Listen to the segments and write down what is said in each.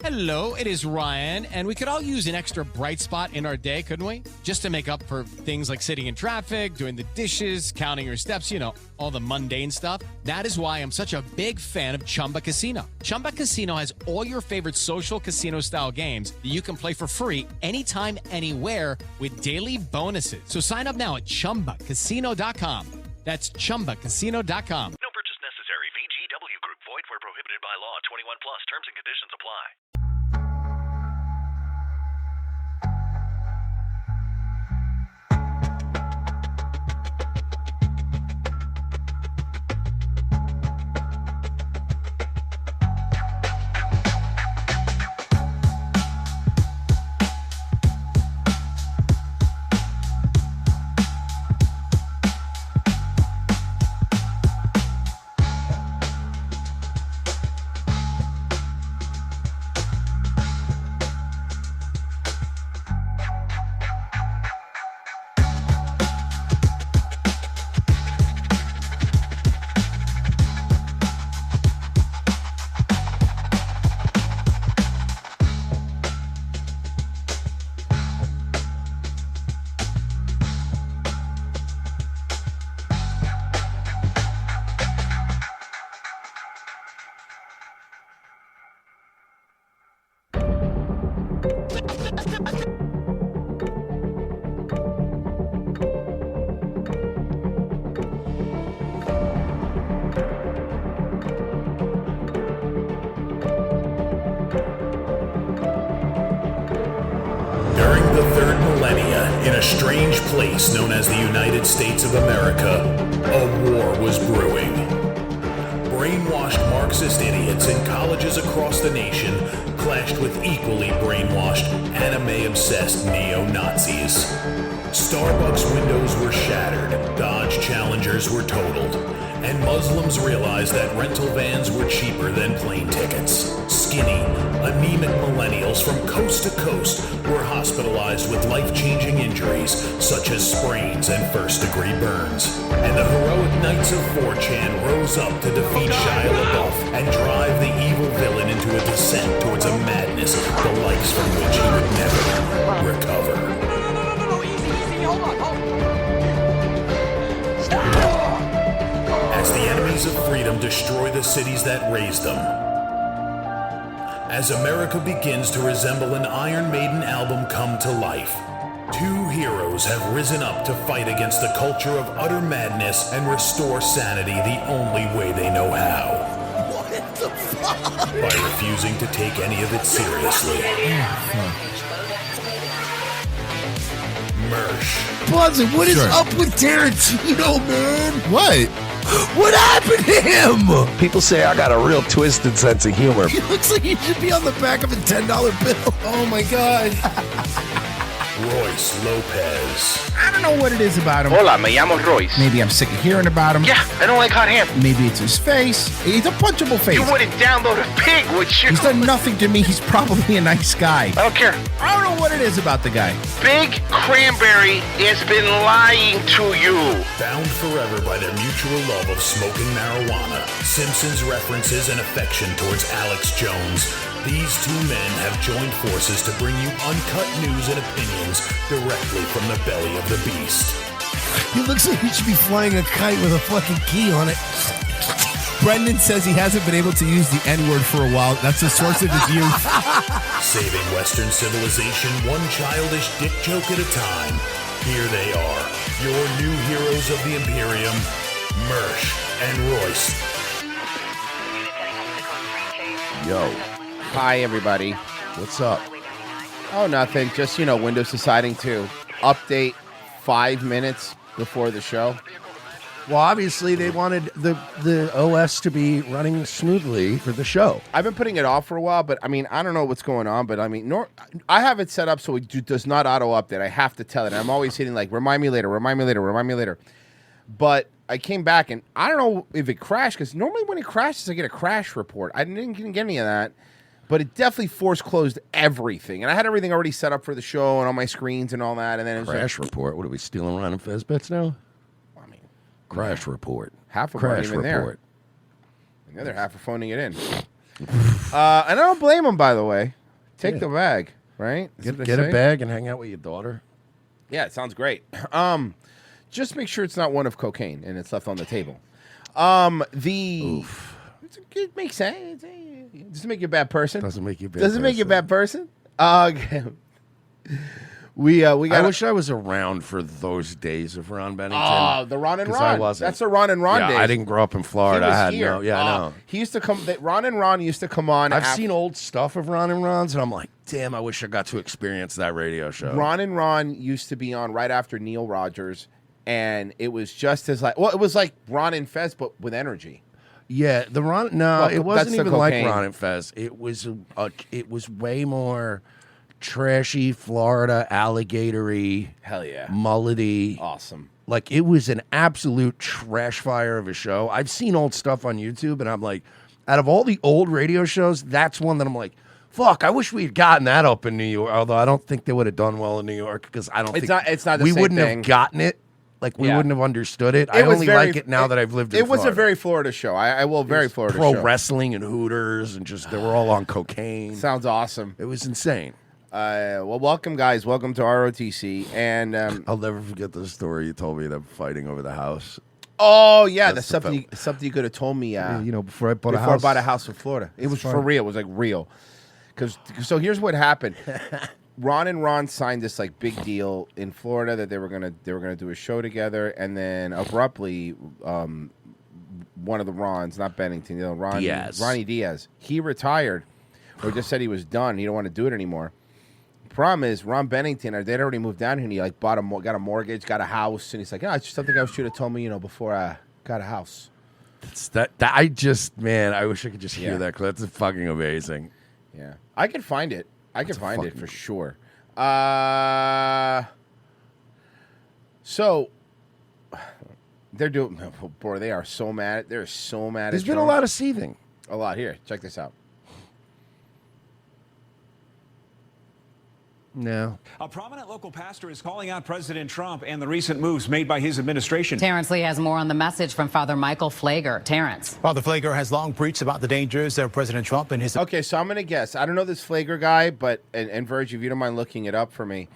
Hello, it is Ryan, and we could all use an extra bright spot in our day, couldn't we? Just to make up for things like sitting in traffic, doing the dishes, counting your steps, you know, all the mundane stuff. That is why I'm such a big fan of Chumba Casino. Chumba Casino has all your favorite social casino-style games that you can play for free anytime, anywhere with daily bonuses. So sign up now at ChumbaCasino.com. That's ChumbaCasino.com. No purchase necessary. VGW Group. Void where prohibited by law. 21 plus. Terms and conditions apply. Strange place known as the United States of America, a war was brewing. Brainwashed Marxist idiots in colleges across the nation clashed with equally brainwashed, anime-obsessed neo-Nazis. Starbucks windows were shattered, Dodge Challengers were totaled, and Muslims realized that rental vans were cheaper than plane tickets. Skinny, anemic millennials from coast to coast were hospitalized with life-changing injuries such as sprains and first-degree burns. And the heroic knights of 4chan rose up to defeat Shia LaBeouf and drive the evil villain into a descent towards a madness the likes from which he would never recover. No, easy, hold on. As the enemies of freedom destroy the cities that raised them. As America begins to resemble an Iron Maiden album come to life, two heroes have risen up to fight against the culture of utter madness and restore sanity the only way they know how. What the fuck? By refusing to take any of it seriously. Mersh. Buzzin', what is up with Tarantino, man? What? What happened to him? People say I got a real twisted sense of humor. He looks like he should be on the back of a $10 bill. Oh my God. Royce Lopez. I don't know what it is about him. Hola, me llamo Royce. Maybe I'm sick of hearing about him. Yeah, I don't like hot ham. Maybe it's his face. He's a punchable face. You wouldn't download a pig, would you? He's done nothing to me. He's probably a nice guy. I don't care. I don't know what it is about the guy. Big Cranberry has been lying to you. Bound forever by their mutual love of smoking marijuana, Simpsons references and affection towards Alex Jones, these two men have joined forces to bring you uncut news and opinions directly from the belly of the beast. He looks like he should be flying a kite with a fucking key on it. Brendan says he hasn't been able to use the N-word for a while. That's the source of his youth. Saving Western civilization one childish dick joke at a time. Here they are, your new heroes of the Imperium, Mersh and Royce. Yo. Hi, everybody. What's up? Oh, nothing. Just, Windows deciding to update 5 minutes before the show. Well, obviously, they wanted the OS to be running smoothly for the show. I've been putting it off for a while, but, I don't know what's going on, but, I have it set up so it does not auto-update. I have to tell it. I'm always hitting, remind me later, remind me later, remind me later. But I came back, and I don't know if it crashed, because normally when it crashes, I get a crash report. I didn't get any of that. But it definitely force-closed everything. And I had everything already set up for the show and on my screens and all that. And then it was Crash report? What are we stealing around in Fezbets now? Crash report. Half of Crash them aren't even report. there. And the other half are phoning it in. And I don't blame him, by the way. Take the bag, right? Get a bag and hang out with your daughter. Yeah, it sounds great. Just make sure it's not one of cocaine and it's left on the table. It makes sense. It doesn't make you a bad person. Doesn't make you a bad Doesn't make you a bad person. We got. I wish I was around for those days of Ron Bennington. Oh, the Ron and Ron. I wasn't. That's the Ron and Ron days. I didn't grow up in Florida. I had no. Yeah, I know. He used to come. Ron and Ron used to come on. I've seen old stuff of Ron and Ron's, and I'm like, damn, I wish I got to experience that radio show. Ron and Ron used to be on right after Neil Rogers, and it was just as like, well, it was like Ron and Fez, but with energy. Yeah, the Ron. No, Well, it wasn't that's the even like cocaine. Ron and Fez. It was way more trashy, Florida, alligatory. Hell yeah, mullety. Awesome. Like, it was an absolute trash fire of a show. I've seen old stuff on YouTube, and I'm like, out of all the old radio shows, that's one that I'm like, fuck, I wish we had gotten that up in New York. Although I don't think they would have done well in New York because I don't think it's not the we same wouldn't thing. have gotten it. Like, we Yeah. wouldn't have understood it. I was only very- like it now that I've lived in It was Florida. a very Florida show. I will very Florida pro show. wrestling and Hooters, and just they were all on cocaine. Sounds awesome. It was insane. Well, welcome, guys. Welcome to ROTC. And I'll never forget the story you told me, them fighting over the house. oh yeah, that's That's the something you could have told me. Before I bought a before house. I bought a house in Florida, it was for real. It was like real. So here's what happened. Ron and Ron signed this like big deal in Florida that they were gonna do a show together, and then abruptly, one of the Rons, not Bennington, Ronnie Diaz, he retired, or just said he was done. He don't want to do it anymore. Problem is, Ron Bennington, they'd already moved down here, and he like got a mortgage, got a house, and he's like, it's just something I should have told me, before I got a house. I wish I could just hear that clip. That's fucking amazing. Yeah, I can find it. I can find it for sure. So they're doing. Boy, they are so mad. They're so mad. There's been a lot of seething. A lot here. Check this out. No. A prominent local pastor is calling out President Trump and the recent moves made by his administration. Terrence Lee has more on the message from Father Michael Flager. Terrence. Father Flager has long preached about the dangers of President Trump and his... Okay, so I'm going to guess. I don't know this Flager guy, but, and Virg, if you don't mind looking it up for me.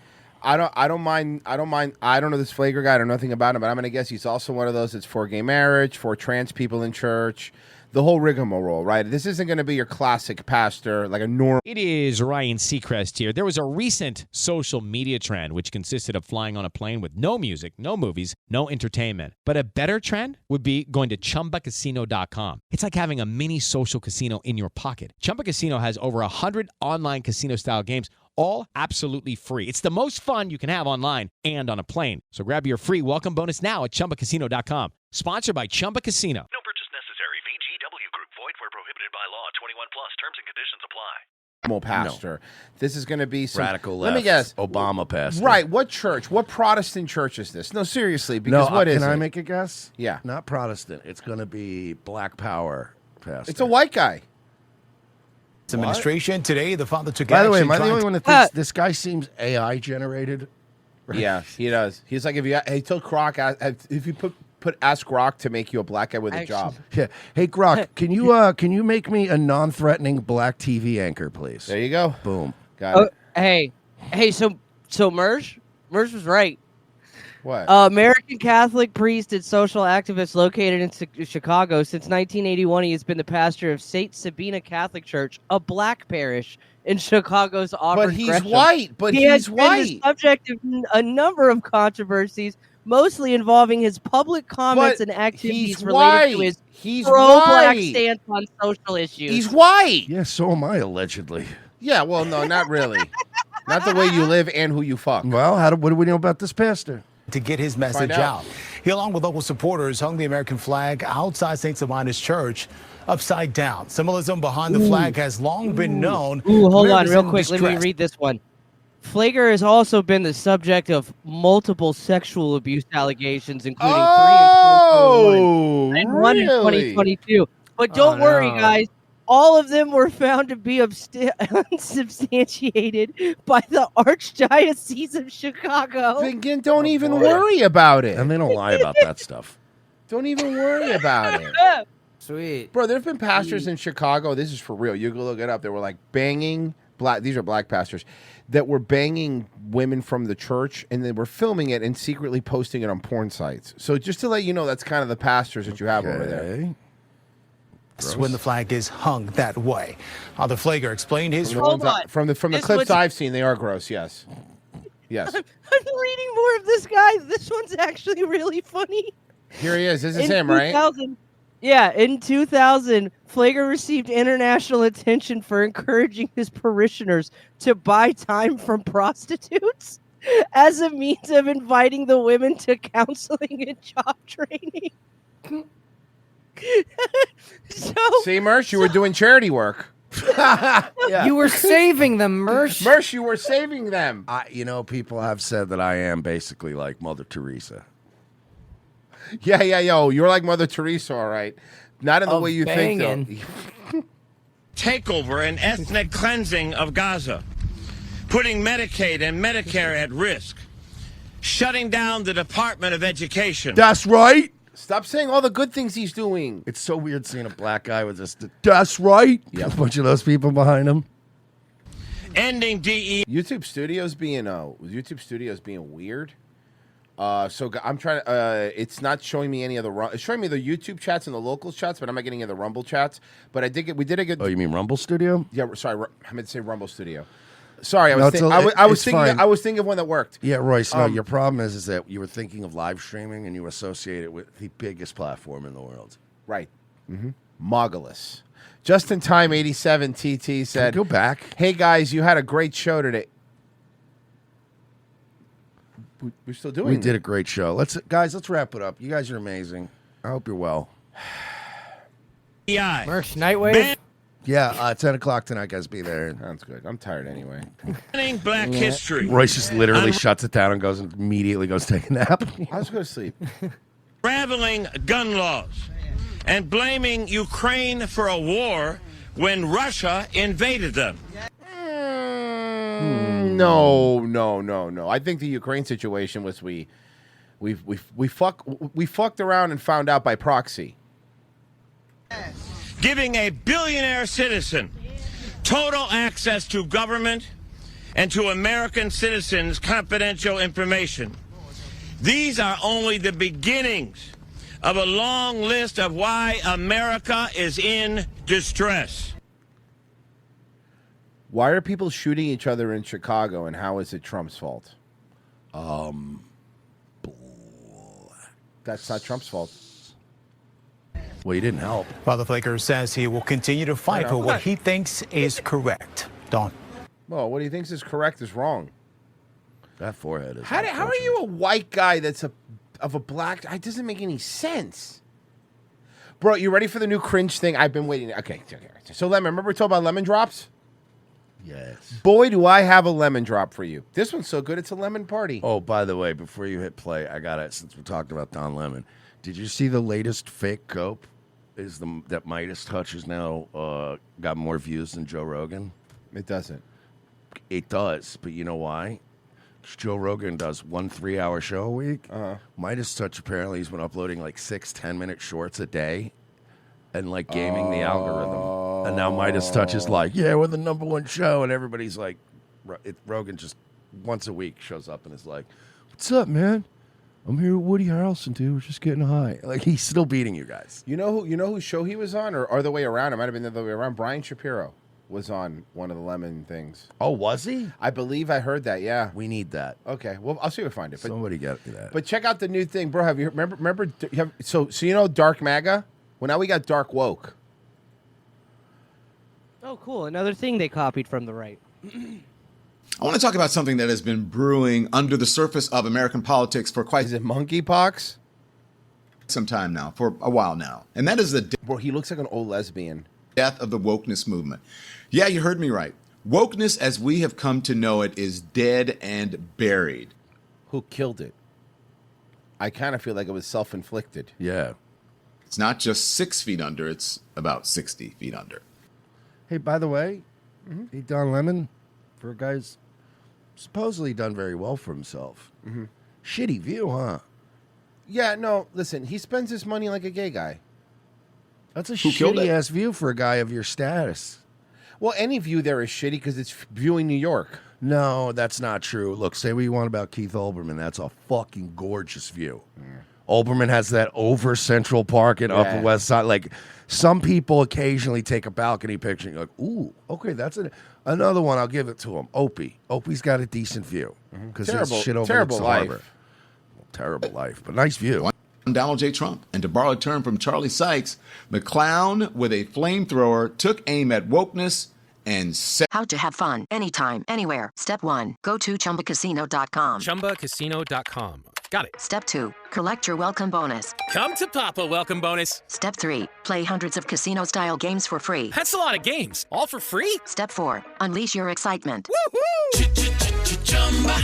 I don't mind. I don't know this Flager guy. I don't know nothing about him, but I'm going to guess he's also one of those that's for gay marriage, for trans people in church. The whole rigmarole, right? This isn't going to be your classic pastor, like a normal. It is Ryan Seacrest here. There was a recent social media trend which consisted of flying on a plane with no music, no movies, no entertainment. But a better trend would be going to ChumbaCasino.com. It's like having a mini social casino in your pocket. Chumba Casino has over 100 online casino-style games, all absolutely free. It's the most fun you can have online and on a plane. So grab your free welcome bonus now at ChumbaCasino.com. Sponsored by Chumba Casino. No purchase necessary. VGW Group. Void where prohibited by law. 21 plus. Terms and conditions apply. Pastor. This is going to be some Radical Let me left, guess. Obama pastor. Right. What church? What Protestant church is this? No, seriously. Because what is can it? I make a guess? Yeah. Not Protestant. It's going to be Black Power pastor. It's a white guy. administration. Today, the father took By the way, action am I the trying only to- one that thinks this guy seems AI generated? Yeah, he does. He's like, he told Croc, if you put ask Grok to make you a black guy with a job. Yeah. Hey, Grok, can you make me a non-threatening black TV anchor, please? There you go. Boom. Got it. Hey, so Merge was right. What? American Catholic priest and social activist located in Chicago. Since 1981, he has been the pastor of St. Sabina Catholic Church, a black parish in Chicago's Auburn. But he's Gresham. white. But he he's has been the white. subject of a number of controversies, mostly involving his public comments But and activities he's related to white. his pro-black white. stance on social issues. He's white. Yeah, so am I, allegedly. Yeah, well, no, not really. Not the way you live and who you fuck. Well, what do we know about this pastor? to get his message out. He, along with local supporters, hung the American flag outside St. Sabina's church upside down. Symbolism behind the flag has long been known. Hold on Members real in quick. Let me distress. read this one. Flager has also been the subject of multiple sexual abuse allegations, including 3 in 2021 and 1 in really? 2022. But don't worry, guys. All of them were found to be unsubstantiated by the Archdiocese of Chicago. Again, don't even worry about it. And they don't lie about that stuff. Don't even worry about it. Sweet. Bro, there have been pastors in Chicago. This is for real. You can look it up. They were like banging black. These are black pastors that were banging women from the church, and they were filming it and secretly posting it on porn sites. So just to let you know, that's kind of the pastors that you have over there. When the flag is hung that way. Father Flager explained his... From the clips I've seen, they are gross, yes. Yes. I'm reading more of this guy. This one's actually really funny. Here he is. This is In him, right? 2000 Yeah, in 2000, Flager received international attention for encouraging his parishioners to buy time from prostitutes as a means of inviting the women to counseling and job training. See, Mersh, you were doing charity work. You were saving them, Mersh. Mersh, you were saving them. People have said that I am basically like Mother Teresa. Yeah, yo, you're like Mother Teresa, all right. Not in the way you think, though. Takeover and ethnic cleansing of Gaza, putting Medicaid and Medicare at risk, shutting down the Department of Education. That's right. Stop saying all the good things he's doing. It's so weird seeing a black guy with this. That's right. Yeah, a bunch of those people behind him. Ending DE. YouTube Studios being weird. So I'm trying to. It's not showing me any of the. It's showing me the YouTube chats and the local chats, but I'm not getting any of the Rumble chats. But I did get. We did a good. Oh, you mean Rumble Studio? Yeah, sorry. I meant to say Rumble Studio. Sorry, I was thinking of one that worked. Yeah, Royce. No, your problem is that you were thinking of live streaming and you associate it with the biggest platform in the world. Right. Mogulus. Just in time, 87 TT said. Go back. Hey guys, you had a great show today. We're still doing. We did a great show. Let's wrap it up. You guys are amazing. I hope you're well. Merch Nightwave. Yeah, 10 o'clock tonight, guys. Be there. Sounds good. I'm tired anyway. Banning black history. Royce just literally shuts it down and immediately goes take a nap. I was going to sleep. Traveling gun laws and blaming Ukraine for a war when Russia invaded them. No. I think the Ukraine situation was we fucked around and found out by proxy. Giving a billionaire citizen total access to government and to American citizens' confidential information. These are only the beginnings of a long list of why America is in distress. Why are people shooting each other in Chicago, and how is it Trump's fault? That's not Trump's fault. Well, he didn't help. Father Flaker says he will continue to fight for what he thinks is correct. Don. Well, what he thinks is correct is wrong. That forehead is. How are you a white guy that's of a black? It doesn't make any sense. Bro, you ready for the new cringe thing? I've been waiting. Okay. So, Lemon, remember we talked about lemon drops? Yes. Boy, do I have a lemon drop for you. This one's so good, it's a lemon party. Oh, by the way, before you hit play, I got it. Since we talked about Don Lemon, did you see the latest fake cope? That Midas Touch has now got more views than Joe Rogan? It doesn't. It does, but you know why? Joe Rogan does 1 3-hour show a week. Midas Touch apparently has been uploading like 6 10-minute shorts a day and like gaming the algorithm. And now Midas Touch is like, yeah, we're the #1 show. And everybody's like, Rogan just once a week shows up and is like, what's up, man? I'm here with Woody Harrelson, dude. We're just getting high. Like, he's still beating you guys. You know whose show he was on? Or the way around? It might have been the other way around. Brian Shapiro was on one of the lemon things. Oh, was he? I believe I heard that, yeah. We need that. Okay, well, I'll see if I find it. But, somebody get me that. But check out the new thing, bro. Have you remember so you know Dark MAGA? Well, now we got Dark Woke. Oh, cool. Another thing they copied from the right. I want to talk about something that has been brewing under the surface of American politics for quite... Is it monkeypox? Some time now, for a while now. And that is the... Bro, he looks like an old lesbian. Death of the wokeness movement. Yeah, you heard me right. Wokeness, as we have come to know it, is dead and buried. Who killed it? I kind of feel like it was self-inflicted. Yeah. It's not just 6 feet under, it's about 60 feet under. Hey, by the way, he Don Lemon, for a guy's supposedly done very well for himself. Shitty view, huh? Yeah, no, listen, he spends his money like a gay guy. That's a who killed shitty it. ass view for a guy of your status. Well, any view there is shitty because it's viewing New York. No, that's not true. Look, say what you want about Keith Olbermann. That's a fucking gorgeous view. Olbermann has that over Central Park and Upper West Side. Like, some people occasionally take a balcony picture and you're like, ooh, okay, that's another one. I'll give it to him. Opie. Opie's got a decent view. Because there's shit over terrible the life. harbor. Terrible life, but nice view. Donald J. Trump. And to borrow a term from Charlie Sykes, the clown with a flamethrower took aim at wokeness and set. How to have fun anytime, anywhere. Step 1. Go to ChumbaCasino.com. ChumbaCasino.com. Got it. Step 2. Collect your welcome bonus. Come to Papa welcome bonus. Step 3. Play hundreds of casino-style games for free. That's a lot of games. All for free? Step 4. Unleash your excitement.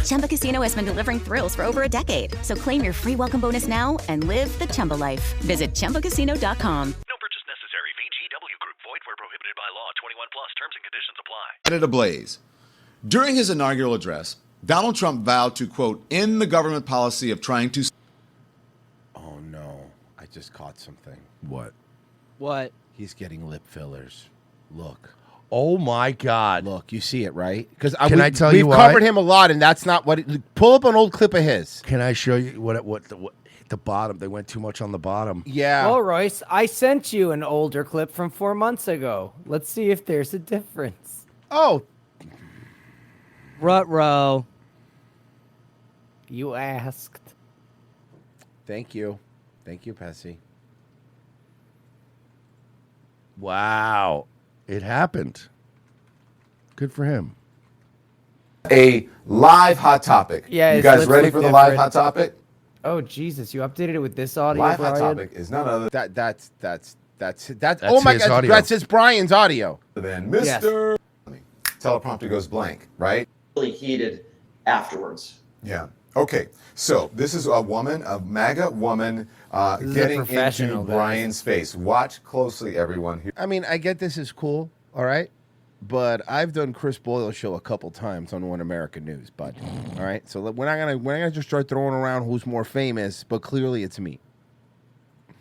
Chumba Casino has been delivering thrills for over a decade. So claim your free welcome bonus now and live the Chumba life. Visit ChumbaCasino.com. No purchase necessary. VGW Group. Void where prohibited by law. 21 plus. Terms and conditions apply. It ablaze. During his inaugural address, Donald Trump vowed to, quote, end the government policy of trying to... Oh, no. I just caught something. What? What? He's getting lip fillers. Look. Oh, my God. Look, you see it, right? Because Can I tell you we've why? covered him a lot, and that's not what... Pull up an old clip of his. Can I show you what the bottom? They went too much on the bottom. Yeah. Well, Royce, I sent you an older clip from 4 months ago. Let's see if there's a difference. Oh. Ruh-roh. You asked. Thank you. Thank you, Pessy. Wow. It happened. Good for him. A live hot topic. Yeah, you his guys lips ready look for the live hot different. topic? Oh, Jesus, you updated it with this audio, Live Brian? hot topic is none other That's oh my his God, audio. that's his Brian's audio. than Mr. Teleprompter goes blank, right? Really heated afterwards. Yeah. Okay. So this is a woman, a MAGA woman, This is a getting professional, into guys. Brian's face. Watch closely, everyone. Here. I mean, I get this is cool, all right? But I've done Chris Boyle's show a couple times on One American News, bud. All right? So we're not gonna just start throwing around who's more famous, but clearly it's me.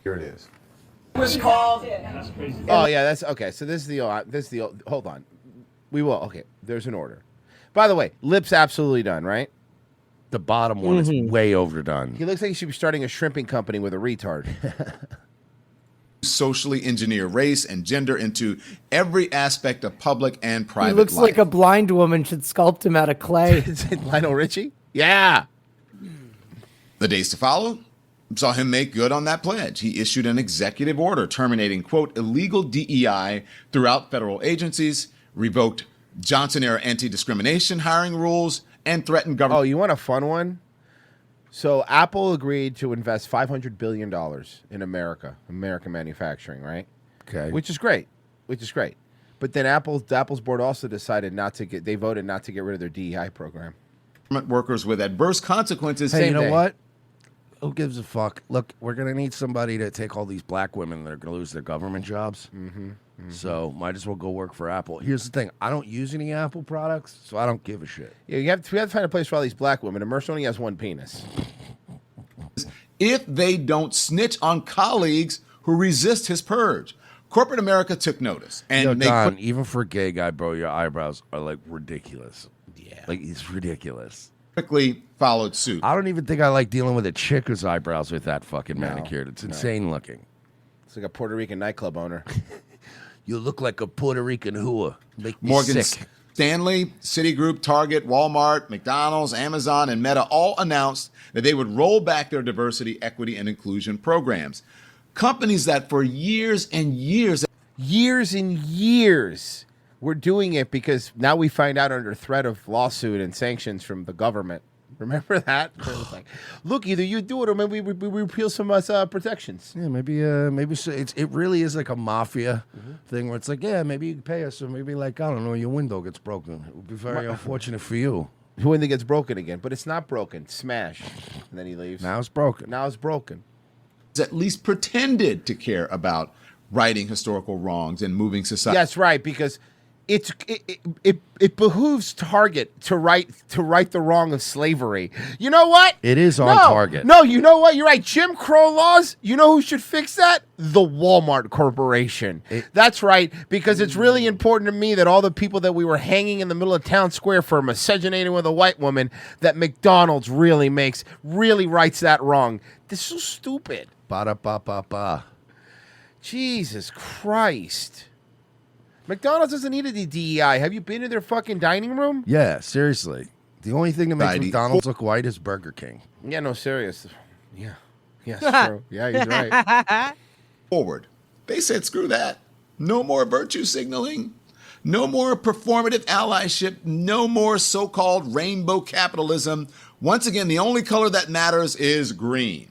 Here it is. Was called. Oh yeah, that's okay. So this is the hold on. We will. Okay, there's an order. By the way, lips absolutely done, right? The bottom one is way overdone. He looks like he should be starting a shrimping company with a retard. socially engineer race and gender into every aspect of public and private He looks life. like a blind woman should sculpt him out of clay. Is it Lionel Richie? Yeah. The days to follow saw him make good on that pledge. He issued an executive order terminating, quote, illegal DEI throughout federal agencies, revoked Johnson-era anti-discrimination hiring rules, and threatened government... Oh, you want a fun one? So Apple agreed to invest $500 billion in American manufacturing, right? Okay. Which is great. But then Apple's board also decided they voted not to get rid of their DEI program. Workers with adverse consequences. Hey, you know what? Who gives a fuck? Look, we're going to need somebody to take all these black women that are going to lose their government jobs. So might as well go work for Apple. Here's the thing. I don't use any Apple products, so I don't give a shit. Yeah, we have to find a place for all these black women. And Mercer only has one penis. If they don't snitch on colleagues who resist his purge. Corporate America took notice. And Yo, they Don, even for a gay guy, bro, your eyebrows are like ridiculous. Yeah. Like, it's ridiculous. Quickly followed suit. I don't even think I like dealing with a chick whose eyebrows are that fucking manicured. It's insane looking. It's like a Puerto Rican nightclub owner. You look like a Puerto Rican hooah. Make me Morgan sick. Stanley, Citigroup, Target, Walmart, McDonald's, Amazon, and Meta all announced that they would roll back their diversity, equity, and inclusion programs. Companies that for years and years were doing it because now we find out under threat of lawsuit and sanctions from the government. Remember that? It was like, look, either you do it or maybe we repeal some protections. Yeah, maybe so it really is like a mafia thing where it's like, yeah, maybe you can pay us, or maybe like, I don't know, your window gets broken. It would be very unfortunate for you. When it gets broken again, but it's not broken. Smash. And then he leaves. Now it's broken. At least pretended to care about righting historical wrongs and moving society. That's right, because it behooves Target to right the wrong of slavery. You know what? It is on Target. No, you know what? You're right. Jim Crow laws. You know who should fix that? The Walmart Corporation. That's right, because it's really important to me that all the people that we were hanging in the middle of town square for miscegenating with a white woman, that McDonald's really rights that wrong. This is so stupid. Ba-da-ba-ba-ba. Jesus Christ. McDonald's doesn't need a DEI. Have you been to their fucking dining room? Yeah, seriously. The only thing that makes McDonald's look white is Burger King. Yeah, no, serious. Yeah. Yes, true. Yeah, he's right. Forward. They said, screw that. No more virtue signaling. No more performative allyship. No more so-called rainbow capitalism. Once again, the only color that matters is green.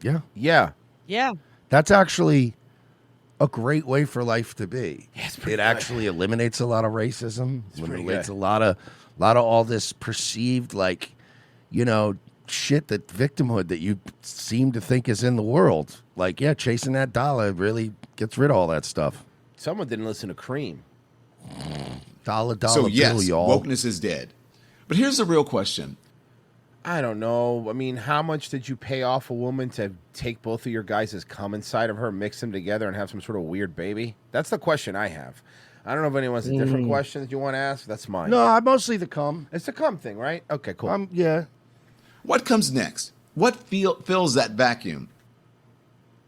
Yeah. Yeah. Yeah. That's actually a great way for life to be. It actually eliminates a lot of racism. Eliminates a lot of all this perceived, like, you know, shit, that victimhood that you seem to think is in the world. Like, yeah, chasing that dollar really gets rid of all that stuff. Someone didn't listen to Cream. Dollar So yes, bill, y'all. wokeness is dead. But here's the real question. I don't know. I mean, how much did you pay off a woman to take both of your guys' cum inside of her, mix them together, and have some sort of weird baby? That's the question I have. I don't know if anyone has a different question that you want to ask. That's mine. No, mostly the cum. It's the cum thing, right? Okay, cool. Yeah. What comes next? What fills that vacuum?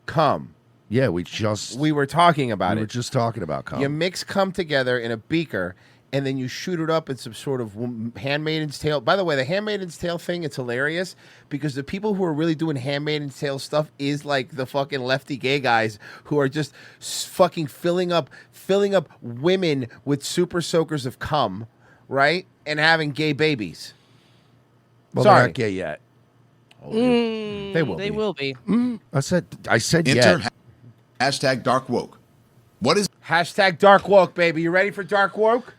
Cum. Yeah, we were talking about it. We were just talking about cum. You mix cum together in a beaker, and then you shoot it up in some sort of Handmaiden's Tale. By the way, the Handmaiden's Tale thing, it's hilarious because the people who are really doing Handmaiden's Tale stuff is like the fucking lefty gay guys who are just fucking filling up women with super soakers of cum, right? And having gay babies. Well, Sorry. they're not gay yet. They will be. I said Enter yet. hashtag dark woke. What is hashtag dark woke, baby? You ready for dark woke?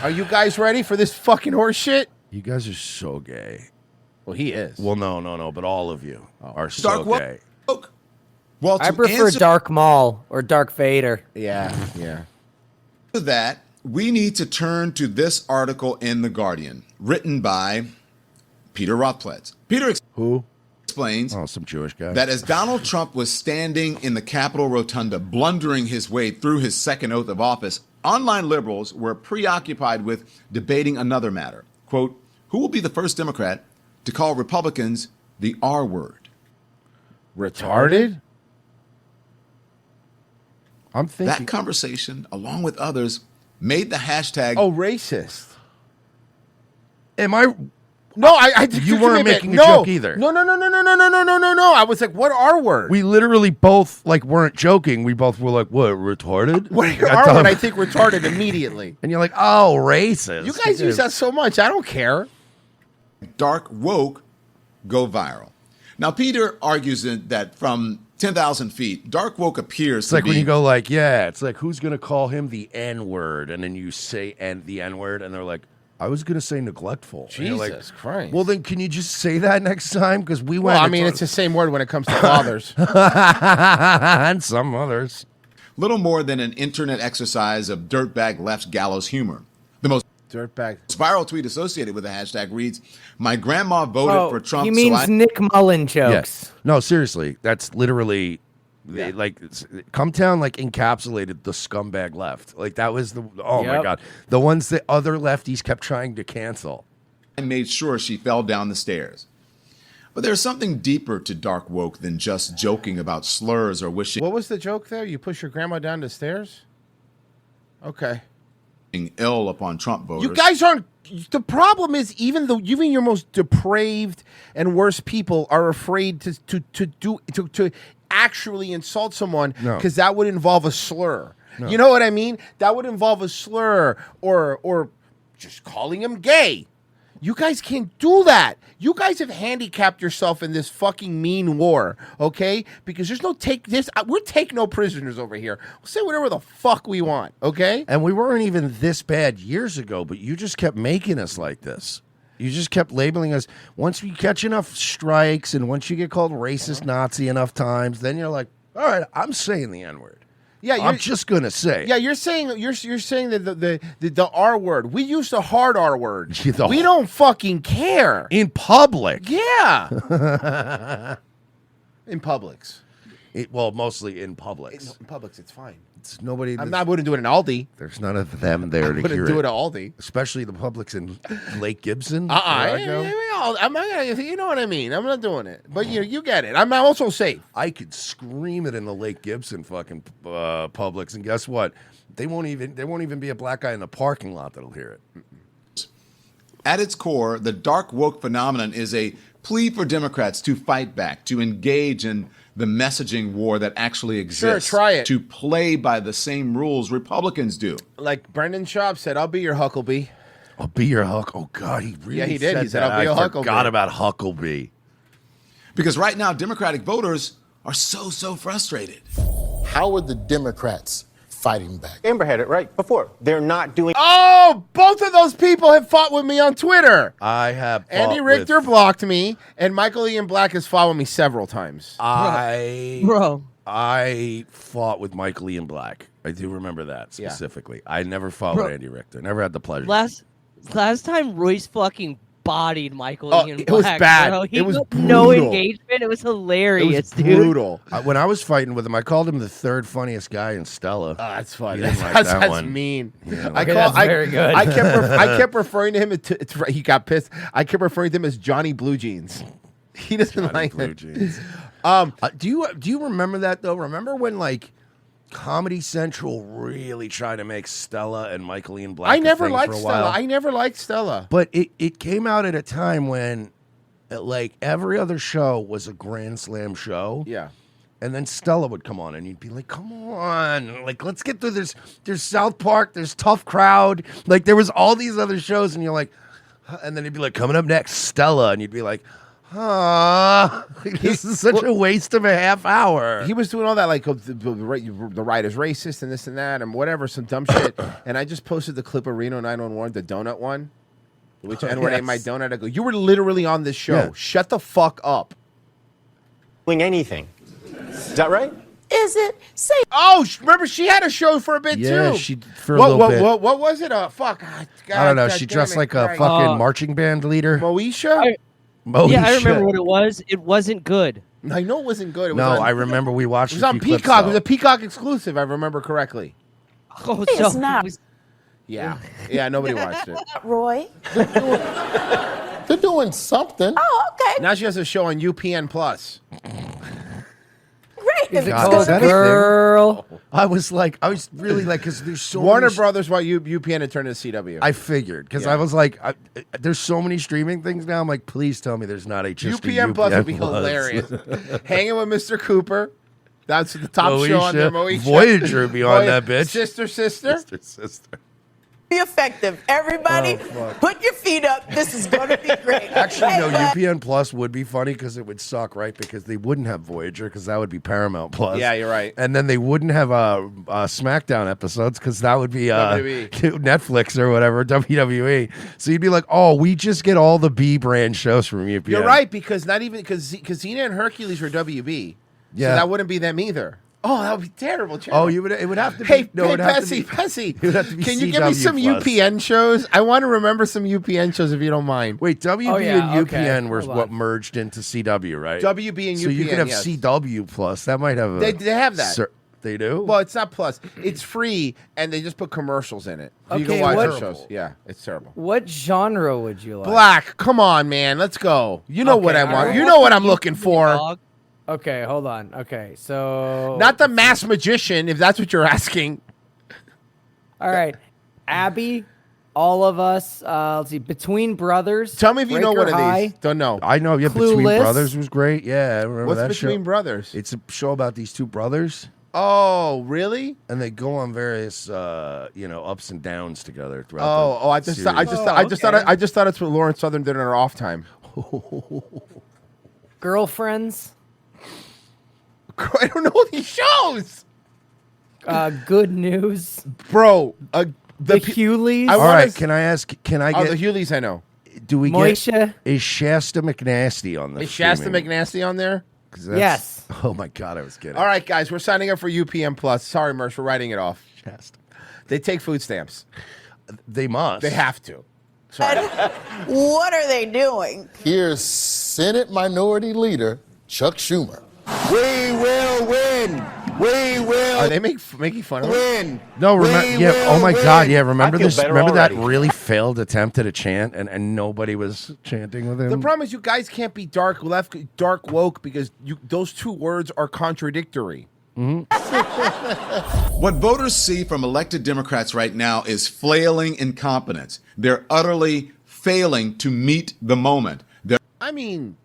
Are you guys ready for this fucking horse shit? You guys are so gay. Well, he is. Well, no, but all of you are so Dark woke? gay. Well, I to prefer answer Dark Maul or Dark Vader. Yeah. that, we need to turn to this article in The Guardian, written by Peter Rothplatz. Peter explains some Jewish guy. that as Donald Trump was standing in the Capitol Rotunda, blundering his way through his second oath of office, online liberals were preoccupied with debating another matter. Quote, who will be the first Democrat to call Republicans the R word? Retarded? I'm thinking. That conversation, along with others, made the hashtag... Oh, racist. Am I... No, I You weren't making a joke either. No. I was like, what R word? We literally both weren't joking. We both were like, what, retarded? What R word? I think retarded immediately. And you're like, oh, racist. You guys use that so much. I don't care. Dark woke go viral. Now, Peter argues that from 10,000 feet, dark woke appears It's to like be... when you go like, yeah, it's like, who's going to call him the N-word? And then you say the N-word, and they're like, I was going to say neglectful. And you're like, Jesus Christ. well, then can you just say that next time? Because we went... Well, I mean, it's the same word when it comes to fathers. and some others. Little more than an internet exercise of dirtbag left's gallows humor. The most dirtbag viral tweet associated with the hashtag reads, my grandma voted for Trump. He means Nick Mullen jokes. Yes. No, seriously. That's literally... Like, Cumtown, encapsulated the scumbag left. Like, that was my God. The ones that other lefties kept trying to cancel. I made sure she fell down the stairs. But there's something deeper to dark woke than just joking about slurs or wishing What was the joke there? You push your grandma down the stairs? Okay. ill upon Trump voters. You guys aren't... The problem is even your most depraved and worst people are afraid to actually insult someone because that would involve a slur. No. You know what I mean? That would involve a slur or just calling him gay. You guys can't do that. You guys have handicapped yourself in this fucking mean war, okay? Because we're take no prisoners over here. We'll say whatever the fuck we want, okay? And we weren't even this bad years ago, but you just kept making us like this. You just kept labeling us. Once you catch enough strikes and once you get called racist Nazi enough times, then you're like, all right, I'm saying the N-word. Yeah, I'm just gonna say. Yeah, you're saying that the R word. We use the hard R word. The- We don't fucking care. In public. Yeah. In Publix. Well, mostly in Publix. In Publix, it's fine. It's nobody. I wouldn't do it in Aldi. There's none of them there to wouldn't hear do it it. at Aldi. Especially the Publix in Lake Gibson. I'm not gonna. You know what I mean. I'm not doing it. But you get it. I'm also safe. I could scream it in the Lake Gibson fucking Publix, and guess what? There won't even be a black guy in the parking lot that'll hear it. At its core, the dark woke phenomenon is a plea for Democrats to fight back, to engage in the messaging war that actually exists. Sure, try it. To play by the same rules Republicans do. Like Brendan Schaub said, "I'll be your Huckabee." I'll be your Huck. Oh God, he really Yeah, he did. said He said, that. "I'll be your I Huckabee." forgot about Huckabee. Because right now, Democratic voters are so frustrated. How are the Democrats fighting back? Amber had it right before. They're not doing. Oh, both of those people have fought with me on Twitter. I have. Andy Richter blocked me, and Michael Ian Black has fought with me several times. I fought with Michael Ian Black. I do remember that specifically. I never fought with Andy Richter. Never had the pleasure. Last time Royce fucking bodied Michael Ian Black. It was bad. Bro. He It was got no brutal. engagement. It was hilarious, dude. Brutal. When I was fighting with him, I called him the third funniest guy in Stella. Oh, that's funny. He didn't like That's that one. mean. Yeah, that's very good. I kept referring to him. He got pissed. I kept referring to him as Johnny Blue Jeans. He doesn't like Blue it. Jeans. Do you remember that though? Remember when like Comedy Central really tried to make Stella and Michael Ian Black? I never liked for a Stella. while? I never liked Stella. But it came out at a time when, like, every other show was a Grand Slam show. Yeah. And then Stella would come on, and you'd be like, come on. Like, let's get through this. There's South Park. There's Tough Crowd. Like, there was all these other shows, and you're like, huh, and then he'd be like, coming up next, Stella. And you'd be like, this is such a waste of a half hour. He was doing all that, like the right is racist and this and that and whatever, some dumb shit. And I just posted the clip of Reno 911, the donut one, which N-word ain't my donut. I go, you were literally on this show. Yeah. Shut the fuck up. Doing anything. Is that right? Is it safe? Oh, remember she had a show for a bit Yeah, too. she for a little bit. What was it? Fuck. God, I don't know. God She damn dressed it, like a Craig. fucking marching band leader. Moesha? Yeah, I remember what it was. It wasn't good. I know it wasn't good. It was No, on, I remember we watched. It was a on few clips, Peacock. It though. was a Peacock exclusive. I remember correctly. Oh, It's not. Yeah, yeah. Nobody watched it. Roy. They're doing something. Oh, okay. Now she has a show on UPN Plus. Great. Is it God, called is that a thing? Girl? I was really like, because there's so Warner many Brothers bought UPN and turned it to CW. I figured because Yeah. I was like, there's so many streaming things now. I'm like, please tell me there's not just a UPN Plus would be Plus. hilarious. Hanging with Mr. Cooper. That's the top show on there. Moesha. Voyager would be on that bitch. Sister. Be effective. Everybody, put your feet up. This is going to be great. Actually, Hey, no, bud. UPN Plus would be funny because it would suck, right? Because they wouldn't have Voyager because that would be Paramount Plus. Yeah, you're right. And then they wouldn't have SmackDown episodes because that would be WWE. Netflix or whatever, WWE. So you'd be like, oh, we just get all the B brand shows from UPN. You're right, because not even because Xena and Hercules were WB. Yeah. So that wouldn't be them either. Oh, that would be terrible. Oh, it would have to be. Hey, no, it would have to be. Pessy. It would have to be Can you give me CW some Plus. UPN shows? I want to remember some UPN shows if you don't mind. Wait, WB Oh, yeah, and okay. UPN were Hold what on. merged into CW, right? WB and so you UPN, could have yes. CW Plus. That might have. They have that. They do. Well, it's not plus. It's free, and they just put commercials in it. So you Okay, can watch what- the shows. Yeah, it's terrible. What genre would you like? Black, come on, man. Let's go. You know what I Okay, want. alright. You know what I'm looking for. Okay, hold on. Okay, so Not the mass magician, if that's what you're asking. all right, Abby, all of us. Let's see, Between Brothers. Tell me if you know Breaker one of High. these. Don't know. I know. Yeah, Between Clueless. Brothers was great. Yeah, I remember What's that Between show. Brothers? It's a show about these two brothers, Oh, really? and they go on various, ups and downs together throughout. Oh, I just thought it's what Lauren Southern did in her off time. Girlfriends. I don't know these shows, Good News. bro. The Huleys. All right, can I ask? Can I Oh, get? the Huleys, I know. Do we Moesha. get? Is Shasta McNasty on the? Is Shasta streaming? McNasty on there? Yes. Oh my God, I was kidding. All right, guys, we're signing up for UPM Plus. Sorry, Mersh, we're writing it off. They take food stamps. They must. They have to. Sorry. What are they doing? Here's Senate Minority Leader Chuck Schumer. We will win. We will. Are they making fun of win? No, remember? Oh my God, yeah. Remember I feel this? better Remember that already. really failed attempt at a chant, and nobody was chanting with him. The problem is you guys can't be dark left, dark woke because those two words are contradictory. What voters see from elected Democrats right now is flailing incompetence. They're utterly failing to meet the moment. I mean,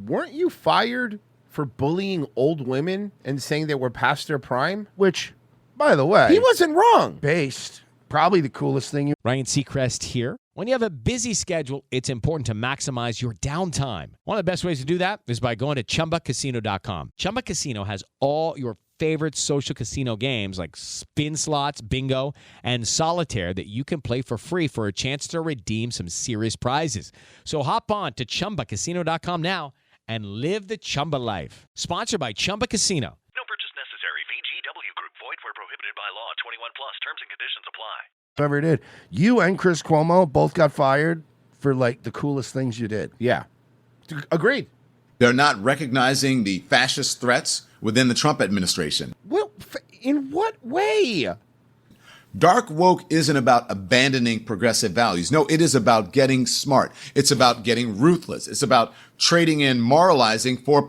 weren't you fired for bullying old women and saying they were past their prime? Which, by the way, he wasn't wrong. Based, probably the coolest thing. Ryan Seacrest here. When you have a busy schedule, it's important to maximize your downtime. One of the best ways to do that is by going to ChumbaCasino.com. Chumba Casino has all your favorite social casino games like spin slots, bingo, and solitaire that you can play for free for a chance to redeem some serious prizes. So hop on to ChumbaCasino.com now and live the Chumba life. Sponsored by Chumba Casino. No purchase necessary. VGW Group. Void where prohibited by law. 21 plus. Terms and conditions apply. Whoever did. You and Chris Cuomo both got fired for like the coolest things you did. Yeah. Agreed. They're not recognizing the fascist threats within the Trump administration. Well, in what way? Dark woke isn't about abandoning progressive values. No, it is about getting smart. It's about getting ruthless. It's about trading in moralizing for...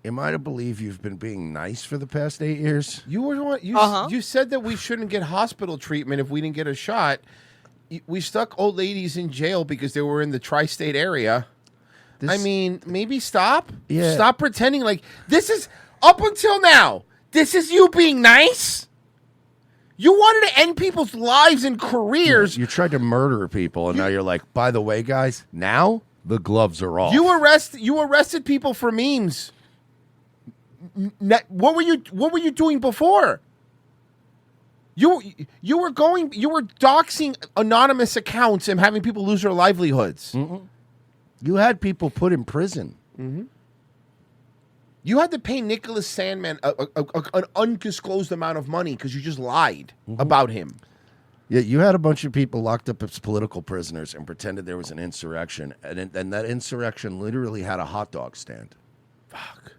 Am I to believe you've been being nice for the past 8 years? You were you said that we shouldn't get hospital treatment if we didn't get a shot. We stuck old ladies in jail because they were in the tri-state area. I mean, maybe stop. Yeah. Stop pretending like this is up until now. This is you being nice. You wanted to end people's lives and careers. You tried to murder people, and now you're like, by the way, guys, now the gloves are off. You arrested people for memes. What were you doing before? You were doxing anonymous accounts and having people lose their livelihoods. You had people put in prison. You had to pay Nicholas Sandman an undisclosed amount of money because you just lied about him. Yeah, you had a bunch of people locked up as political prisoners and pretended there was an insurrection, and that insurrection literally had a hot dog stand. Fuck.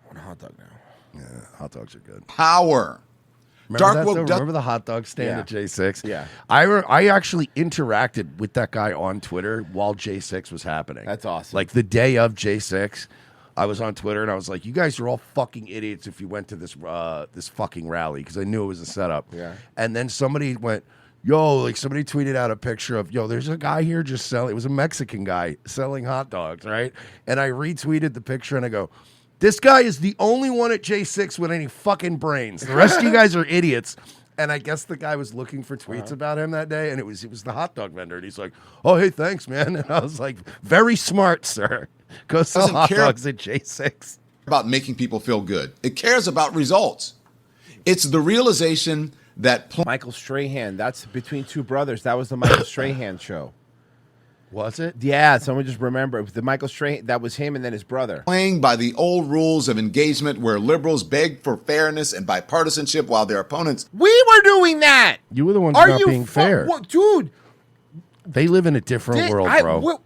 I want a hot dog now. Yeah, hot dogs are good. Power. Remember the hot dog stand at J6? Yeah. I actually interacted with that guy on Twitter while J6 was happening. That's awesome. Like the day of J6, I was on Twitter and I was like, you guys are all fucking idiots if you went to this this fucking rally, because I knew it was a setup. Yeah. And then somebody went, yo, like somebody tweeted out a picture of, yo, there's a guy here just selling, it was a Mexican guy selling hot dogs, right? And I retweeted the picture and I go, this guy is the only one at J6 with any fucking brains. The rest of you guys are idiots. And I guess the guy was looking for tweets about him that day, and it was the hot dog vendor. And he's like, oh, hey, thanks, man. And I was like, very smart, sir. Go sell hot dogs at J6. About making people feel good. It cares about results. It's the realization that... Michael Strahan, that's Between Two Brothers. That was the Michael Strahan show. Was it? Yeah, someone just remember. The Michael Strahan, that was him and then his brother. Playing by the old rules of engagement where liberals beg for fairness and bipartisanship while their opponents... We were doing that! You were the ones not being fair. Dude! They live in a different world, bro.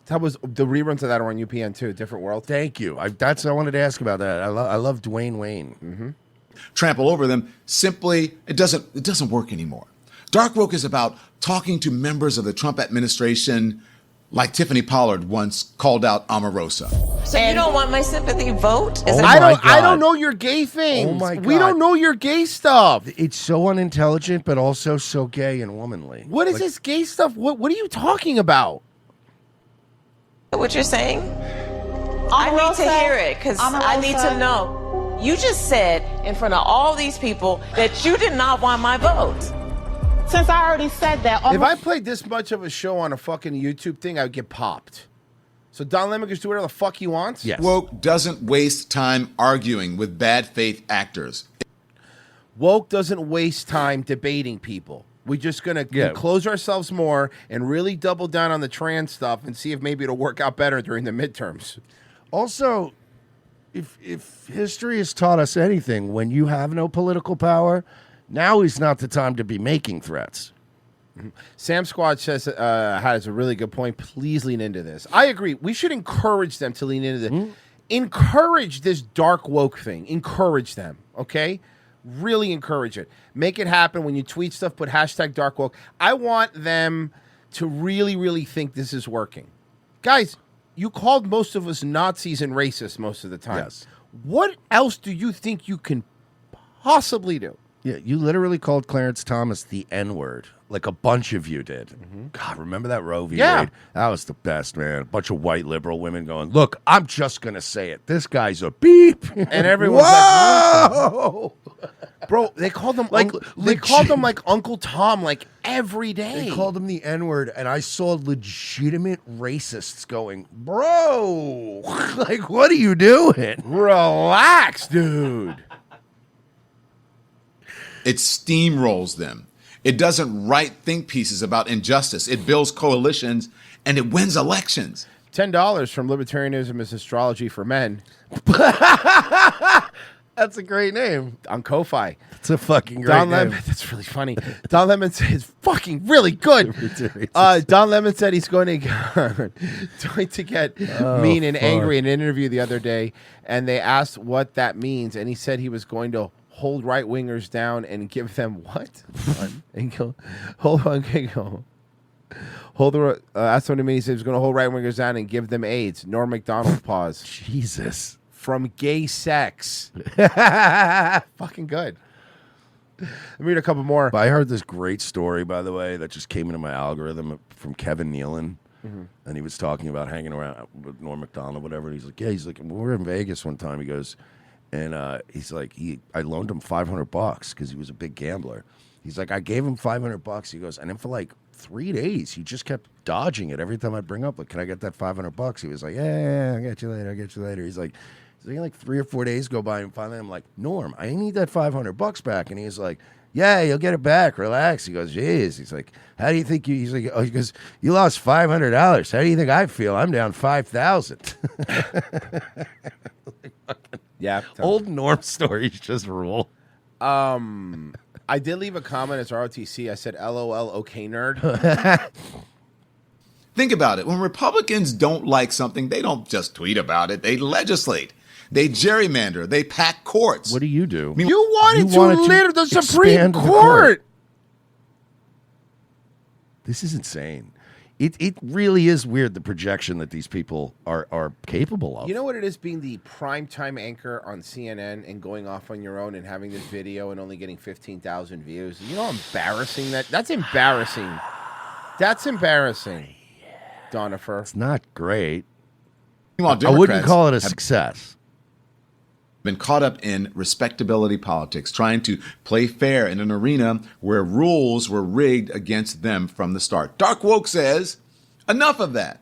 That was the reruns of that are on UPN too. Different world. Thank you. I wanted to ask about that. I love Dwayne Wayne. Trample over them. Simply, it doesn't work anymore. Dark woke is about talking to members of the Trump administration like Tiffany Pollard once called out Omarosa. So you don't want my sympathy vote? I don't know your gay things. Oh my God. We don't know your gay stuff. It's so unintelligent, but also so gay and womanly. What is this gay stuff? What are you talking about? What you're saying? I need to hear it because I need to know. You just said in front of all these people that you did not want my vote. Since I already said that. If I played this much of a show on a fucking YouTube thing, I would get popped. So Don Lemon can do whatever the fuck he wants? Yes. Woke doesn't waste time arguing with bad faith actors. Woke doesn't waste time debating people. We're just going to close ourselves more and really double down on the trans stuff and see if maybe it'll work out better during the midterms. Also, if history has taught us anything, when you have no political power, now is not the time to be making threats. Sam Squad says has a really good point. Please lean into this. I agree. We should encourage them to lean into this. Encourage this dark woke thing. Encourage them, okay? Really encourage it. Make it happen. When you tweet stuff, put hashtag dark woke. I want them to really, really think this is working. Guys, you called most of us Nazis and racists most of the time. Yes. What else do you think you can possibly do? Yeah, you literally called Clarence Thomas the N-word, like a bunch of you did. God, remember that Roe v. Wade? That was the best, man. A bunch of white liberal women going, look, I'm just going to say it. This guy's a beep. And everyone's whoa! Like, bro, they called him like Uncle Tom like every day. They called him the N-word, and I saw legitimate racists going, bro, like, what are you doing? Relax, dude. It steamrolls them. It doesn't write think pieces about injustice. It builds coalitions, and it wins elections. $10 from Libertarianism is Astrology for Men. That's a great name. On Ko-Fi. It's a fucking great Don name. Lemon, that's really funny. Don Lemon said it's fucking really good. Don Lemon said he's going to get mean and angry in an interview the other day, and they asked what that means, and he said he was going to hold right-wingers down and give them what? And go, hold on, that's what it means. He said he was going to hold right-wingers down and give them AIDS. Norm MacDonald pause. Jesus. From gay sex. Fucking good. Let me read a couple more. But I heard this great story, by the way, that just came into my algorithm from Kevin Nealon. And he was talking about hanging around with Norm MacDonald, whatever. He's like, we were in Vegas one time. He goes, and he's like, I loaned him $500 because he was a big gambler. He's like, I gave him $500. He goes, and then for like 3 days, he just kept dodging it every time I'd bring up, like, can I get that $500? He was like, yeah, I'll get you later. He's like 3 or 4 days go by, and finally I'm like, Norm, I need that $500 back. And he's like, yeah, you'll get it back. Relax. He goes, geez. He's like, how do you think you? He's like, he goes, you lost $500. How do you think I feel? I'm down $5,000. Yeah. Old Norm stories just rule. I did leave a comment as ROTC. I said, LOL, okay, nerd. Think about it. When Republicans don't like something, they don't just tweet about it. They legislate. They gerrymander. They pack courts. What do? You wanted to litter the Supreme expand the Court. This is insane. It really is weird, the projection that these people are capable of. You know what it is, being the primetime anchor on CNN and going off on your own and having this video and only getting 15,000 views? You know how embarrassing that's embarrassing. That's embarrassing, Donifer. It's not great. Meanwhile, I wouldn't call it a success. Been caught up in respectability politics, trying to play fair in an arena where rules were rigged against them from the start. Dark Woke says, enough of that.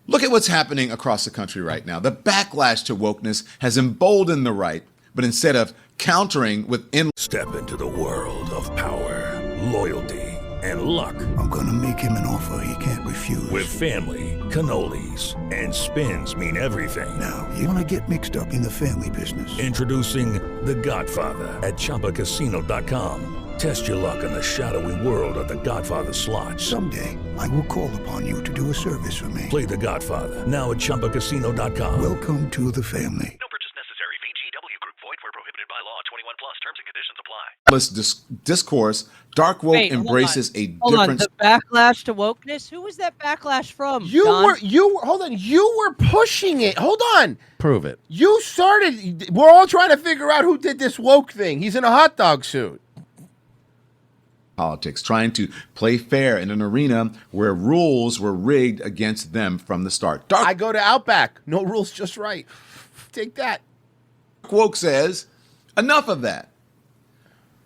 Look at what's happening across the country right now. The backlash to wokeness has emboldened the right, but instead of countering with Step into the world of power, loyalty, and luck. I'm gonna make him an offer he can't refuse. With family, cannolis, and spins mean everything. Now, you wanna get mixed up in the family business. Introducing The Godfather at ChumbaCasino.com. Test your luck in the shadowy world of The Godfather slot. Someday, I will call upon you to do a service for me. Play The Godfather now at ChumbaCasino.com. Welcome to the family. No purchase necessary. VGW Group. Void where prohibited by law. 21 plus. Terms and conditions apply. discourse, Dark Woke Wait, embraces a Hold on, different. the backlash to wokeness. Who was that backlash from? You Don? were pushing it. Hold on. Prove it. You started. We're all trying to figure out who did this woke thing. He's in a hot dog suit. Politics, trying to play fair in an arena where rules were rigged against them from the start. I go to Outback. No rules, just right. Take that. Dark Woke says, enough of that.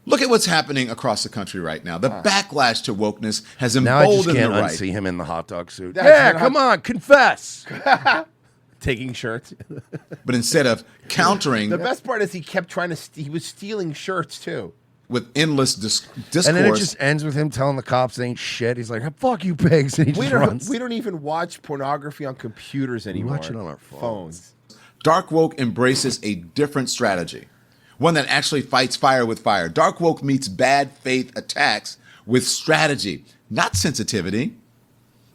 Look at what's happening across the country right now. The backlash to wokeness has Now I just emboldened can't the right. unsee him in the hot dog suit. That's Come on, confess. Taking shirts. But instead of countering, The best part is he kept trying to. He was stealing shirts too. with endless discourse. And then it just ends with him telling the cops they ain't shit. He's like, fuck you pigs, and he just runs. We don't even watch pornography on computers anymore. watch it on our phones. Dark woke embraces a different strategy, one that actually fights fire with fire. Dark woke meets bad faith attacks with strategy, not sensitivity.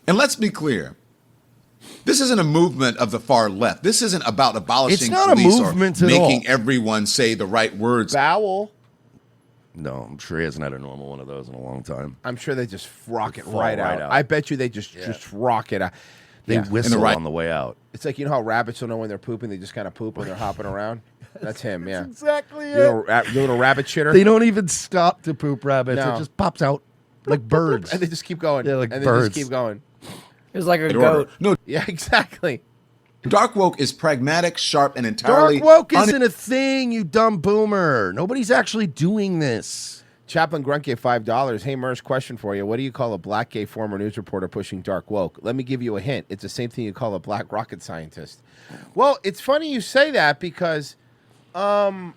And let's be clear. This isn't a movement of the far left. This isn't about abolishing It's not a police movement or at making all. everyone say the right words. Bowel. No, I'm sure he hasn't had a normal one of those in a long time. I'm sure they just rock it Fall right right out. out. I bet you they just rock it out. They whistle on the way out. It's like, you know how rabbits don't know when they're pooping? They just kind of poop when they're hopping around? That's him, yeah. exactly You little rabbit shitter. They don't even stop to poop rabbits. No. It just pops out like birds. And they just keep going. Yeah, like and birds. they just keep going. It was like a In order. goat. No, Yeah, exactly. dark woke is pragmatic, sharp, and entirely Dark woke isn't a thing, you dumb boomer. Nobody's actually doing this. Chaplain Grunt gave $5. Hey, Merce, question for you. What do you call a black gay former news reporter pushing dark woke? Let me give you a hint. It's the same thing you call a black rocket scientist. Well, it's funny you say that because I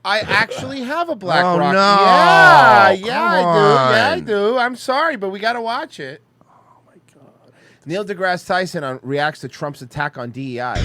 actually have a black Oh, rocket. no. Yeah, I Come do. Yeah, I on. do. I'm sorry, but we got to watch it. Oh, my God. Neil deGrasse Tyson reacts to Trump's attack on DEI.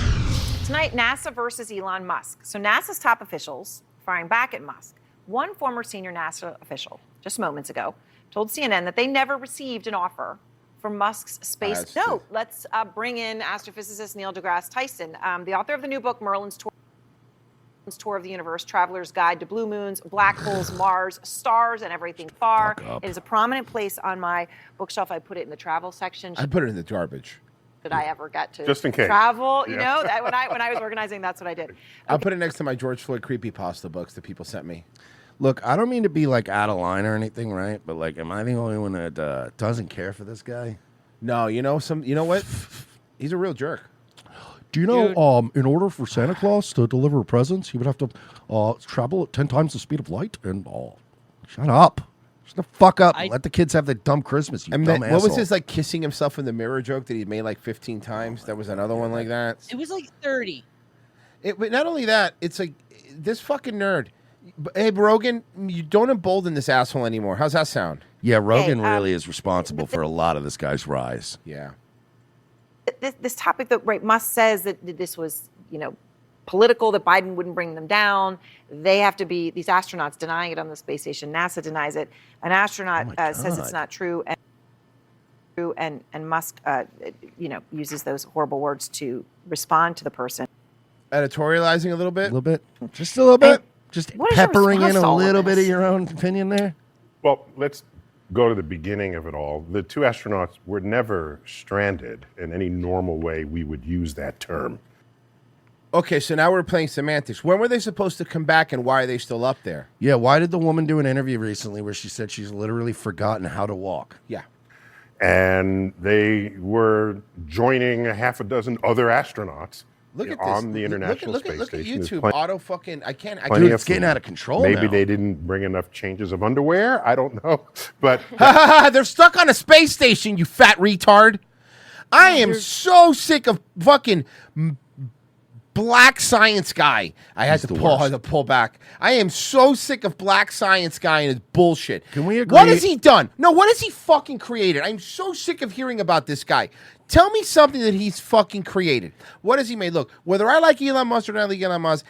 Tonight, NASA versus Elon Musk. So NASA's top officials firing back at Musk. One former senior NASA official, just moments ago, told CNN that they never received an offer for Musk's space. No, let's bring in astrophysicist Neil deGrasse Tyson, the author of the new book, Merlin's Tour of the Universe, Traveler's Guide to Blue Moons, Black Holes, Mars, Stars, and Everything Far. It is a prominent place on my bookshelf. I put it in the travel section. I put it in the garbage. Did I ever get to Just in case. travel? You Yeah. know, when I was organizing, that's what I did. I'll put it next to my George Floyd creepypasta books that people sent me. Look, I don't mean to be like out of line or anything, right? But like, am I the only one that doesn't care for this guy? No, you know what? He's a real jerk. Do you know, in order for Santa Claus to deliver presents, he would have to travel at 10 times the speed of light? And shut up. Shut the fuck up. Let the kids have the dumb Christmas, you And dumb what was asshole. his like kissing himself in the mirror joke that he made like 15 times? There was another one like that. It was like 30. But not only that, it's like this fucking nerd. Hey, Rogan, you don't embolden this asshole anymore. How's that sound? Yeah, Rogan really is responsible for a lot of this guy's rise. Yeah. This topic that Musk says that this was, political, that Biden wouldn't bring them down. They have to be, these astronauts denying it on the space station. NASA denies it. An astronaut says it's not true. And Musk, uses those horrible words to respond to the person. Editorializing a little bit? A little bit. Just a little bit. Just what is your peppering in response to a all of little bit of this? your own opinion there. Well, let's go to the beginning of it all. The two astronauts were never stranded in any normal way we would use that term. Okay, so now we're playing semantics. When were they supposed to come back and why are they still up there? Yeah, why did the woman do an interview recently where she said she's literally forgotten how to walk? Yeah. And they were joining a half a dozen other astronauts Look at on this. the International look Space at Station. There's YouTube. plenty- Auto fucking, I can't. plenty Dude, of it's getting food. out of control Maybe now. they didn't bring enough changes of underwear. I don't know. But They're stuck on a space station, you fat retard. I am so sick of fucking black science guy. I had to pull back. I am so sick of black science guy and his bullshit. Can we agree? What has he done? No, what has he fucking created? I'm so sick of hearing about this guy. Tell me something that he's fucking created. What has he made? Look, whether I like Elon Musk or not like Elon Musk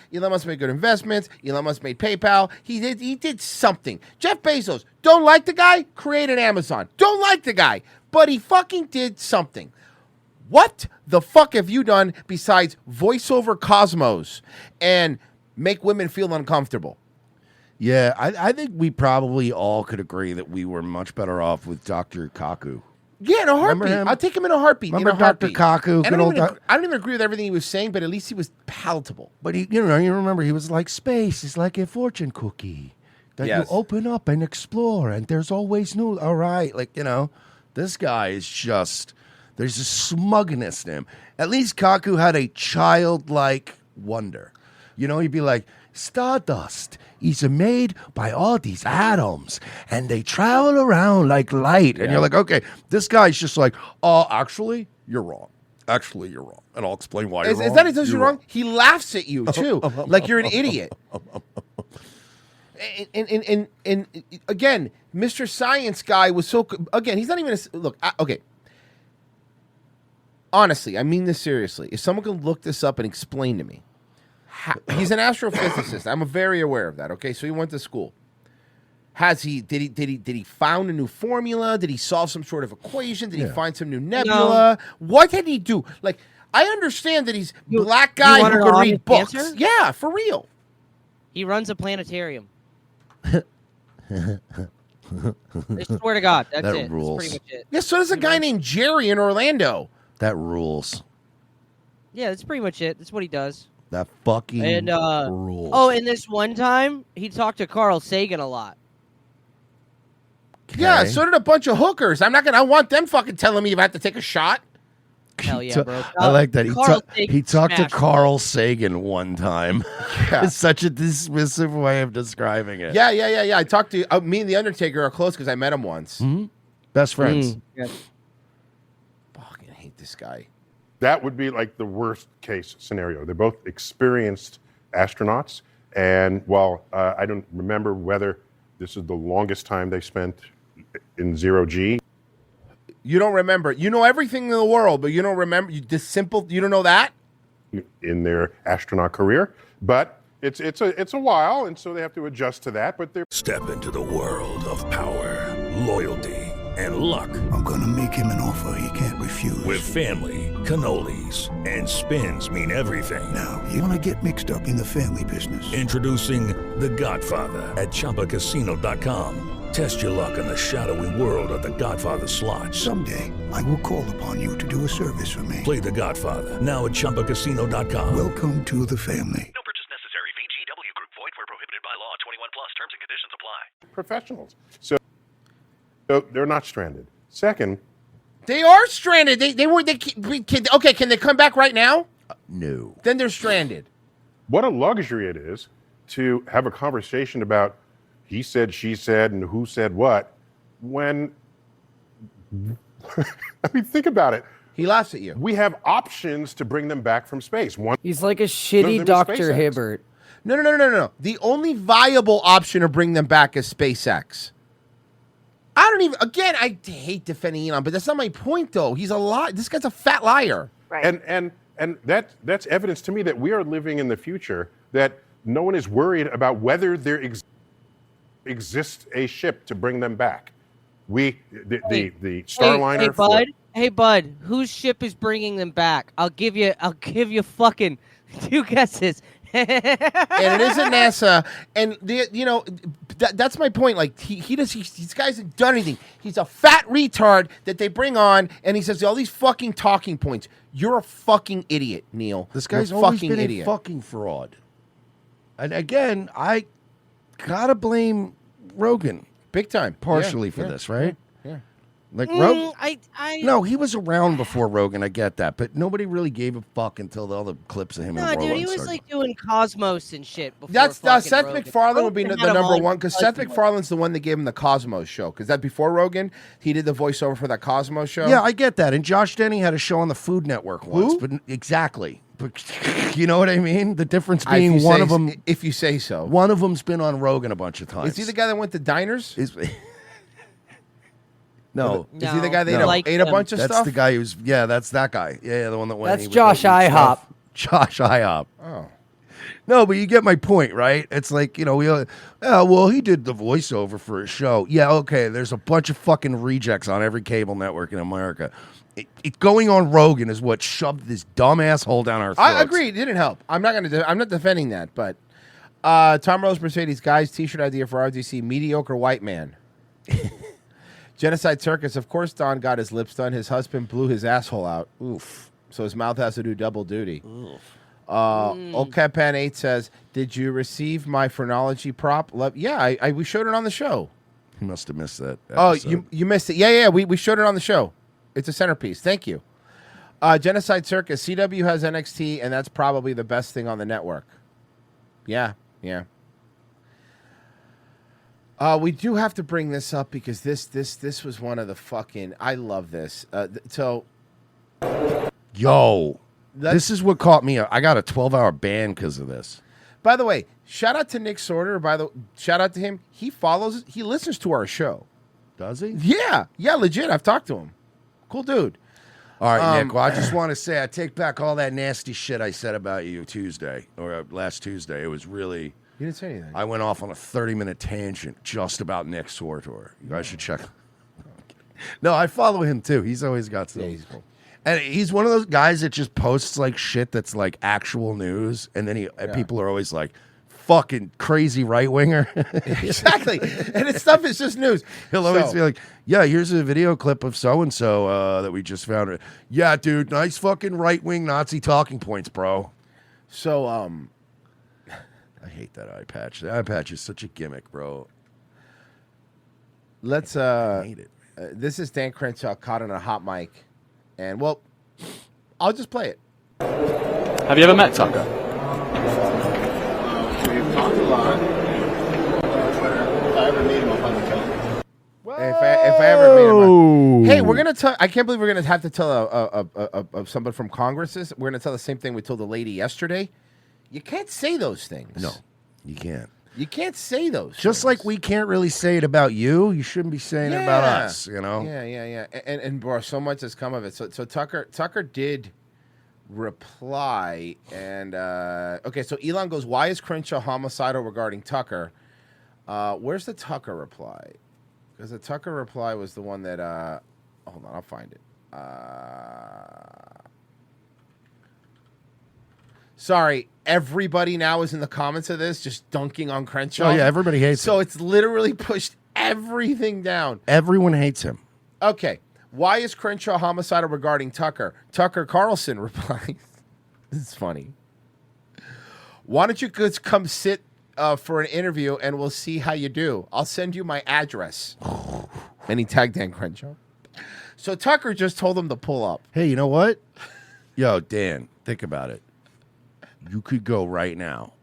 made good investments. Elon Musk made PayPal. He did something. Jeff Bezos, don't like the guy? Created Amazon. Don't like the guy, but he fucking did something. What the fuck have you done besides voice over Cosmos and make women feel uncomfortable? Yeah, I think we probably all could agree that we were much better off with Dr. Kaku. Yeah, in a Remember heartbeat. him? I'll take him in a heartbeat. Remember in a Dr. heartbeat. Kaku? And Good I don't even agree with everything he was saying, but at least he was palatable. But you remember he was like, space is like a fortune cookie that Yes. you open up and explore, and there's always new. All right, this guy is just, there's a smugness in him. At least Kaku had a childlike wonder. He'd be like, stardust is made by all these atoms, and they travel around like light. And you're like, okay, this guy's just like, actually, you're wrong. Actually, you're wrong. And I'll explain why you're wrong. Is that he does you wrong? He laughs at you, too, like you're an idiot. And again, Mr. Science Guy was so again. He's not even okay. Honestly, I mean this seriously. If someone can look this up and explain to me, he's an astrophysicist. I'm very aware of that. Okay, so he went to school. Did he found a new formula? Did he solve some sort of equation? Did he find some new nebula? No. What did he do? Like, I understand that he's a black guy who can read books. Answer? Yeah, for real. He runs a planetarium. I swear to God, that's it. Rules. That's pretty much it. Yeah, so does a guy named Jerry in Orlando. That rules. Yeah, that's pretty much it. That's what he does. That fucking rules. Oh, and this one time, he talked to Carl Sagan a lot. Okay. Yeah, so did a bunch of hookers. I want them fucking telling me if I have to take a shot. Hell yeah, bro. I like that. He talked to smashed Carl Sagan one time. Yeah. It's such a dismissive way of describing it. Yeah. I talked to me and the Undertaker are close because I met him once. Mm-hmm. Best friends. Yeah. Fucking hate this guy. That would be like the worst case scenario. They're both experienced astronauts, and while I don't remember whether this is the longest time they spent in zero G. You don't remember. You know everything in the world, but you don't remember. You don't know that in their astronaut career. But it's a while, and so they have to adjust to that. But they're Step into the world of power, loyalty, and luck. I'm gonna make him an offer he can't refuse. With family, cannolis, and spins mean everything. Now, you wanna get mixed up in the family business. Introducing The Godfather at ChumbaCasino.com. Test your luck in the shadowy world of The Godfather slot. Someday, I will call upon you to do a service for me. Play The Godfather now at ChumbaCasino.com. Welcome to the family. No purchase necessary. VGW Group. Void where prohibited by law. 21 plus. Terms and conditions apply. professionals. So they're not stranded. Second, they are stranded. Can they come back right now? No. Then they're stranded. What a luxury it is to have a conversation about he said, she said, and who said what, when, I mean, think about it. He laughs at you. We have options to bring them back from space. He's like a shitty Dr. Hibbert. No. The only viable option to bring them back is SpaceX. I hate defending Elon, but that's not my point, though. He's a lie. This guy's a fat liar. Right. And that's evidence to me that we are living in the future, that no one is worried about whether there exists a ship to bring them back. The Starliner. Hey, bud, whose ship is bringing them back? I'll give you fucking 2 guesses. And it isn't NASA. And that's my point. Like these guys haven't done anything. He's a fat retard that they bring on, and he says all these fucking talking points. You're a fucking idiot, Neil. This guy's always been a fucking fraud. And again, I gotta blame Rogan big time, partially for this, right? Yeah. Like Rogan. No, he was around before Rogan. I get that, but nobody really gave a fuck until all the clips of him. No, dude, he was like doing Cosmos and shit. Before That's Seth Rogan. MacFarlane would be the Rogan had number him one on because Seth MacFarlane's the one that gave him the Cosmos show. Because that before Rogan, he did the voiceover for that Cosmos show. Yeah, I get that. And Josh Denny had a show on the Food Network once, but exactly. But you know what I mean? The difference being one of them, if you say so, one of them's been on Rogan a bunch of times. Is he the guy that went to diners? No. Is he the guy that ate a bunch of stuff? That's the guy who's, that's that guy. Yeah, the one that went. That's Josh IHOP. Josh IHOP. Oh. No, but you get my point, right? It's like, he did the voiceover for his show. Yeah, okay, there's a bunch of fucking rejects on every cable network in America. It going on Rogan is what shoved this dumb asshole down our throats. I agree. It didn't help. I'm not defending that, but Tom Rose Mercedes, guys, t-shirt idea for RDC, mediocre white man. Genocide Circus, of course Don got his lips done. His husband blew his asshole out. Oof. So his mouth has to do double duty. Oldcapan 8 says, did you receive my phrenology prop? Yeah, we showed it on the show. You must have missed that episode. Oh, you missed it. Yeah, we showed it on the show. It's a centerpiece. Thank you. Genocide Circus, CW has NXT, and that's probably the best thing on the network. Yeah. We do have to bring this up because this was one of the fucking. I love this. This is what caught me. I got a 12-hour ban because of this. By the way, shout out to Nick Sorter. Shout out to him. He listens to our show. Does he? Yeah, legit. I've talked to him. Cool dude. All right, Nick. Well, I just want to say I take back all that nasty shit I said about you last Tuesday. It was really. You didn't say anything. I went off on a 30-minute tangent just about Nick Sortor. You guys should check. No, I follow him too. He's always got some. Yeah, he's cool. And he's one of those guys that just posts like shit that's like actual news, and then people are always like, "Fucking crazy right winger." Exactly, and his stuff is just news. He'll always be like, "Yeah, here's a video clip of so and so that we just found." Yeah, dude, nice fucking right wing Nazi talking points, bro. So, I hate that eye patch. The eye patch is such a gimmick, bro. Let's I hate it. This is Dan Crenshaw caught on a hot mic. And, well, I'll just play it. Have you ever met Tucker? We've talked a lot. If I ever meet him, I'll probably kill him. If I ever meet him. Hey, we're going to tell... I can't believe we're going to have to tell somebody from Congress this. We're going to tell the same thing we told the lady yesterday. You can't say those things. No, you can't. You can't say those Just like we can't really say it about you, you shouldn't be saying it about us, you know? Yeah. And bro, so much has come of it. So Tucker did reply, and okay, so Elon goes, why is Crenshaw homicidal regarding Tucker? Where's the Tucker reply? Because the Tucker reply was the one that hold on, I'll find it. Sorry, everybody now is in the comments of this just dunking on Crenshaw. Oh, yeah, everybody hates him. So it's literally pushed everything down. Everyone hates him. Okay, why is Crenshaw homicidal regarding Tucker? Tucker Carlson replies, this is funny. Why don't you just come sit for an interview and we'll see how you do. I'll send you my address. And he tagged Dan Crenshaw. So Tucker just told him to pull up. Hey, you know what? Yo, Dan, think about it. You could go right now,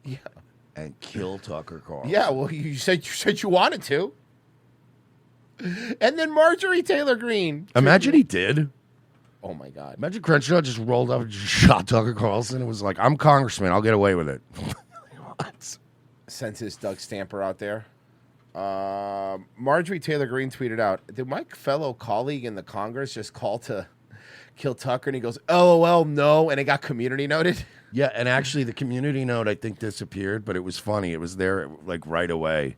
and kill Tucker Carlson. Yeah, well, you said you wanted to, and then Marjorie Taylor Greene. Imagine he did. Oh my God! Imagine Crenshaw just rolled up and just shot Tucker Carlson. It was like, I'm congressman. I'll get away with it. What? Sends his Doug Stamper out there. Marjorie Taylor Greene tweeted out, did my fellow colleague in the Congress just call to kill Tucker? And he goes, LOL, no. And it got community noted. Yeah, and actually the community note, I think, disappeared, but it was funny. It was there, like, right away.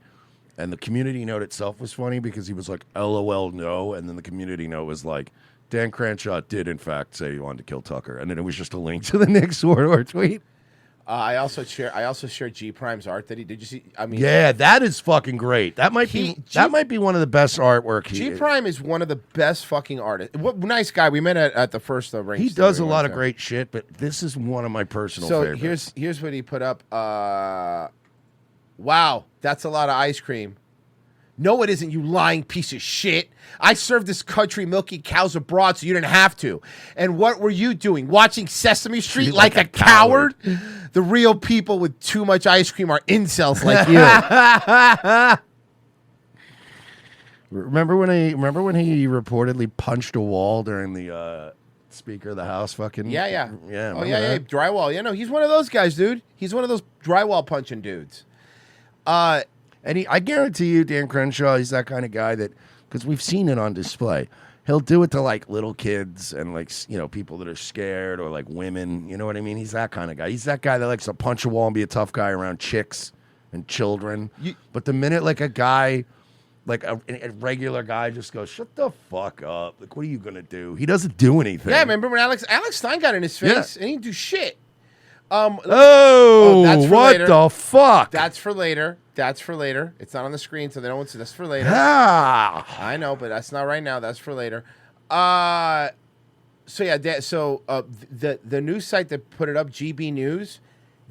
And the community note itself was funny because he was like, LOL, no. And then the community note was like, Dan Crenshaw did, in fact, say he wanted to kill Tucker. And then it was just a link to the Nick Sortor tweet. I also shared G Prime's art that he did. You see? I mean, yeah, that is fucking great. That might be one of the best artwork. G Prime is one of the best fucking artists. What nice guy. We met at the first ring. He does a lot of great shit, but this is one of my personal favorites. So here's what he put up. Wow, that's a lot of ice cream. No, it isn't, you lying piece of shit. I served this country milking cows abroad so you didn't have to. And what were you doing? Watching Sesame Street like a coward? The real people with too much ice cream are incels like you. Remember when he reportedly punched a wall during the Speaker of the House fucking... Yeah. Oh, yeah, drywall. Yeah, no, he's one of those guys, dude. He's one of those drywall punching dudes. And I guarantee you, Dan Crenshaw, he's that kind of guy that, because we've seen it on display, he'll do it to like little kids and like, you know, people that are scared or like women. You know what I mean? He's that kind of guy. He's that guy that likes to punch a wall and be a tough guy around chicks and children. But the minute like a guy, like a regular guy just goes, shut the fuck up. Like, what are you going to do? He doesn't do anything. Yeah, remember when Alex Stein got in his face and he didn't do shit. That's for what later. The fuck? That's for later. It's not on the screen, so they don't want to. That's for later. I know, but that's not right now. That's for later. The news site that put it up, GB News,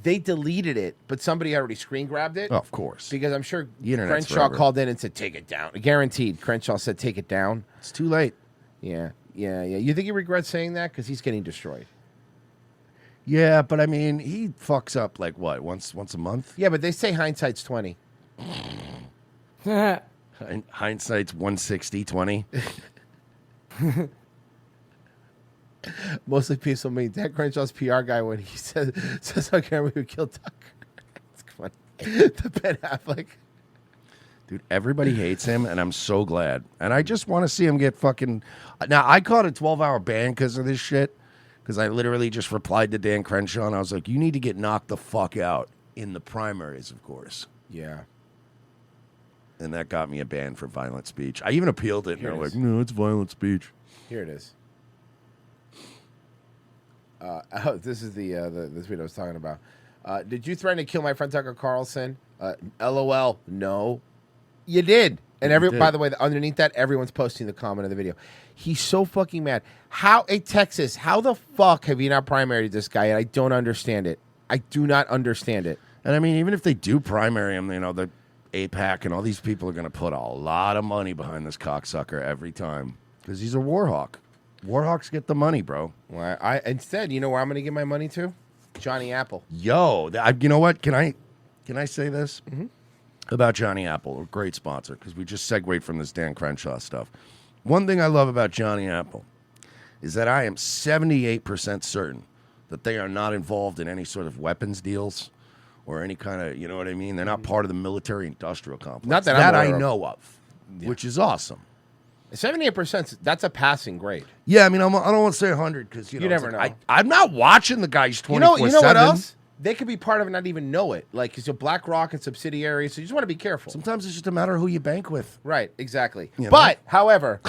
they deleted it, but somebody already screen grabbed it. Oh, of course, because I'm sure the internet's Crenshaw forever. called in and said, "Take it down." Guaranteed. Crenshaw said, "Take it down." It's too late. Yeah. You think he regrets saying that because he's getting destroyed? Yeah, but I mean, he fucks up like what, once a month? Yeah, but they say hindsight's 20. Hindsight's 160/20. Mostly people mean Dan Crenshaw's PR guy when he says on camera we would kill Tucker. The Ben Affleck. Dude, everybody hates him, and I'm so glad. And I just want to see him get fucking... Now, I caught a 12-hour ban because of this shit, because I literally just replied to Dan Crenshaw, and I was like, you need to get knocked the fuck out in the primaries, of course. Yeah. And that got me a ban for violent speech. I even appealed it, Here and it they're is. like, no, it's violent speech. Here it is. This is the this video I was talking about. Did you threaten to kill my friend Tucker Carlson? LOL. No, you did. And You did. by the way, underneath that, everyone's posting the comment of the video. He's so fucking mad. Texas, how the fuck have you not primaried this guy? And I don't understand it. I do not understand it. And I mean, even if they do primary him, you know, the AIPAC and all these people are going to put a lot of money behind this cocksucker every time because he's a war hawk. War hawks get the money, bro. Well, instead, you know where I'm going to give my money to? Johnny Apple. Yo, you know what? Can I say this about Johnny Apple? A great sponsor because we just segued from this Dan Crenshaw stuff. One thing I love about Johnny Apple is that I am 78% certain that they are not involved in any sort of weapons deals or any kind of, you know what I mean? They're not part of the military-industrial complex. Not that I'm I aware of. know of, which is awesome. 78%, that's a passing grade. Yeah, I mean, I don't want to say 100 because, you know, never it's like, know. I'm not watching the guys 24/7. You know what else? They could be part of it and not even know it. Like, because you're BlackRock and subsidiaries, so you just want to be careful. Sometimes it's just a matter of who you bank with. Right, exactly. You know? But, however,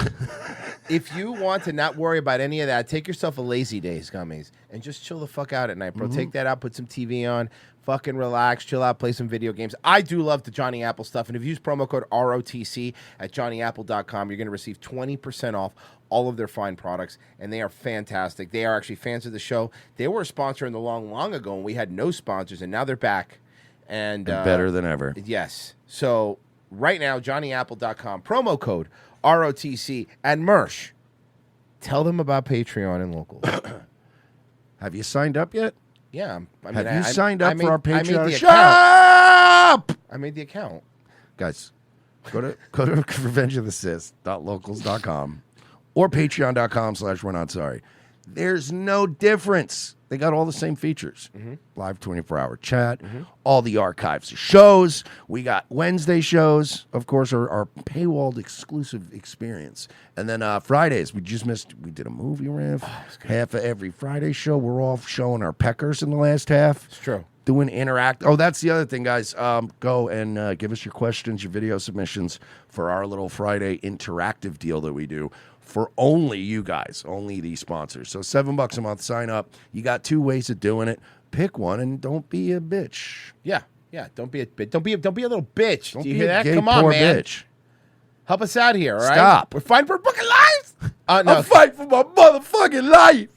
if you want to not worry about any of that, take yourself a lazy days, gummies, and just chill the fuck out at night, bro. Mhm. Take that out, put some TV on, fucking relax, chill out, play some video games. I do love the Johnny Apple stuff, and if you use promo code ROTC at johnnyapple.com, you're going to receive 20% off all of their fine products, and they are fantastic. They are actually fans of the show. They were a sponsor in the long ago, and we had no sponsors, and now they're back. And better than ever. Yes. So right now, johnnyapple.com, promo code ROTC, and Mersh. Tell them about Patreon and Locals. Have you signed up yet? Yeah. Have you signed up for our Patreon? I made the Shut account. up! I made the account. Guys, go to revengeofthesith.locals.com or patreon.com/we're not sorry. There's no difference. They got all the same features. Live 24-hour chat, all the archives of shows. We got Wednesday shows, of course, our paywalled exclusive experience. And then Fridays, we did a movie riff. Half of every Friday show, we're all showing our peckers in the last half. It's true. Doing interact. Oh, that's the other thing, guys. Go and give us your questions, your video submissions for our little Friday interactive deal that we do for only you guys, only these sponsors. So $7 a month, sign up. You got 2 ways of doing it. Pick one and don't be a bitch. Yeah. Don't be a bitch. Don't be a little bitch. Don't Do you be hear a that? gay, Come on, poor man. bitch. Help us out here, all right? Stop. We're fighting for fucking lives. No. I'm fighting for my motherfucking life.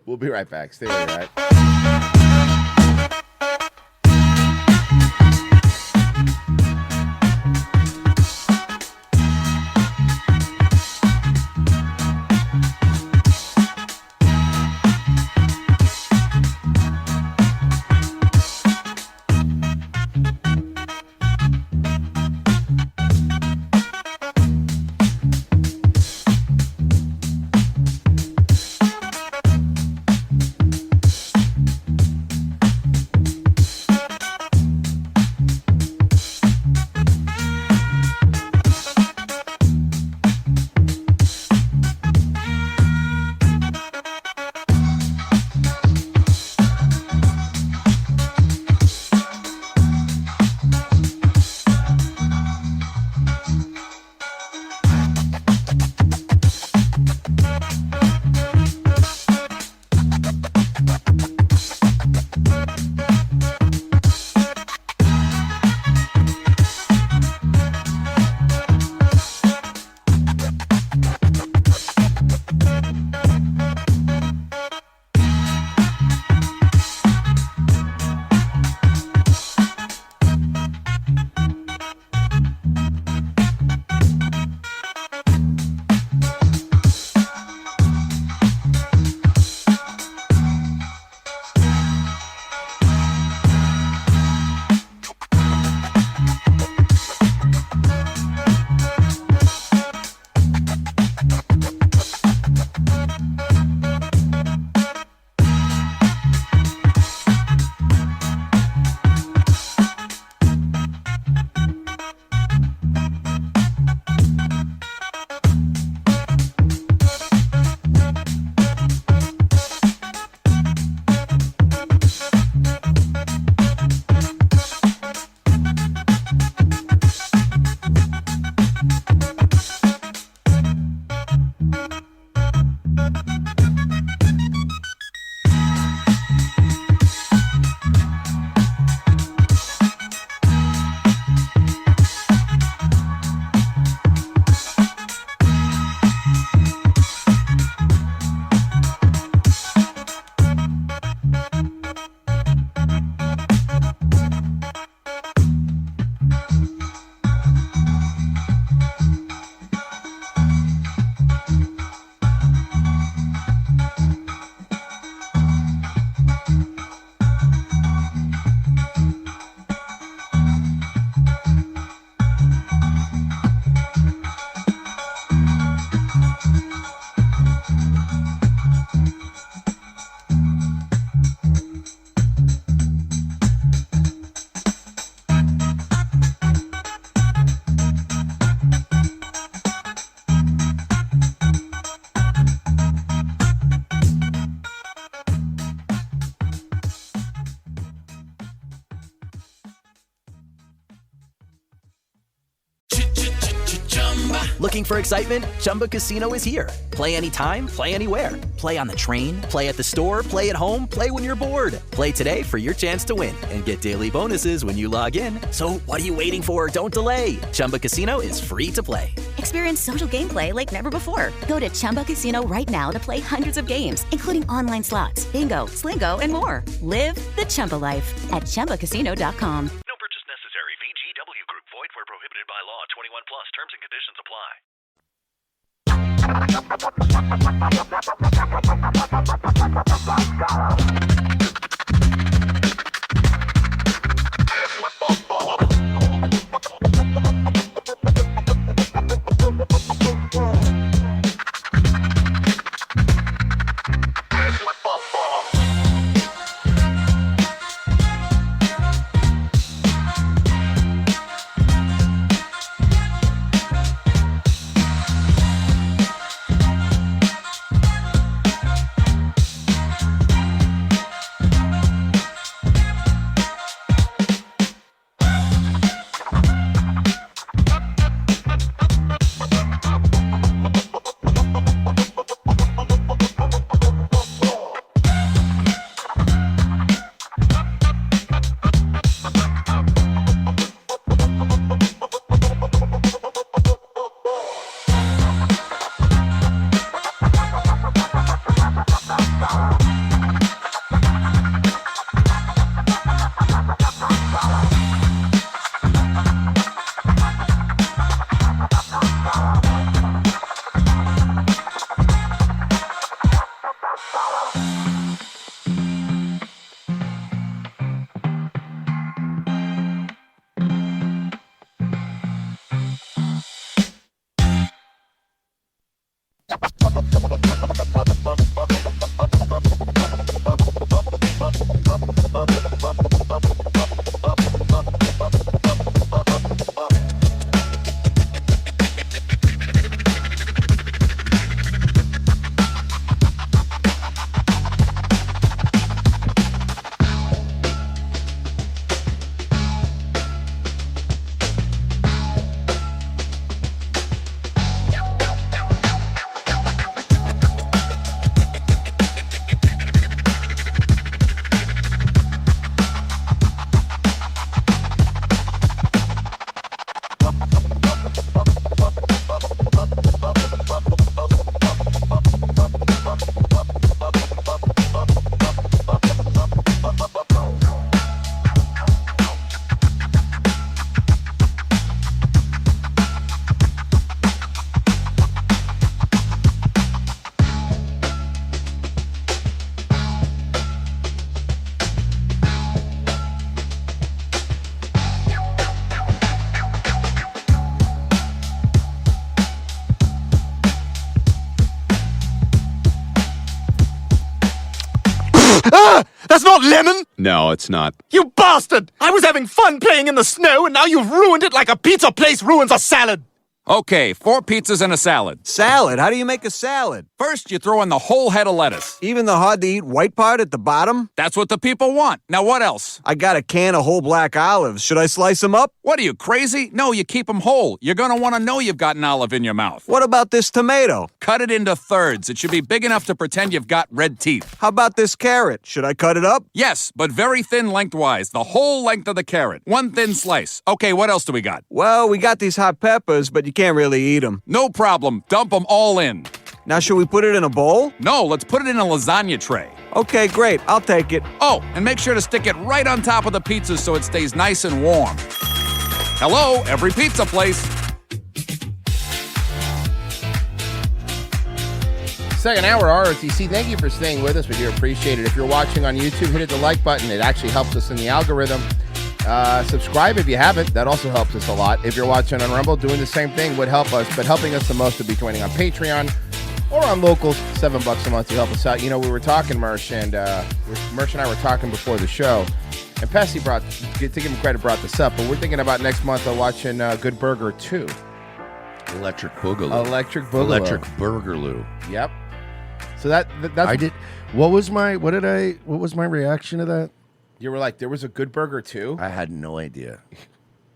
We'll be right back. Stay there, all right? Looking for excitement? Chumba Casino is here. Play anytime, play anywhere. Play on the train, play at the store, play at home, play when you're bored. Play today for your chance to win and get daily bonuses when you log in. So what are you waiting for? Don't delay. Chumba Casino is free to play. Experience social gameplay like never before. Go to Chumba Casino right now to play hundreds of games, including online slots, bingo, Slingo, and more. Live the Chumba life at ChumbaCasino.com. No purchase necessary. VGW Group. Void where prohibited by law. 21 plus. Terms and conditions apply. That's not lemon! No, it's not. You bastard! I was having fun playing in the snow, and now you've ruined it like a pizza place ruins a salad! Okay, 4 pizzas and a salad. Salad? How do you make a salad? First, you throw in the whole head of lettuce. Even the hard-to-eat white part at the bottom? That's what the people want. Now what else? I got a can of whole black olives. Should I slice them up? What are you, crazy? No, you keep them whole. You're gonna want to know you've got an olive in your mouth. What about this tomato? Cut it into thirds. It should be big enough to pretend you've got red teeth. How about this carrot? Should I cut it up? Yes, but very thin lengthwise. The whole length of the carrot. One thin slice. Okay, what else do we got? Well, we got these hot peppers, but you can't really eat them. No problem. Dump them all in. Now, should we put it in a bowl? No, let's put it in a lasagna tray. Okay, great. I'll take it. Oh, and make sure to stick it right on top of the pizzas so it stays nice and warm. Hello, every pizza place. Second hour ROTC. Thank you for staying with us. We do appreciate it. If you're watching on YouTube, hit the like button. It actually helps us in the algorithm. Subscribe if you haven't. That also helps us a lot. If you're watching on Rumble, doing the same thing would help us. But helping us the most would be joining on Patreon or on Locals. $7 a month to help us out. You know, we were talking, Mersh, and Mersh and I were talking before the show. And Pessy to give him credit, brought this up. But we're thinking about next month watching Good Burger 2. Electric Boogaloo. Electric Boogaloo. Electric Burgerloo. Yep. So that's I did. What was my reaction to that? You were like, there was a Good Burger 2? I had no idea.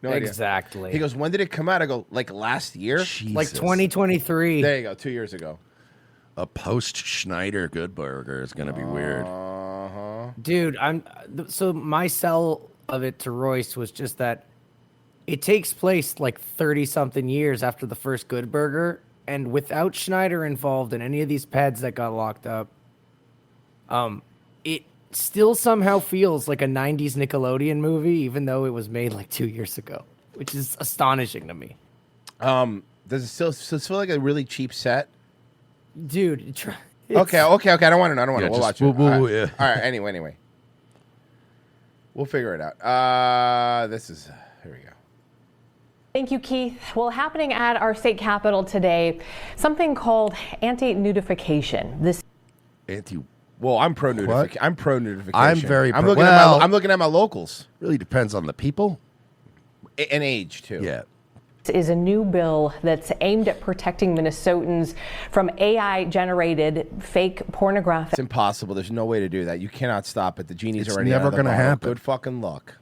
No idea. Exactly. He goes, when did it come out? I go, like last year? Like 2023. There you go, 2 years ago. A post-Schneider Good Burger is going to be weird. Dude, so my sell of it to Royce was just that it takes place like 30-something years after the first Good Burger, and without Schneider involved in any of these pads that got locked up, it still somehow feels like a 90s Nickelodeon movie, even though it was made like 2 years ago, which is astonishing to me. Does it still feel like a really cheap set? Dude, Okay. I don't want to know. We'll watch it. All right, anyway. We'll figure it out. This is... Here we go. Thank you, Keith. Well, happening at our state capitol today, something called anti-nudification. Well, I'm pro-nudification. I'm pro-nudification. I'm very I'm looking at my locals. Really depends on the people. And age, too. Yeah. Is a new bill that's aimed at protecting Minnesotans from AI-generated fake pornographic. It's impossible. There's no way to do that. You cannot stop it. The genie's It's already never out of the gonna bottle. happen. Good fucking luck.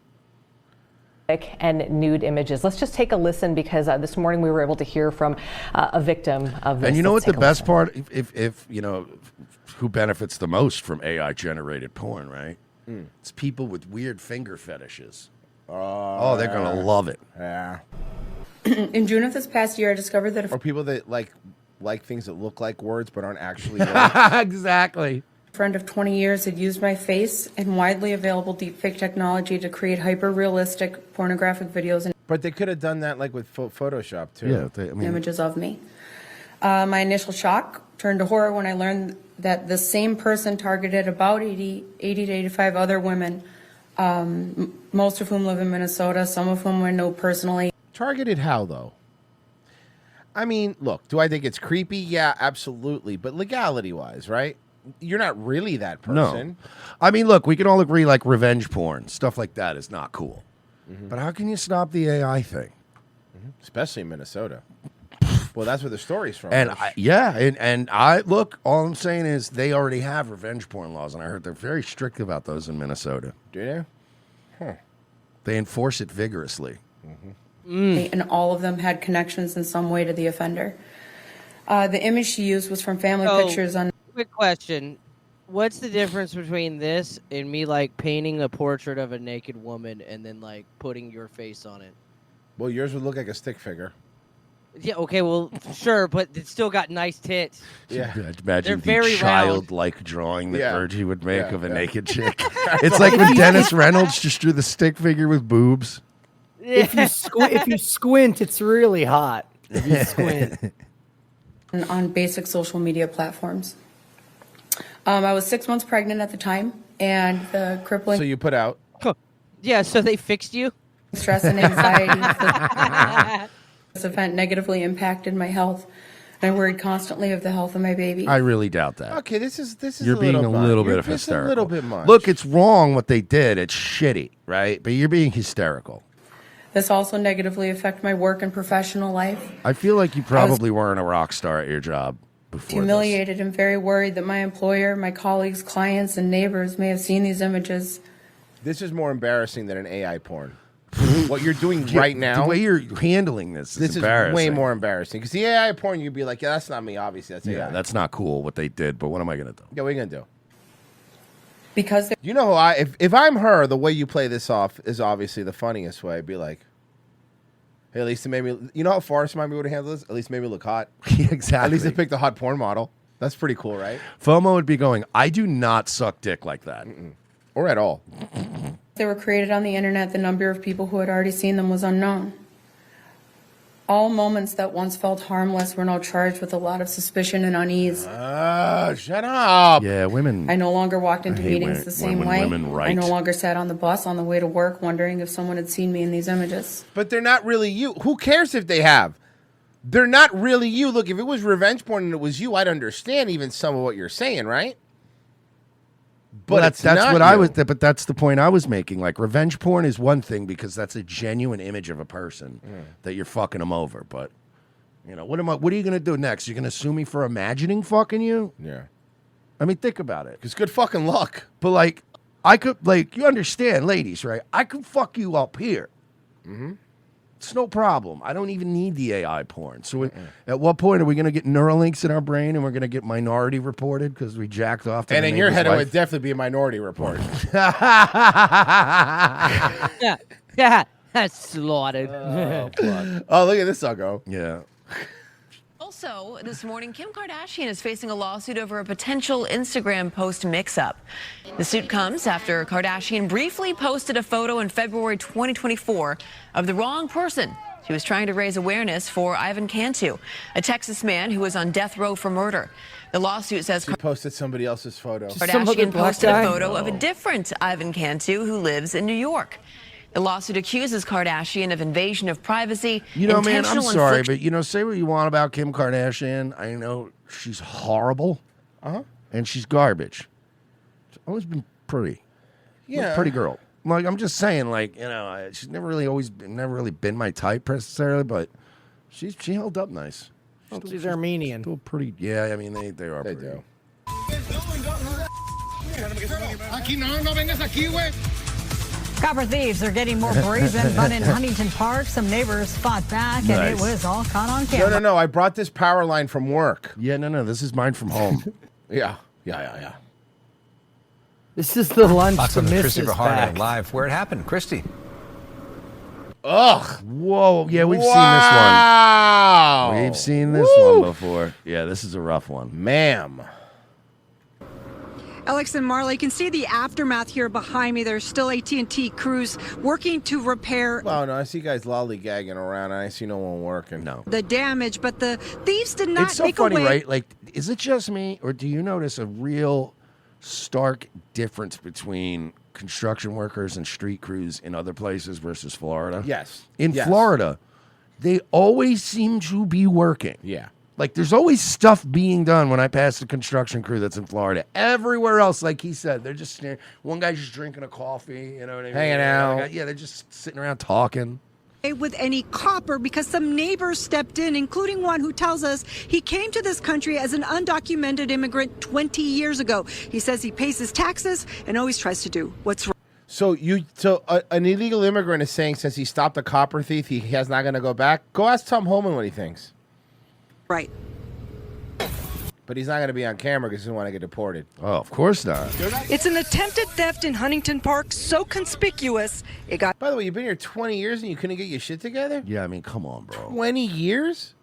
And nude images. Let's just take a listen because this morning we were able to hear from a victim of this. And you know Let's what the take a best listen. part, if you know, who benefits the most from AI-generated porn, right? It's people with weird finger fetishes. Oh, they're going to love it. Yeah. In June of this past year, I discovered that Or people that like things that look like words but aren't actually words. Exactly. a friend of 20 years had used my face and widely available deepfake technology to create hyper-realistic pornographic videos and But they could have done that like with Photoshop, too. Yeah, images of me. My initial shock turned to horror when I learned that the same person targeted about 80 to 85 other women, most of whom live in Minnesota, some of whom I know personally. Targeted how, though? I mean, look, do I think it's creepy? Yeah, absolutely. But legality-wise, right? You're not really that person. No. I mean, look, we can all agree like revenge porn, stuff like that is not cool. Mm-hmm. But how can you stop the AI thing? Especially in Minnesota. Well, that's where the story's from. And I look, all I'm saying is they already have revenge porn laws, and I heard they're very strict about those in Minnesota. Do they? Huh. They enforce it vigorously. And all of them had connections in some way to the offender. The image she used was from family pictures on. Quick question. What's the difference between this and me like painting a portrait of a naked woman and then like putting your face on it? Well, yours would look like a stick figure. Yeah, okay, well, sure, but it's still got nice tits. Yeah. Imagine They're the very round. childlike drawing that Yeah. Virgie would make Yeah, of a yeah. naked chick. It's like when Dennis Reynolds just drew the stick figure with boobs. If you squint, it's really hot. If you squint. On basic social media platforms. I was 6 months pregnant at the time, and the crippling So you put out. Yeah, so they fixed you? stress and anxiety. This event negatively impacted my health, and I worried constantly of the health of my baby. I really doubt that. Okay, this is You're being a little bit of You're hysterical. a little bit much. Look, it's wrong what they did. It's shitty, right? But you're being hysterical. This also negatively affected my work and professional life. I feel like you probably weren't a rock star at your job before this. Humiliated and very worried that my employer, my colleagues, clients, and neighbors may have seen these images. This is more embarrassing than an AI porn. What you're doing Yeah, right now. the way you're handling this is is embarrassing. way more embarrassing. Because the AI porn, you'd be like, yeah, that's not me. Obviously, that's Yeah, AI. that's not cool what they did, but what am I going to do? Yeah, what are you going to do? Because You know who if I'm her, the way you play this off is obviously the funniest way. I'd be like, hey, at least it made me, you know how Forrest Miami would have handled this? At least it made me look hot. Exactly. At least they picked a hot porn model. That's pretty cool, right? FOMO would be going, I do not suck dick like that. Or at all. they were created on the internet, the number of people who had already seen them was unknown. All moments that once felt harmless were now charged with a lot of suspicion and unease. Shut up. Yeah, women. I no longer walked into hate meetings when- the same when way. women write. I no longer sat on the bus on the way to work wondering if someone had seen me in these images. But they're not really you. Who cares if they have? They're not really you. Look, if it was revenge porn and it was you, I'd understand even some of what you're saying, right? But it's that's not what I you. was. But that's the point I was making. Like revenge porn is one thing because that's a genuine image of a person that you're fucking them over. But you know what am I? What are you gonna do next? You're gonna sue me for imagining fucking you? Yeah. I mean, think about it. Because good fucking luck. But like, I could like you understand, ladies, right? I could fuck you up here. Mm-hmm. It's no problem. I don't even need the AI porn. So at what point are we going to get Neuralinks in our brain and we're going to get Minority Reported because we jacked off to And the in your head, neighbor's it would definitely be a Minority Report. Yeah, that's slaughtered. Oh, look at this sucko. Yeah. Also, this morning, Kim Kardashian is facing a lawsuit over a potential Instagram post mix-up. The suit comes after Kardashian briefly posted a photo in February 2024 of the wrong person. She was trying to raise awareness for Ivan Cantu, a Texas man who was on death row for murder. The lawsuit says She posted somebody else's photo. Kardashian posted a photo of a different Ivan Cantu who lives in New York. The lawsuit accuses Kardashian of invasion of privacy. You know, man, I'm intentional sorry, infliction- but you know, say what you want about Kim Kardashian. I know she's horrible, and she's garbage. She's always been pretty, Yeah. pretty girl. Like I'm just saying, like she's never really been my type necessarily, but she held up nice. Well, she's Armenian. Still pretty. Yeah, I mean they are. They do. Aquí no vengas aquí, güey. Copper thieves are getting more brazen, but in Huntington Park, some neighbors fought back, and it was all caught on camera. No. I brought this power line from work. Yeah, no. This is mine from home. Yeah. This is the lunch Fox to on the miss Christy is Bahar back. live where it happened. Christy. Ugh. Whoa. Yeah, we've Wow. seen this one. We've seen this one before. Yeah, this is a rough one. Ma'am. Alex and Marla, you can see the aftermath here behind me. There's still AT&T crews working to repair Well, no, I see guys lollygagging around, and I see no one working. No. the damage, but the thieves did not It's so make funny, away. right? Like, is it just me, or do you notice a real stark difference between construction workers and street crews in other places versus Florida? Yes. In Yes. Florida, they always seem to be working. Yeah. Like, there's always stuff being done when I pass the construction crew that's in Florida. Everywhere else, like he said, they're just one guy's just drinking a coffee, you know what I mean? Hanging out. Yeah, they're just sitting around talking. With any copper because some neighbors stepped in, including one who tells us he came to this country as an undocumented immigrant 20 years ago. He says he pays his taxes and always tries to do what's right. So an illegal immigrant is saying since he stopped a copper thief, he has not going to go back. Go ask Tom Holman what he thinks. Right. But he's not going to be on camera because he doesn't want to get deported. Oh, of course not. It's an attempted theft in Huntington Park, so conspicuous it got. By the way, you've been here 20 years and you couldn't get your shit together? Yeah, I mean, come on, bro. 20 years?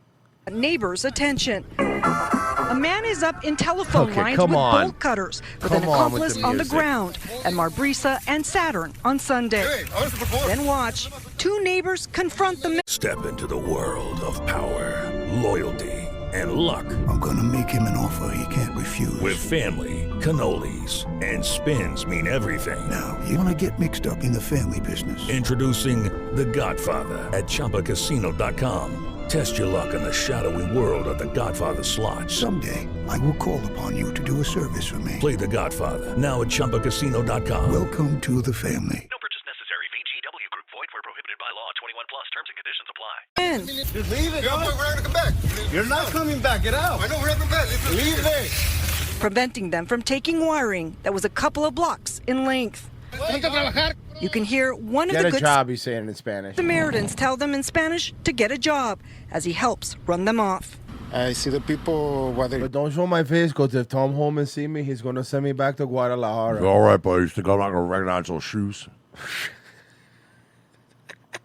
Neighbors' attention. A man is up in telephone Okay, lines come with on. bolt cutters with Come an on with accomplice the on the music. ground at Marbrisa and Saturn on Sunday. Then watch. Two neighbors confront the man. Step into the world of power, loyalty, and luck. I'm gonna make him an offer he can't refuse. With family, cannolis, and spins mean everything. Now, you wanna get mixed up in the family business. Introducing The Godfather at ChumbaCasino.com. Test your luck in the shadowy world of The Godfather slot. Someday, I will call upon you to do a service for me. Play The Godfather now at ChumbaCasino.com. Welcome to the family. No purchase necessary. VGW Group. Void where prohibited by law. 21 plus. Terms and conditions apply. Just leave it. We're not going to come back. You're not coming back. Get out. I know we're not coming back. Leave there. preventing them from taking wiring that was a couple of blocks in length. You can hear one of Get the a good job, he's saying in Spanish. Samaritans tell them in Spanish to get a job as he helps run them off. I see the people. But don't show my face, because if Tom Holman see me, he's going to send me back to Guadalajara. All right, buddy. You think I'm not going to recognize those shoes?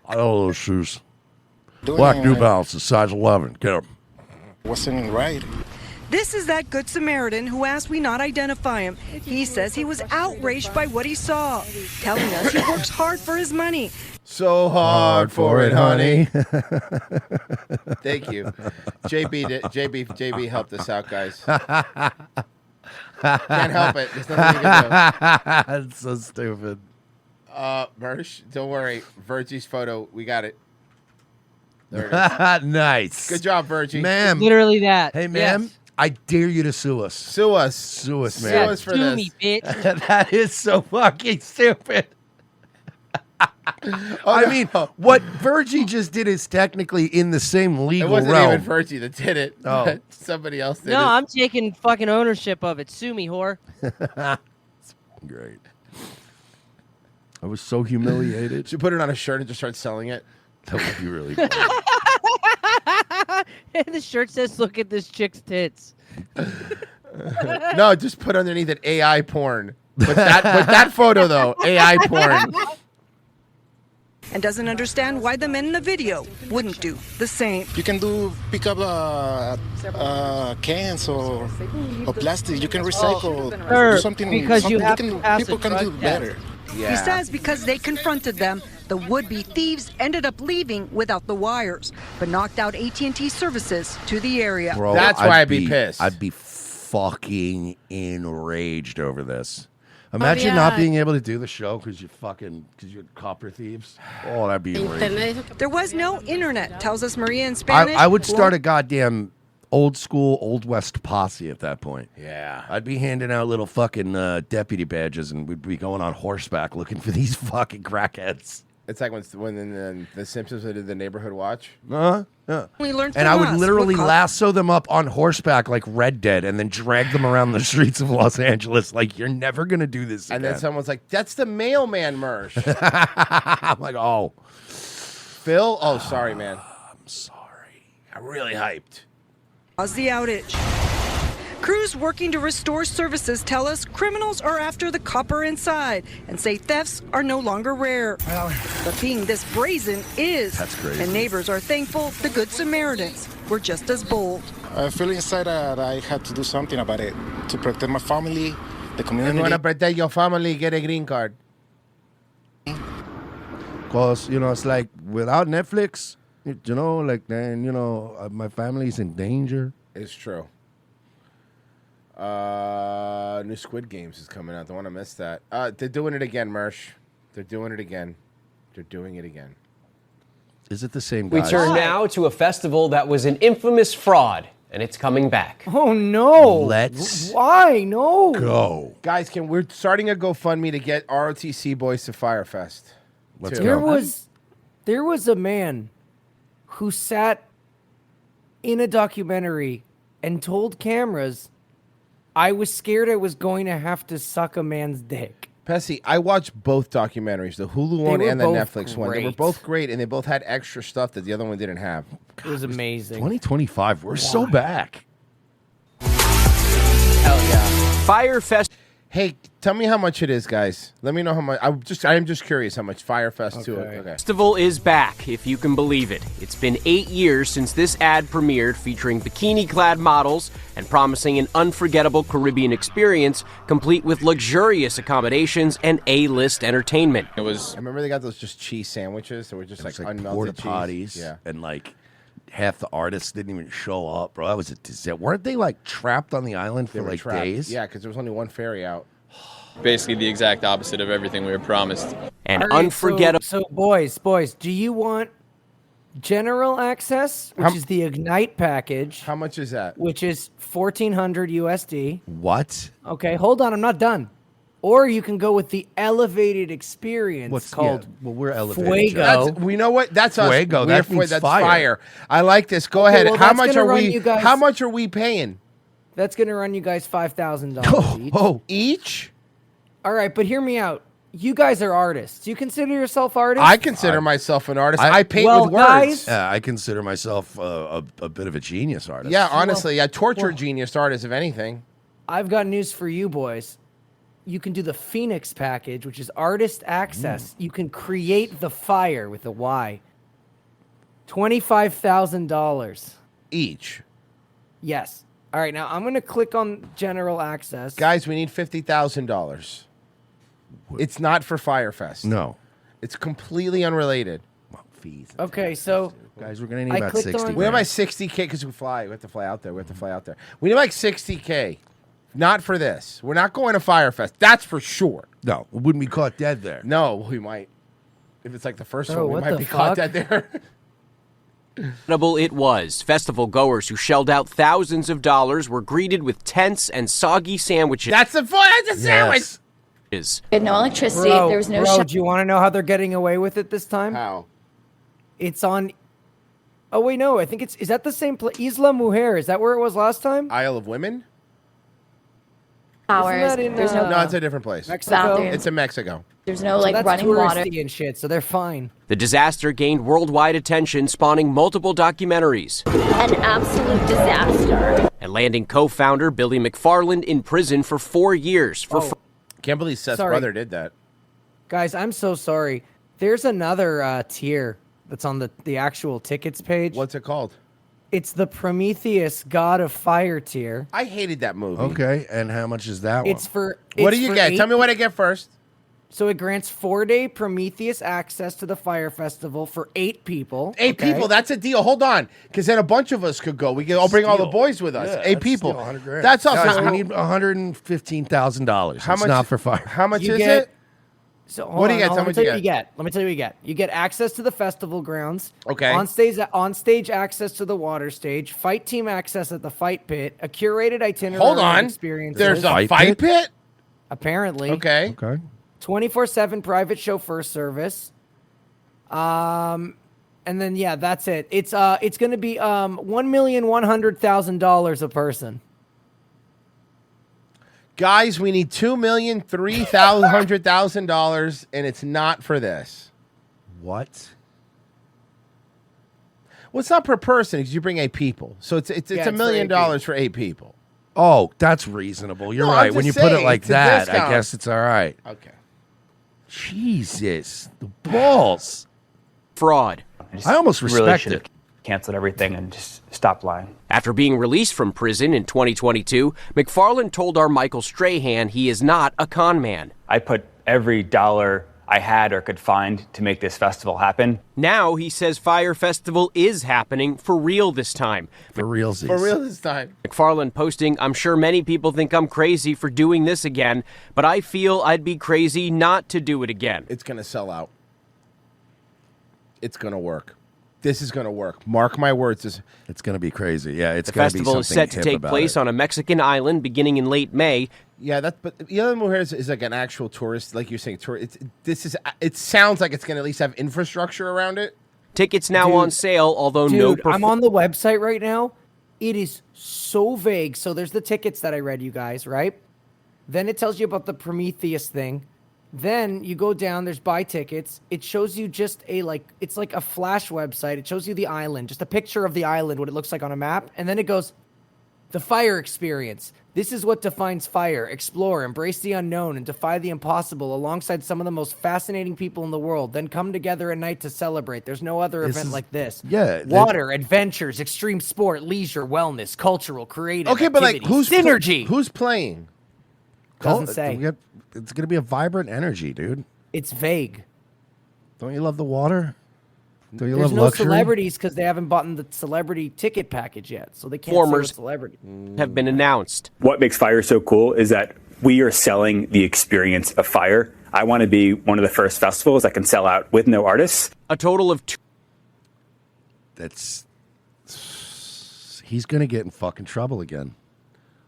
I know those shoes. Black New Balance, size 11. Get them. Wasn't right. This is that Good Samaritan who asked we not identify him. He says he was outraged by what he saw, telling us he works hard for his money. So hard for it, honey. Thank you. JB helped us out, guys. Can't help it. There's nothing you can do. It's so stupid. Mersh, don't worry. Virgie's photo, we got it. There it is. Nice. Good job, Virgie. Ma'am. Literally that. Hey, ma'am. Yes. I dare you to sue us. Sue us. Sue us, Sue man. us for Sue this. me, bitch. That is so fucking stupid. I no. mean, what Virgie just did is technically in the same It legal wasn't realm. even Virgie that did it. Oh. Somebody else did No, it. I'm taking fucking ownership of it. Sue me, whore. It's great. I was so humiliated. Should put it on a shirt and just start selling it. That would be really cool. And the shirt says, "Look at this chick's tits." No, just put underneath it AI porn. But that photo though, AI porn. And doesn't understand why the men in the video wouldn't do the same. You can pick up cans or plastic. You can recycle. Do something because you have can, to pass people a can drug do test. better. He says because they confronted them, the would-be thieves ended up leaving without the wires, but knocked out AT&T services to the area. Bro, That's why I'd be pissed. I'd be fucking enraged over this. Imagine yeah. not being able to do the show because you're copper thieves. Oh, that'd be enraging. There was no internet, tells us Maria in Spanish. I would start a goddamn old school, Old West posse at that point. Yeah. I'd be handing out little fucking deputy badges and we'd be going on horseback looking for these fucking crackheads. It's like when the Simpsons did the Neighborhood Watch. Yeah. We learned And from I would us literally what lasso them up on horseback like Red Dead and then drag them around the streets of Los Angeles like, you're never going to do this And again. then someone's like, "That's the mailman merch." I'm like, oh. Phil? Oh, sorry, man. I'm sorry. I'm really hyped. caused the outage. Crews working to restore services tell us criminals are after the copper inside and say thefts are no longer rare. But being this brazen is. That's crazy. And neighbors are thankful the Good Samaritans were just as bold. I feel inside that I had to do something about it to protect my family, the You community. want to protect your family, get a green card. Because, it's like without Netflix, then, my family's in danger. It's true. New Squid Games is coming out. Don't want to miss that. They're doing it again, Mersh. They're doing it again. They're doing it again. Is it the same We guys? turn now to a festival that was an infamous fraud, and it's coming back. Oh no! Let's Why no? go. Guys, we're starting a GoFundMe to get ROTC boys to Firefest. Let's There go. there was a man who sat in a documentary and told cameras, "I was scared I was going to have to suck a man's dick." Pessy, I watched both documentaries, the Hulu one were and the both Netflix one. They were great. both great, and they both had extra stuff that the other one didn't have. It was amazing. 2025, we're so back. Hell yeah. Firefest. Hey, tell me how much it is, guys. Let me know how much. I am just curious how much Firefest to it. Okay. Festival is back, if you can believe it. It's been 8 years since this ad premiered, featuring bikini-clad models and promising an unforgettable Caribbean experience, complete with luxurious accommodations and A-list entertainment. I remember they got those just cheese sandwiches that were just like unmelted porta cheese. potties, Yeah. and like half the artists didn't even show up, bro. That was a disaster. Weren't they like trapped on the island They for were like trapped. days? Yeah, because there was only one ferry out. Basically the exact opposite of everything we were promised. And All right, unforgettable. So boys, do you want general access, which is the Ignite package? How much is that? Which is $1,400 USD. What? Okay, hold on, I'm not done. Or you can go with the elevated experience What's called well, we're elevated. Fuego. We know what? That's us. Fuego, We're that means that's fire. I like this. Go Okay, ahead. well, How that's much gonna are run we? you guys- How much are we paying? That's going to run you guys $5,000 each. Oh, each? All right, but hear me out. You guys are artists. Do you consider yourself artists? I consider myself an artist. I paint well, with words. guys- Yeah, I consider myself a bit of a genius artist. Yeah, honestly, torture genius artist, if anything. I've got news for you boys. You can do the Phoenix package, which is artist access. You can create the fire with a Y. $25,000 each. Yes. All right, now I'm going to click on general access. Guys, we need $50,000. It's not for Firefest. No. It's completely unrelated. Fees. Okay, so guys, we're gonna need about 60. We have like 60K because we have to fly out there. We need like 60K. Not for this. We're not going to Firefest. That's for sure. No, we wouldn't be caught dead there. No, we might. If it's like the first Bro, one, we what might the be caught fuck? dead there. Incredible it was. Festival goers who shelled out thousands of dollars were greeted with tents and soggy sandwiches. That's a sandwich. We had no electricity. Bro, There was no bro, do you want to know how they're getting away with it this time? How? It's on... Oh, wait, no. I think is that the same place? Isla Mujer. Is that where it was last time? Isle of Women? hours. that in, There's no No, it's a different place. Mexico? It's in Mexico. There's no So like that's running water. touristy and shit, so they're fine. The disaster gained worldwide attention, spawning multiple documentaries. An absolute disaster. And landing co-founder Billy McFarland in prison for 4 years for Can't believe Seth's Sorry. brother did that. Guys, I'm so sorry. There's another tier that's on the actual tickets page. What's it called? It's the Prometheus God of Fire tier. I hated that movie. Okay, and how much is that one? It's for. What it's do you for get? Tell me what I get first. So it grants 4-day Prometheus access to the Fire Festival for 8 people. 8 people, that's a deal. Hold on, because then a bunch of us could go. We can all bring all the boys with us. Yeah, 8 that's people. still $100,000. That's also. Guys, we need $115,000. How It's much- not for fire. How much You is get- it? So What do you get? Tell me what you Let me tell you what you get. You get access to the festival grounds. Okay. On stage access to the water stage. Fight team access at the fight pit. A curated itinerary. Hold of on. experiences. There's a fight pit? Apparently. Okay. Okay. 24/7 private chauffeur service. And then yeah, that's it. It's going to be $1,100,000 a person. Guys, we need $2,300,000, and it's not for this. What? Well, it's not per person because you bring 8 people, so it's Yeah, $1 it's million for 8 for 8 people. Oh, that's reasonable. You're No, I'm right. When you just put it saying, like it's a that, I discount. guess it's all right. Okay. Jesus, the balls. fraud. I almost respect it. Canceled everything and just stopped lying. After being released from prison in 2022, McFarland told our Michael Strahan he is not a con man. I put every dollar I had or could find to make this festival happen. Now he says Fire Festival is happening for real this time. For realsies. For real this time. McFarland posting, I'm sure many people think I'm crazy for doing this again, but I feel I'd be crazy not to do it again. It's going to sell out. It's going to work. This is going to work. Mark my words. It's going to be crazy. Yeah, it's The going to be festival something is set to hip take about place it. on a Mexican island beginning in late May. Yeah, but the other one here is like an actual tourist, like you're saying. It sounds like it's going to at least have infrastructure around it. Tickets now on sale, although Dude, no. I'm on the website right now. It is so vague. So there's the tickets that I read, you guys, right? Then it tells you about the Prometheus thing. Then you go down, there's buy tickets. It shows you just it's like a flash website. It shows you the island, just a picture of the island, what it looks like on a map. And then it goes, the fire experience. This is what defines fire. Explore, embrace the unknown, and defy the impossible alongside some of the most fascinating people in the world. Then come together at night to celebrate. There's no other event like this. Yeah. Water, adventures, extreme sport, leisure, wellness, cultural, creative. Okay, but like activity, who's synergy? Who's playing? Doesn't say. It's going to be a vibrant energy, dude. It's vague. Don't you love the water? Don't you There's love no luxury? celebrities because they haven't bought the celebrity ticket package yet, so they can't Formers say what celebrity. have been announced. What makes Fire so cool is that we are selling the experience of Fire. I want to be one of the first festivals that can sell out with no artists. A total of He's going to get in fucking trouble again.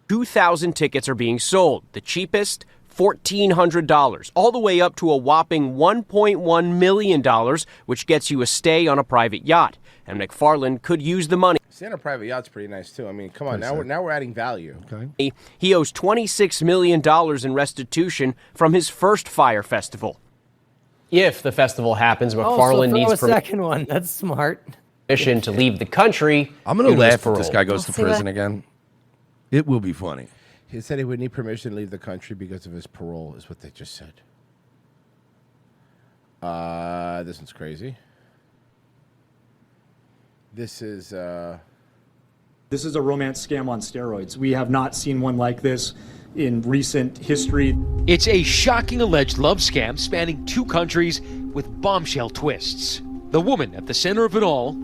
2,000 tickets are being sold. The cheapest, $1,400, all the way up to a whopping $1.1 million, which gets you a stay on a private yacht. And McFarland could use the money. Staying on a private yacht's pretty nice too. I mean, come on, now we're adding value. Okay. He owes $26 million in restitution from his first Fire Festival. If the festival happens, So McFarland throw needs a second one. That's smart. permission to leave the country. I'm going to due his laugh if this parole. guy goes to prison again. It will be funny. He said he would need permission to leave the country because of his parole, is what they just said. This one's crazy. This is a romance scam on steroids. We have not seen one like this in recent history. It's a shocking alleged love scam spanning 2 countries with bombshell twists. The woman at the center of it all,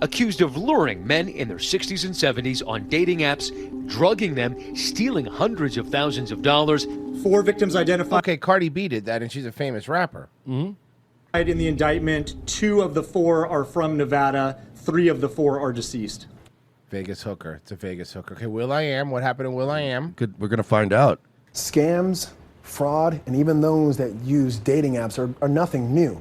accused of luring men in their 60s and 70s on dating apps, drugging them, stealing hundreds of thousands of dollars. 4 victims identified. Okay, Cardi B did that, and she's a famous rapper. Mm-hmm. In the indictment, 2 of the 4 are from Nevada. 3 of the 4 are deceased. Vegas hooker. It's a Vegas hooker. Okay, Will.i.am. What happened to Will.i.am? Good. We're going to find out. Scams, fraud, and even those that use dating apps are nothing new.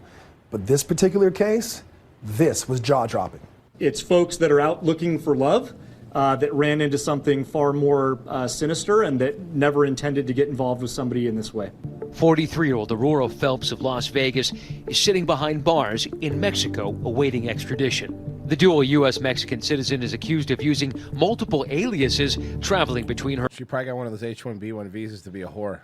But this particular case, this was jaw-dropping. It's folks that are out looking for love. that ran into something far more sinister and that never intended to get involved with somebody in this way. 43-year-old Aurora Phelps of Las Vegas is sitting behind bars in Mexico awaiting extradition. The dual U.S.-Mexican citizen is accused of using multiple aliases traveling between her. She probably got one of those H-1B1 visas to be a whore.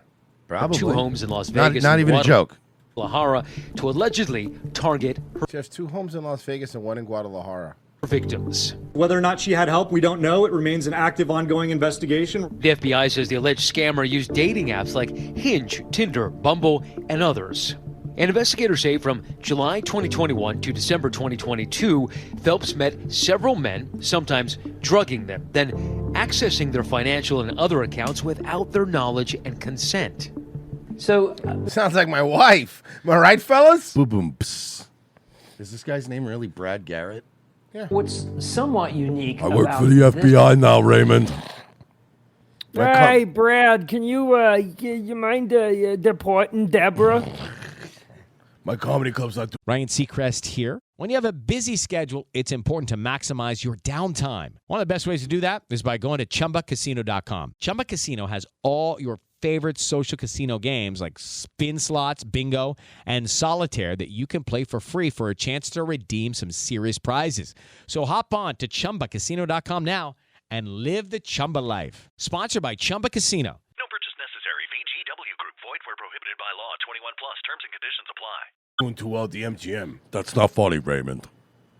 Probably. Two homes in Las Vegas. Not even a joke. Guadalajara to allegedly target her. She has 2 homes in Las Vegas and 1 in Guadalajara. Victims. Whether or not she had help, we don't know. It remains an active, ongoing investigation. The FBI says the alleged scammer used dating apps like Hinge, Tinder, Bumble, and others. And investigators say from July 2021 to December 2022, Phelps met several men, sometimes drugging them, then accessing their financial and other accounts without their knowledge and consent. So sounds like my wife. Am I right, fellas? Boom, boom, psst. Is this guy's name really Brad Garrett? Yeah. What's somewhat unique I work for the FBI now, Raymond. Hey, Brad, can you mind deporting Deborah? My comedy club's not. Ryan Seacrest here. When you have a busy schedule, it's important to maximize your downtime. One of the best ways to do that is by going to ChumbaCasino.com. Chumba Casino has all your favorite social casino games like spin slots, bingo, and solitaire that you can play for free for a chance to redeem some serious prizes. So hop on to ChumbaCasino.com now and live the Chumba life. Sponsored by Chumba Casino. No purchase necessary. VGW Group. Void where prohibited by law. 21 plus. Terms and conditions apply. Doing too well at the MGM. That's not funny, Raymond.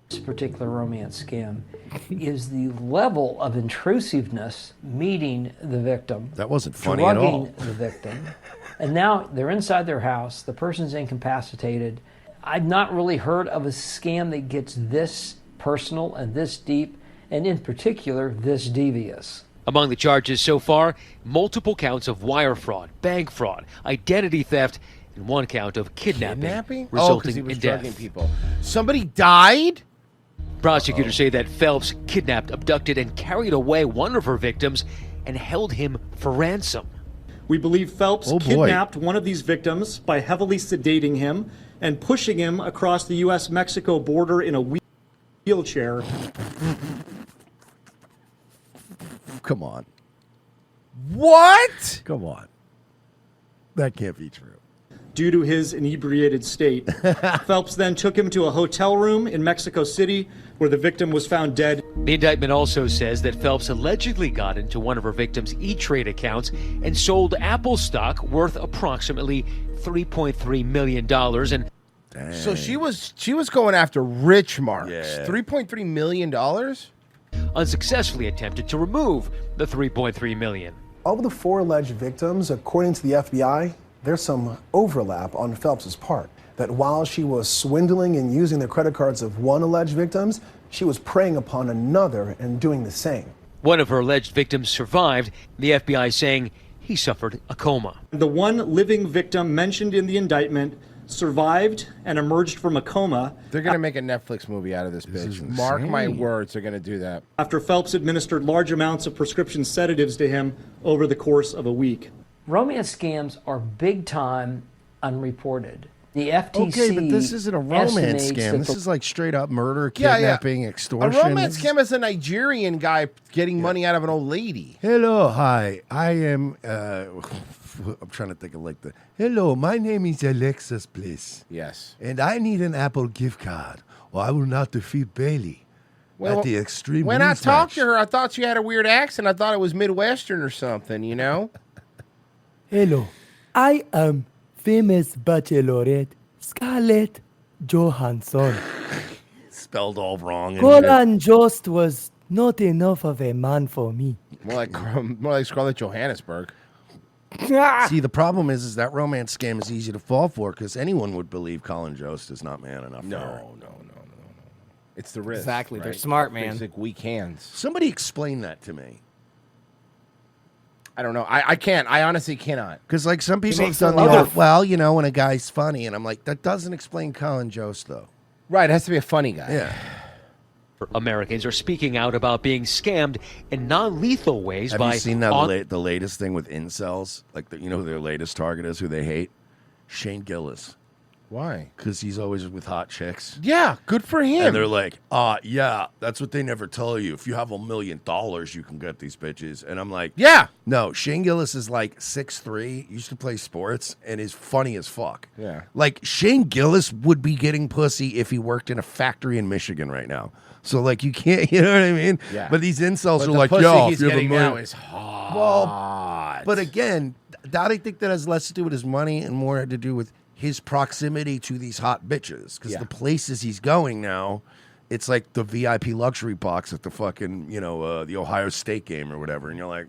This particular romance scam is the level of intrusiveness meeting the victim. That wasn't funny at all. Drugging the victim. And now they're inside their house. The person's incapacitated. I've not really heard of a scam that gets this personal and this deep, and in particular, this devious. Among the charges so far, multiple counts of wire fraud, bank fraud, identity theft, and 1 count of kidnapping? Resulting he was in drugging death. people. Somebody died? Prosecutors say that Phelps kidnapped, abducted, and carried away one of her victims and held him for ransom. We believe Phelps kidnapped one of these victims by heavily sedating him and pushing him across the U.S.-Mexico border in a wheelchair. Come on. What? Come on. That can't be true. Due to his inebriated state. Phelps then took him to a hotel room in Mexico City where the victim was found dead. The indictment also says that Phelps allegedly got into one of her victim's E-Trade accounts and sold Apple stock worth approximately $3.3 million. And So she was going after rich marks. $3.3 million? Unsuccessfully attempted to remove the $3.3 million. Of the 4 alleged victims, according to the FBI, there's some overlap on Phelps's part. That while she was swindling and using the credit cards of one alleged victim, she was preying upon another and doing the same. One of her alleged victims survived, the FBI saying he suffered a coma. The one living victim mentioned in the indictment survived and emerged from a coma. They're going to make a Netflix movie out of this bitch. Mark my words, they're going to do that. After Phelps administered large amounts of prescription sedatives to him over the course of a week. Romance scams are big time unreported. The FTC Okay, but this isn't a romance scam. This is like straight up murder, kidnapping, extortion. A romance scam is a Nigerian guy getting money out of an old lady. Hello, hi. I am, I'm trying to think of like the, hello, my name is Alexis Bliss. Yes. And I need an Apple gift card, or I will not defeat Bailey at the Extreme When I Rules talked match. to her, I thought she had a weird accent. I thought it was Midwestern or something, you know? Hello, I am famous bachelorette Scarlett Johansson. Spelled all wrong. and Golan Jost was not enough of a man for me. More like Scarlett Johannesburg. See, the problem is that romance scam is easy to fall for because anyone would believe Colin Jost is not man enough. No. It's the risk. Exactly. They're right? smart, man. Basic weak hands. Somebody explain that to me. I don't know. I can't. I honestly cannot. Because like some people have done the whole, well, you know, when a guy's funny, and I'm like, that doesn't explain Colin Jost, though. Right, it has to be a funny guy. Yeah. Americans are speaking out about being scammed in non-lethal ways Have by you seen that the latest thing with incels? Like, you know who their latest target is, who they hate? Shane Gillis. Why? Because he's always with hot chicks. Yeah, good for him. And they're like, yeah, that's what they never tell you. If you have $1 million, you can get these bitches. And I'm like, yeah. No, Shane Gillis is like 6'3", used to play sports, and is funny as fuck. Yeah. Like, Shane Gillis would be getting pussy if he worked in a factory in Michigan right now. So, like, you can't, you know what I mean? Yeah. But these incels But are the like, pussy yo, he's if you have $1 getting million. now is hot. Well, but again, I think that has less to do with his money and more to do with his proximity to these hot bitches. Because the places he's going now, it's like the VIP luxury box at the fucking, the Ohio State game or whatever. And you're like,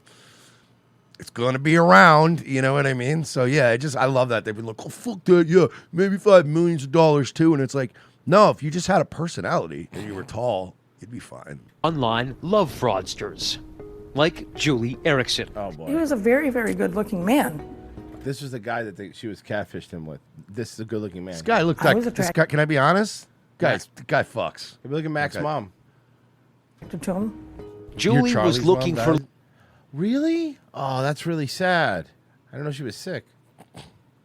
it's going to be around. You know what I mean? So, yeah, I love that. They've been like, oh, fuck that. Yeah, maybe $5 million too. And it's like, no, if you just had a personality and you were tall, you'd be fine. Online love fraudsters, like Julie Erickson. Oh, boy. He was a very, very good-looking man. This was the guy that she was catfished him with. This is a good-looking man. This guy looked like, this guy, can I be honest? The guy fucks. Hey, look at Mac's mom. To him. Julie was looking for... Really? Oh, that's really sad. I didn't know she was sick.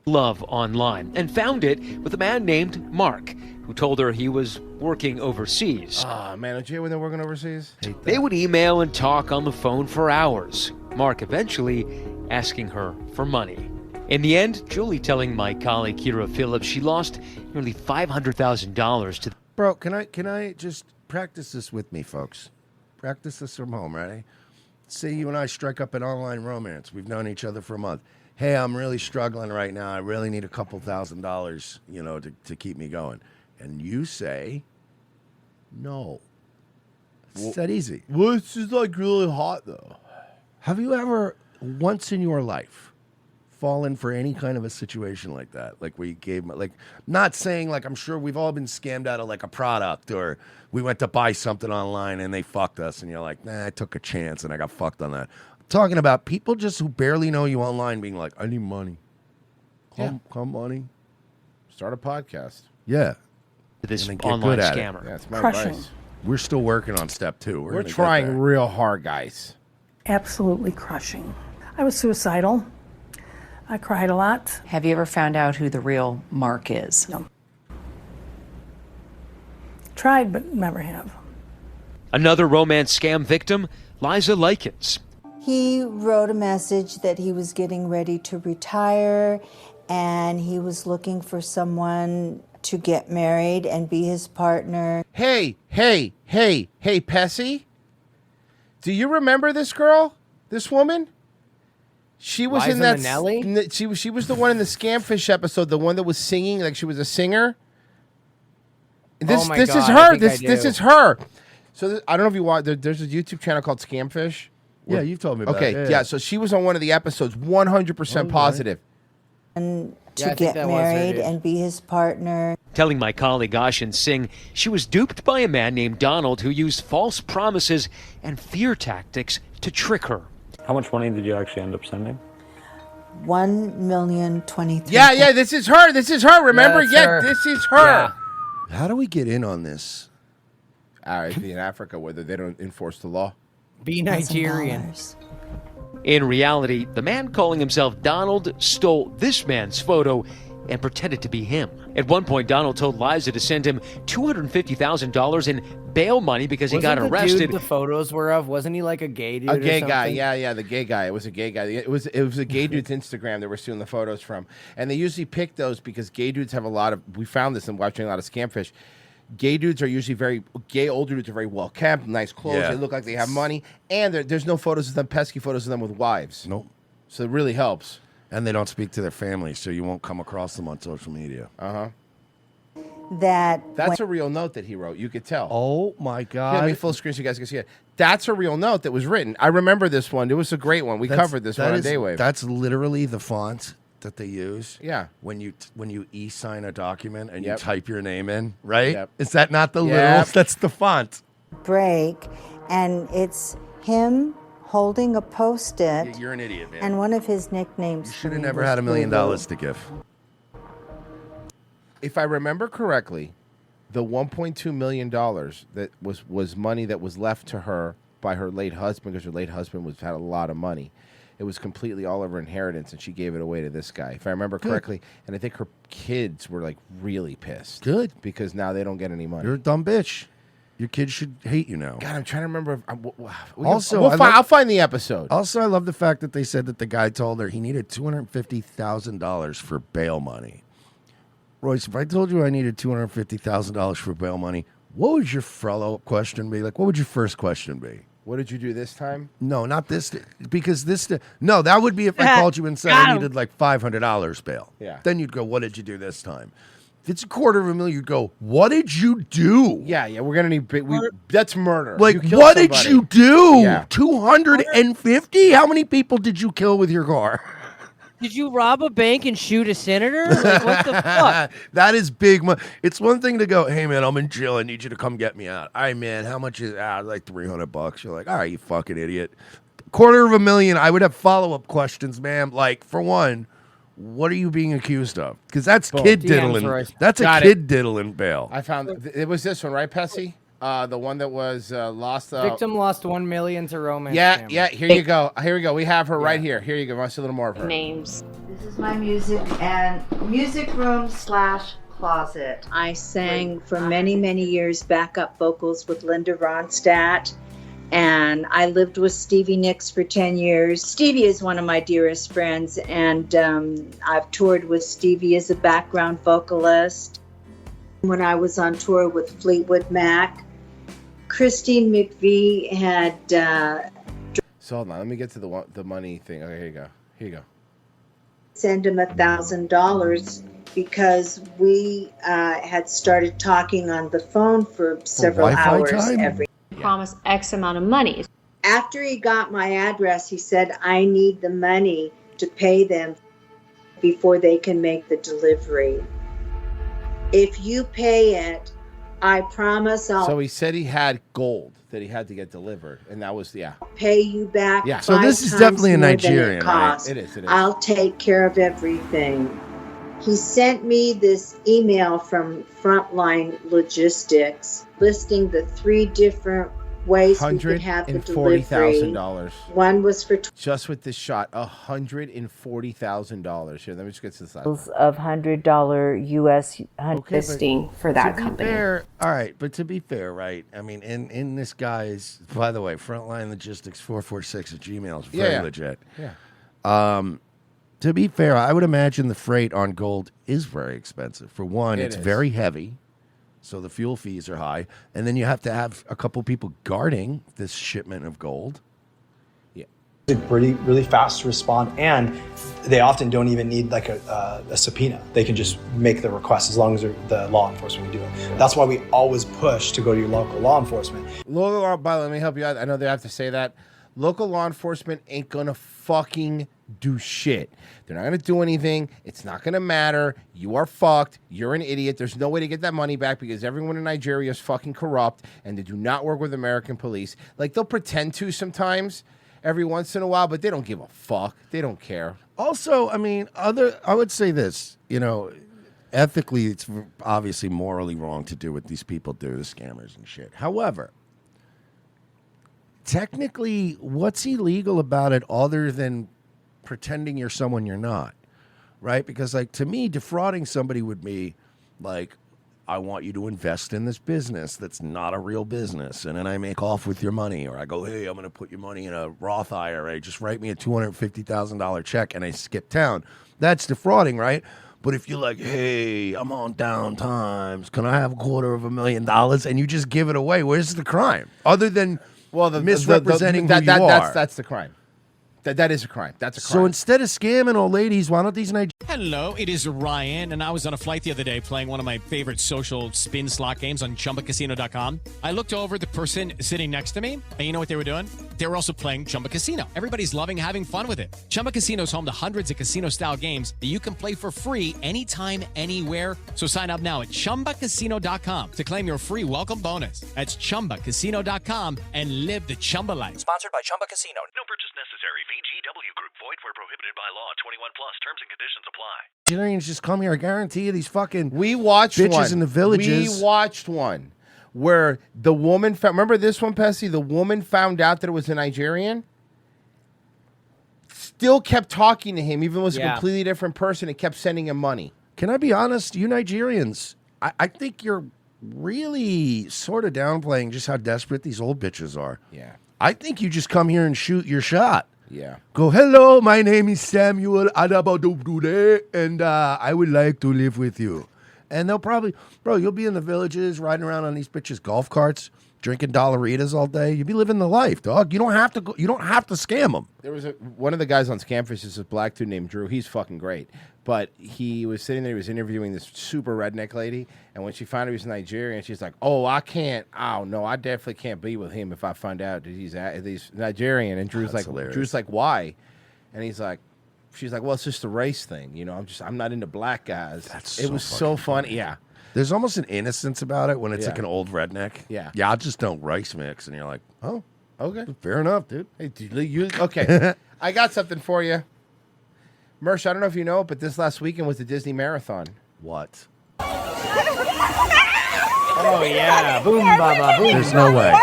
Love online and found it with a man named Mark, who told her he was working overseas. Ah, man, don't you hate when they're working overseas? They would email and talk on the phone for hours, Mark eventually asking her for money. In the end, Julie telling my colleague Kira Phillips she lost nearly $500,000 to... Bro, can I just practice this with me, folks? Practice this from home, ready? Say you and I strike up an online romance. We've known each other for a month. Hey, I'm really struggling right now. I really need a couple $1,000s, to keep me going. And you say, no. It's that easy. Well, it's just like really hot, though. Have you ever, once in your life, fallen for any kind of a situation like that? Like where you gave, like, not saying like I'm sure we've all been scammed out of like a product, or we went to buy something online and they fucked us and you're like, nah, I took a chance and I got fucked on that. I'm talking about people just who barely know you online being like, I need money. Come money. Start a podcast. Yeah. This And then get online good at scammer. it. Yeah, it's my advice. We're still working on step 2. We're gonna get trying there. real hard, guys. Absolutely crushing. I was suicidal. I cried a lot. Have you ever found out who the real Mark is? No. Tried, but never have. Another romance scam victim, Liza Likens. He wrote a message that he was getting ready to retire and he was looking for someone to get married and be his partner. Hey, Pessy. Do you remember this girl? This woman? She was in Liza that. Minnelli? She was the one in the Scamfish episode, the one that was singing like she was a singer. This my this God, is I her. think I This do. is her. So I don't know if you watch. There's a YouTube channel called Scamfish. Yeah, you've told me about okay, it. yeah. So she was on one of the episodes, 100% positive. And Yeah, I to think get that was her, married dude. and be his partner. Telling my colleague Ashin Singh she was duped by a man named Donald who used false promises and fear tactics to trick her. How much money did you actually end up sending? $1,023,000. Yeah. This is her. This is her. Remember? that's Yeah, her. this is her. How do we get in on this? In Africa, where they don't enforce the law. Be Nigerian. In reality, the man calling himself Donald stole this man's photo and pretended to be him. At one point, Donald told Liza to send him $250,000 in bail money because he got Wasn't the arrested. dude the photos were of? Wasn't he like a gay dude? A or gay guy, something? yeah, the gay guy. It was a gay guy. It was a gay dude's Instagram that we're stealing the photos from, and they usually pick those because gay dudes have a lot of. We found this in watching a lot of Scamfish. Gay dudes are usually gay older dudes are very well kept, nice clothes. Yeah. They look like they have money, and there's no photos of them, pesky photos of them with wives. Nope. So it really helps. And they don't speak to their families, so you won't come across them on social media. That's a real note that he wrote. You could tell. Oh my God! Let me full screen so you guys can see it. That's a real note that was written. I remember this one. It was a great one. We covered this one on Daywave. That's literally the font that they use. Yeah. When you e-sign a document and Yep. you type your name in, right? Yep. Is that not the Yep. literal? That's the font. Break, and it's him holding a Post-it. You're an idiot, man. And one of his nicknames. You should have never had $1 million to give. If I remember correctly, the $1.2 million that was money that was left to her by her late husband, because her late husband had a lot of money. it was completely all of her inheritance, and she gave it away to this guy, if I remember correctly. And I think her kids were like really pissed. Good. Because now they don't get any money. You're a dumb bitch. Your kids should hate you now. God, I'm trying to remember. Also, I'll find the episode. Also, I love the fact that they said that the guy told her he needed $250,000 for bail money. Royce, if I told you I needed $250,000 for bail money, what would your follow-up question be? Like, what would your first question be? What did you do this time? No, not this. Because this. No, that would be if I called you and said I needed like $500 bail. Yeah. Then you'd go, what did you do this time? If it's $250,000, you'd go, what did you do? Yeah, we're gonna need. That's murder. Like, You killed what did somebody. you do? Yeah. 250? How many people did you kill with your car? Did you rob a bank and shoot a senator? Like, what the fuck? That is big money. It's one thing to go, hey, man, I'm in jail. I need you to come get me out. All right, man, how much is like $300? You're like, all right, you fucking idiot. $250,000, I would have follow-up questions, ma'am. Like, for one, what are you being accused of? Because that's kid diddling. That's a kid diddling bail. I found it was this one, right, Pessy? The one that was lost. Victim lost $1 million to romance. Yeah, scam. yeah. Here you go. Here we go. We have her right here. Here you go. Want to see a little more of her? Names. This is my music room / closet. I sang for many, many years backup vocals with Linda Ronstadt, and I lived with Stevie Nicks for 10 years. Stevie is one of my dearest friends, and I've toured with Stevie as a background vocalist. When I was on tour with Fleetwood Mac, Christine McVie had. So hold on. Let me get to the money thing. Okay, here you go. Here you go. Send him $1,000 because we had started talking on the phone for several hours every. Promise X amount of money. After he got my address, he said, "I need the money to pay them before they can make the delivery. If you pay it, I promise I'll." So he said he had gold that he had to get delivered, and that was pay you back. Yeah. So this is definitely a Nigerian, right? It is. It is. I'll take care of everything. He sent me this email from Frontline Logistics listing the 3 different ways we could have the delivery. $140,000. One was for just with this shot, $140,000. Here, let me just get to the side. of $100 US listing for that To be company. fair, all right, but to be fair, right? I mean, in this guy's, by the way, Frontline Logistics 446 at Gmail is very legit. Yeah. To be fair, I would imagine the freight on gold is very expensive. For one, it's very heavy, so the fuel fees are high, and then you have to have a couple people guarding this shipment of gold. It's really fast to respond, and they often don't even need like a subpoena. They can just make the request as long as the law enforcement will do it. That's why we always push to go to your local law enforcement. Let me help you out. I know they have to say that. Local law enforcement ain't gonna fucking do shit. They're not gonna do anything. It's not gonna matter. You are fucked. You're an idiot. There's no way to get that money back because everyone in Nigeria is fucking corrupt and they do not work with American police. Like, they'll pretend to sometimes every once in a while, but they don't give a fuck. They don't care. Also, I mean, I would say this, ethically, it's obviously morally wrong to do what these people do, the scammers and shit. However, technically, what's illegal about it other than pretending you're someone you're not, right? Because, like, to me, defrauding somebody would be like, I want you to invest in this business that's not a real business, and then I make off with your money, or I go, hey, I'm going to put your money in a Roth IRA. Just write me a $250,000 check, and I skip town. That's defrauding, right? But if you're like, hey, I'm on down times, can I have $250,000, and you just give it away, where's the crime? Other than misrepresenting who you are. That's the crime. That is a crime. That's a crime. So instead of scamming old ladies, why don't these Nigerians? Hello, it is Ryan, and I was on a flight the other day playing one of my favorite social spin slot games on ChumbaCasino.com. I looked over at the person sitting next to me, and you know what they were doing? They were also playing Chumba Casino. Everybody's loving having fun with it. Chumba Casino is home to hundreds of casino-style games that you can play for free anytime, anywhere. So sign up now at ChumbaCasino.com to claim your free welcome bonus. That's ChumbaCasino.com and live the Chumba life. Sponsored by Chumba Casino. No purchase necessary. VGW Group. Void where prohibited by law. 21 plus. Terms and conditions apply. Nigerians just come here. I guarantee you these fucking bitches one. In the villages. We watched one where the woman remember this one, Pessy? The woman found out that it was a Nigerian. still kept talking to him, even though it was a Yeah. completely different person, and kept sending him money. Can I be honest? You Nigerians, I think you're really sort of downplaying just how desperate these old bitches are. Yeah. I think you just come here and shoot your shot. Yeah. Go, hello, my name is Samuel Adabadubude, and I would like to live with you. And they'll probably, bro, you'll be in the villages riding around on these bitches' golf carts, drinking dollaritas all day. You'll be living the life, dog. You don't have to go, you don't have to scam them. There was one of the guys on Scamfish is a black dude named Drew. He's fucking great. But he was sitting there, he was interviewing this super redneck lady, and when she found out he was Nigerian, she's like, oh, I definitely can't be with him if I find out that he's Nigerian. And Drew's That's like, hilarious. why? And she's like, well, it's just a race thing. I'm not into black guys. It was so funny. Yeah. There's almost an innocence about it when it's Yeah. like an old redneck. Yeah. Yeah, I just don't rice mix. And you're like, oh, okay. Fair enough, dude. Hey, okay. I got something for you. Mersh, I don't know if you know, but this last weekend was the Disney Marathon. What? Oh yeah, boom baba boom. There's no way.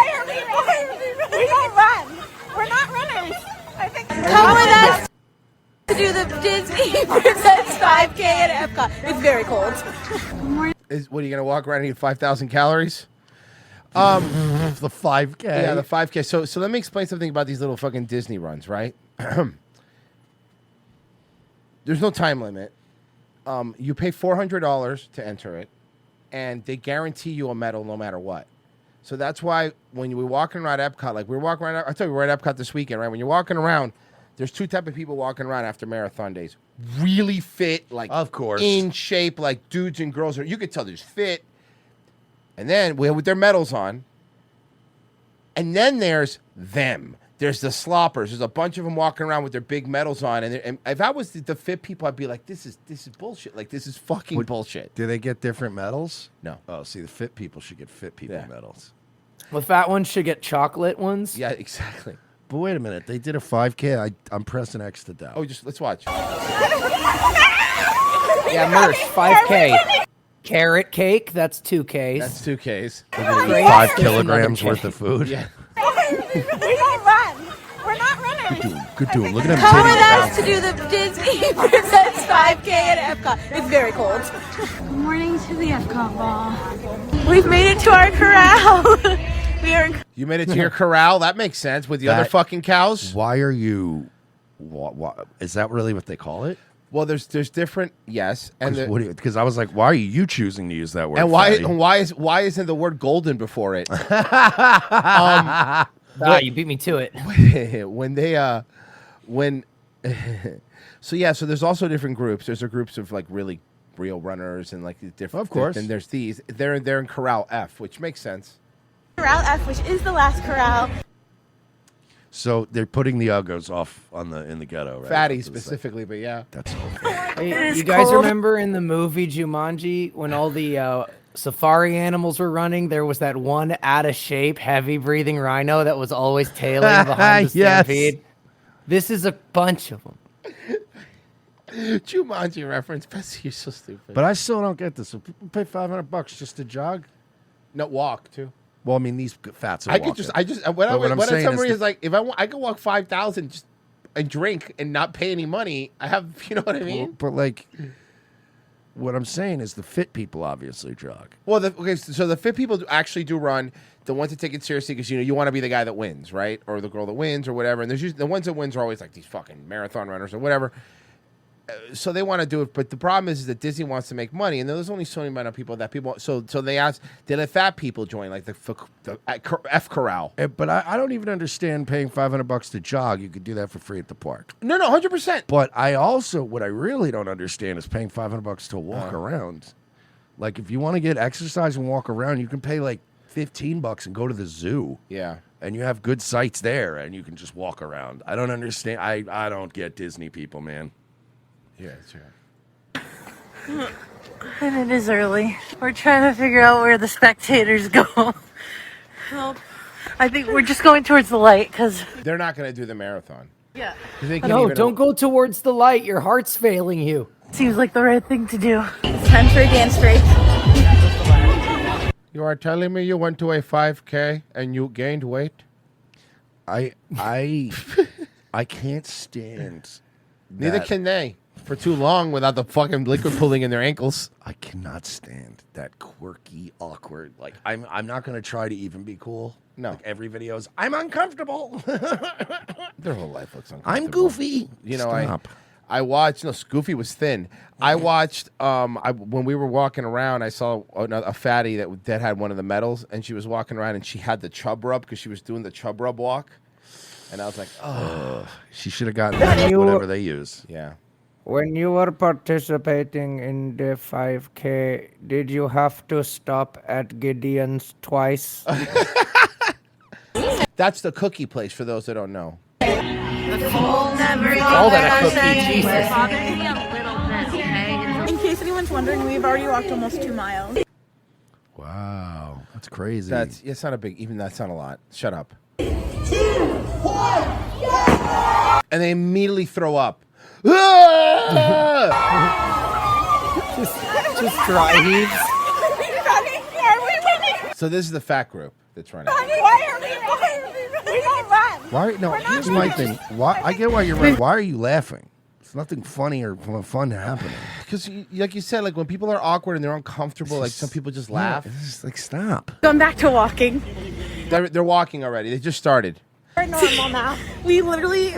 We don't run. We're not runners. I think come with us to do the Disney Princess 5K at Epcot. It's very cold. What are you gonna walk around and eat 5,000 calories? The 5K. Yeah, the 5K. So let me explain something about these little fucking Disney runs, right? There's no time limit. You pay $400 to enter it, and they guarantee you a medal no matter what. So that's why when we're walking around Epcot, like we're walking around, I tell you, we're at Epcot this weekend, right? When you're walking around, there's two type of people walking around after marathon days. Really fit, like of course, in shape, like dudes and girls. You could tell there's fit. And then with their medals on. And then there's them. There's the sloppers. There's a bunch of them walking around with their big medals on. And if I was the fit people, I'd be like, this is bullshit. Like, this is fucking bullshit. Do they get different medals? No. Oh, see, the fit people should get fit people medals. The fat ones should get chocolate ones. Yeah, exactly. But wait a minute. They did a 5K. I'm pressing X to doubt. Oh, let's watch. Yeah, Mersh, 5K. Carrot cake, that's 2Ks. That's 2Ks. Grapes, 5 there's kilograms another worth of food. Yeah. We don't run. We're not runners. Good dude. Look at him. Come with titties us to do the Disney Princess 5K at Epcot. It's very cold. Good morning to the Epcot ball. We've made it to our corral. We are. You made it to your corral? That makes sense with the other fucking cows. Why are you... is that really what they call it? Well, there's different, yes. Because I was like, why are you choosing to use that word? And fatty? why isn't the word golden before it? You beat me to it. So there's also different groups. There's groups of like really real runners and like different. Of course. And there's these. They're in Corral F, which makes sense. Corral F, which is the last corral. So they're putting the Uggos off in the ghetto, right? Fatty specifically, but yeah. That's Hey, you guys remember in the movie Jumanji when all the safari animals were running, there was that one out of shape, heavy breathing rhino that was always tailing behind the Yes. stampede? This is a bunch of them. Jumanji reference. Bessie, you're so stupid. But I still don't get this. So people pay $500 just to jog? No, walk too. Well, I mean, these fats are I walking. could what I'm saying somebody is is like, if I could walk 5,000 just and drink and not pay any money. I have, you know what I mean? But like, what I'm saying is the fit people obviously jog. Well, so the fit people actually do run. The ones that take it seriously because you want to be the guy that wins, right, or the girl that wins, or whatever. And there's usually, the ones that wins are always like these fucking marathon runners or whatever. So they want to do it, but the problem is that Disney wants to make money, and there's only so many amount of people that people. So they let fat people join, like the F Corral. But I don't even understand paying $500 to jog. You could do that for free at the park. No, 100%. But what I really don't understand is paying $500 to walk around. Like if you want to get exercise and walk around, you can pay like $15 and go to the zoo. Yeah. And you have good sights there, and you can just walk around. I don't understand. I don't get Disney people, man. Yeah, that's right. And it is early. We're trying to figure out where the spectators go. Well, I think we're just going towards the light because they're not going to do the marathon. Yeah. No, don't go towards the light. Your heart's failing you. Seems like the right thing to do. It's time for a dance break. You are telling me you went to a 5K and you gained weight? I can't stand. Neither that- can they for too long without the fucking liquid pooling in their ankles. I cannot stand that quirky, awkward. Like I'm not gonna try to even be cool. No. Like every video is I'm uncomfortable. Their whole life looks uncomfortable. I'm goofy. You know, Stop. I watched. No, Goofy was thin. I watched. When we were walking around, I saw a fatty that had one of the medals, and she was walking around, and she had the chub rub because she was doing the chub rub walk, and I was like, oh, she should have gotten whatever they use. Yeah. When you were participating in the 5K, did you have to stop at Gideon's twice? That's the cookie place for those that don't know. Call that a cookie, Jesus. In case anyone's wondering, we've already walked almost 2 miles. Wow, that's crazy. It's not a big. Even that's not a lot. Shut up. 2, 1, And they immediately throw up. Just dry heaves. Are we running? So this is the fat group that's running. Why are we running? We don't run. Why? No, here's my thing. Why? I get why you're right. Why are you laughing? It's nothing funny or fun happening. Because, like you said, like when people are awkward and they're uncomfortable, like some people just laugh. It's just like stop. Going back to walking. They're walking already. They just started. We're normal now. We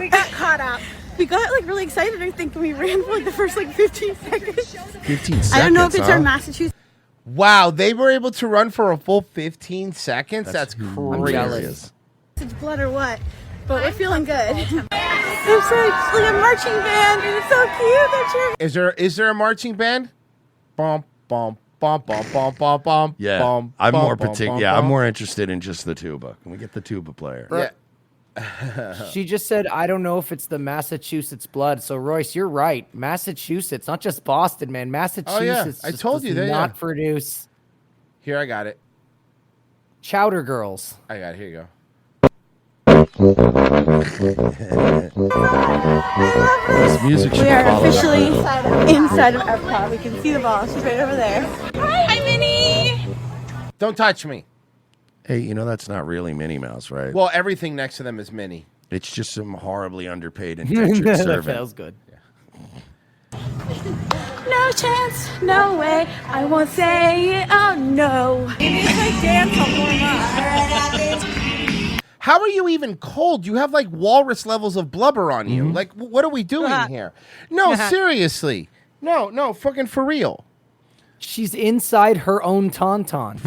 got caught up. We got like really excited. I think we ran for like the first like 15 seconds. 15 seconds. I don't know if it's huh? our Massachusetts. Wow, they were able to run for a full 15 seconds. That's crazy. I'm jealous. It's blood or what? But we're feeling good. It's like a marching band, and it's so cute that you're. Is there a marching band? Bum bum bum bum bum bum bum. Yeah, bum, I'm bum, more bum, particular. bum, Yeah, I'm bum. more interested in just the tuba. Can we get the tuba player? Yeah. She just said, I don't know if it's the Massachusetts blood. So, Royce, you're right. Massachusetts, not just Boston, man. Massachusetts I just told does you, they not produce Here, I got it. chowder girls. I got it. Here you go. This music should We are follow that officially rhythm. inside of Epcot. We can see the ball. She's right over there. Hi, Minnie. Don't touch me. Hey, you know that's not really Minnie Mouse, right? Well, everything next to them is Minnie. It's just some horribly underpaid indentured That servant. feels good. No chance, no way. I won't say it. Oh no. It's like dance to warm up. How are you even cold? You have like walrus levels of blubber on you. Like, what are we doing here? No, seriously. No, fucking for real. She's inside her own tauntaun.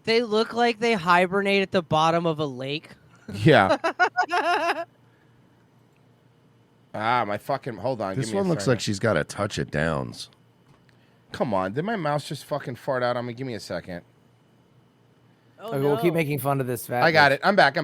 They look like they hibernate at the bottom of a lake. Yeah. My fucking. Hold on. This give me one a looks second. like she's got a touch of Downs. Come on. Did my mouse just fucking fart out on me? Give me a second. Okay, we'll keep making fun of this fat. I got bitch. it. I'm back.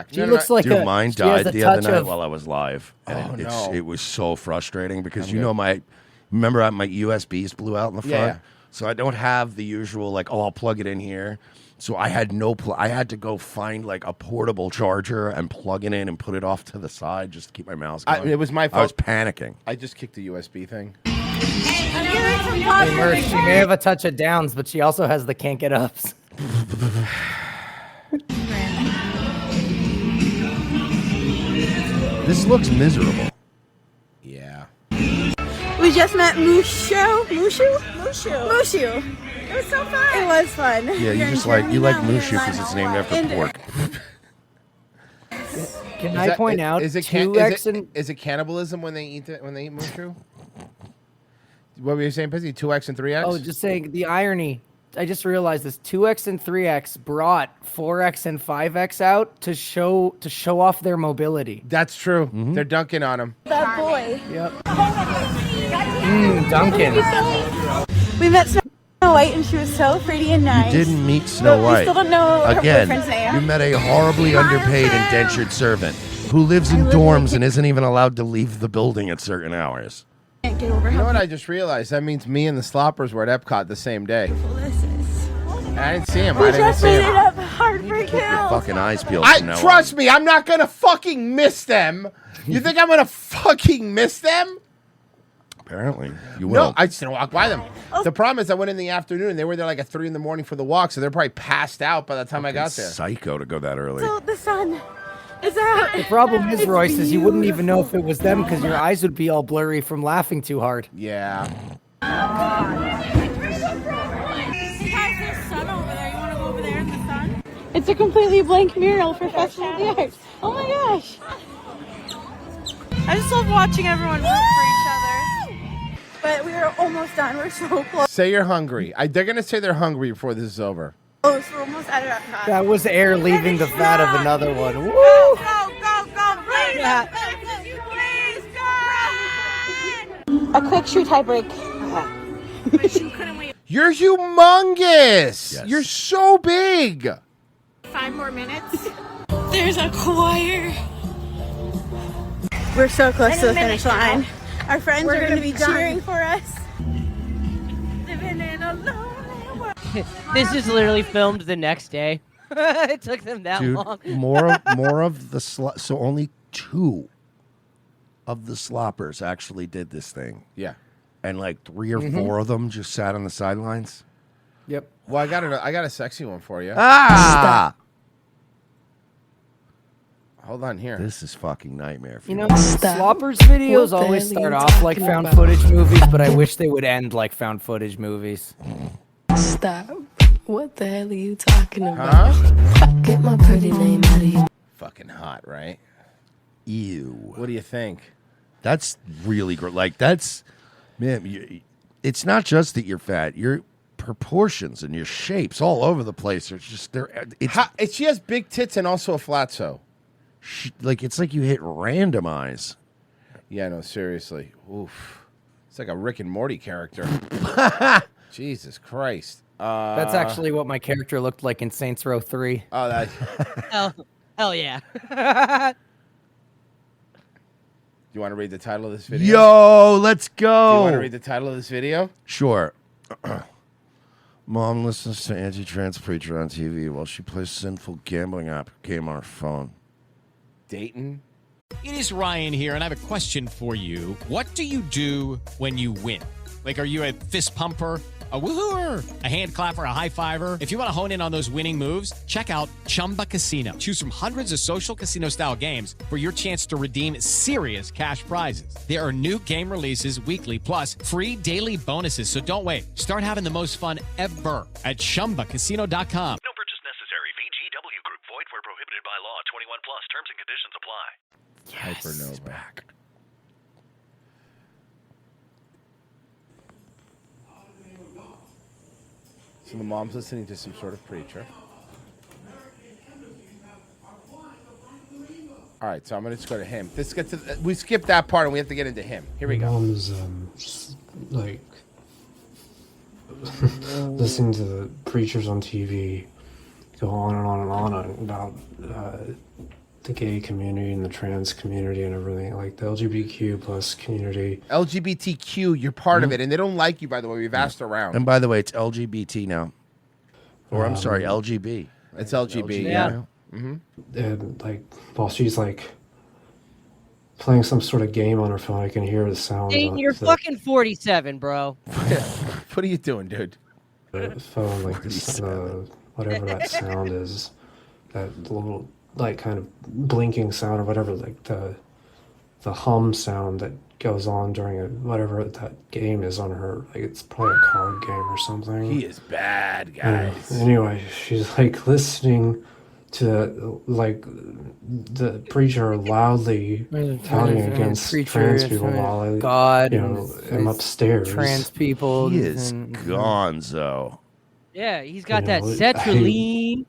She looks like Dude, mine she has died a the other touch night of- while I was live. And no. it was so frustrating because I'm you know good. remember my USBs blew out in the front? Yeah. So I don't have the usual like, oh, I'll plug it in here. So I had I had to go find like a portable charger and plug it in and put it off to the side just to keep my mouse going. It was my fault. I was panicking. I just kicked the USB thing. Hey, Merch, she may have a touch of downs, but she also has the can't get ups. This looks miserable. Yeah. We just met Mushu. It was so fun. It was fun. Yeah, you like Mushu because it's named after pork. Can I point out is it 2X and is it cannibalism when they eat mushu? What were you saying, Pizzy? 2X and 3X? Oh, just saying the irony. I just realized this 2X and 3X brought 4X and 5X out to show off their mobility. That's true. They're dunking on them. That boy. Yep. Duncan. We met Snow White and she was so pretty and nice. You didn't meet Snow But White. We still don't know her Again, boyfriend's name. you met a horribly underpaid indentured servant who lives in dorms and isn't even allowed to leave the building at certain hours. Can't get over You know how what I just realized? That means me and the Sloppers were at Epcot the same day. beautiful this is. I didn't see him. We I didn't just see made it him. up Heartbreak Hill. Fucking eyes peeled. I from now trust me. I'm not gonna fucking miss them. You think I'm gonna fucking miss them? on. Apparently, you will. No, I just didn't walk by them. The problem is, I went in the afternoon and they were there like at 3 a.m. for the walk, so they're probably passed out by the time I got there. Psycho to go that early. So the sun It's out. The problem is, Royce, is you wouldn't even know if it was them because your eyes would be all blurry from laughing too hard. Yeah. It's a completely blank mural for Festival of the Arts. Oh my gosh. I just love watching everyone root for each other. But we are almost done. We're so close. Say you're hungry. They're going to say they're hungry before this is over. Oh, so we're almost at it. That was air leaving the vat of another one. Woo! Go, please. Yeah. Please, go. A quick shoe tie break. You're humongous. Yes. You're so big. 5 more minutes. There's a choir. We're so close to the finish line. Our friends are going to be cheering for us. Living in a lonely world. This is literally filmed the next day. It took them that Dude, long. more of the so only 2 of the sloppers actually did this thing. Yeah. And like 3 or 4 of them just sat on the sidelines. Yep. Well, I got a sexy one for you. Ah! Hold on here. This is fucking nightmare. For You know, Sloppers videos always start off like found footage movies, but I wish they would end like found footage movies. Stop. What the hell are you talking about? Get my pretty name out of you. Fucking hot, right? Ew. What do you think? That's really great. Like that's, man. It's not just that you're fat. Your proportions and your shapes all over the place. It's just She has big tits and also a flatso. It's like you hit randomize. Yeah, no, seriously. Oof. It's like a Rick and Morty character. Jesus Christ. That's actually what my character looked like in Saints Row 3. Oh, that. Hell yeah. You want to read the title of this video? Yo, let's go. Do you want to read the title of this video? Sure. Mom listens to anti-trans preacher on TV while she plays sinful gambling game on her phone. Dayton? It is Ryan here, and I have a question for you. What do you do when you win? Like, are you a fist pumper, a woohooer, a hand clapper, a high fiver? If you want to hone in on those winning moves, check out Chumba Casino. Choose from hundreds of social casino-style games for your chance to redeem serious cash prizes. There are new game releases weekly, plus free daily bonuses. So don't wait. Start having the most fun ever at ChumbaCasino.com. No purchase necessary. VGW Group. Void where prohibited by law. 21 plus. Terms and conditions apply. Hypernova. Back. So the mom's listening to some sort of preacher. All right, so I'm going to just go to him. Let's get to we skipped that part and we have to get into him. Here we go. Mom's just, like listening to the preachers on TV go on and on and on about the gay community and the trans community and everything, like the LGBTQ plus community. LGBTQ, you're part of it, and they don't like you, by the way. We've asked around. And by the way, it's LGBT now. Or I'm sorry, LGB. It's LGB, yeah. Mm-hmm. And like while she's like playing some sort of game on her phone, I can hear the sound. Dayton, you're fucking 47, bro. What are you doing, dude? The phone, like whatever that sound is, that little like kind of blinking sound or whatever, like the hum sound that goes on during whatever that game is on her. Like it's probably a card game or something. He is bad, guys. Anyway, she's like listening to like the preacher loudly touting against trans people while God, I'm upstairs. Trans people. He is gonzo. Yeah, he's got You that know, sertraline.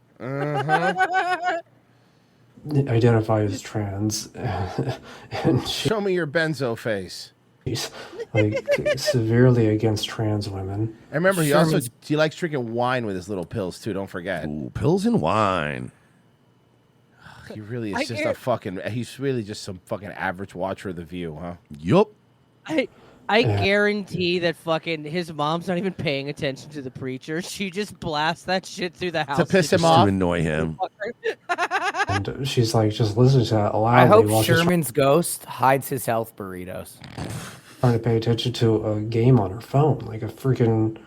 Identify as trans, and Show me your benzo face. she's like severely against trans women. And remember, he likes drinking wine with his little pills too. Don't forget. Ooh, pills and wine. He really is he's really just some fucking average watcher of The View, huh? Yup. I guarantee that fucking his mom's not even paying attention to the preacher. She just blasts that shit through the house To piss him off? To annoy him. And she's like just listening to that loudly I hope while she's Sherman's ghost hides his health burritos. trying to pay attention to a game on her phone, like a freaking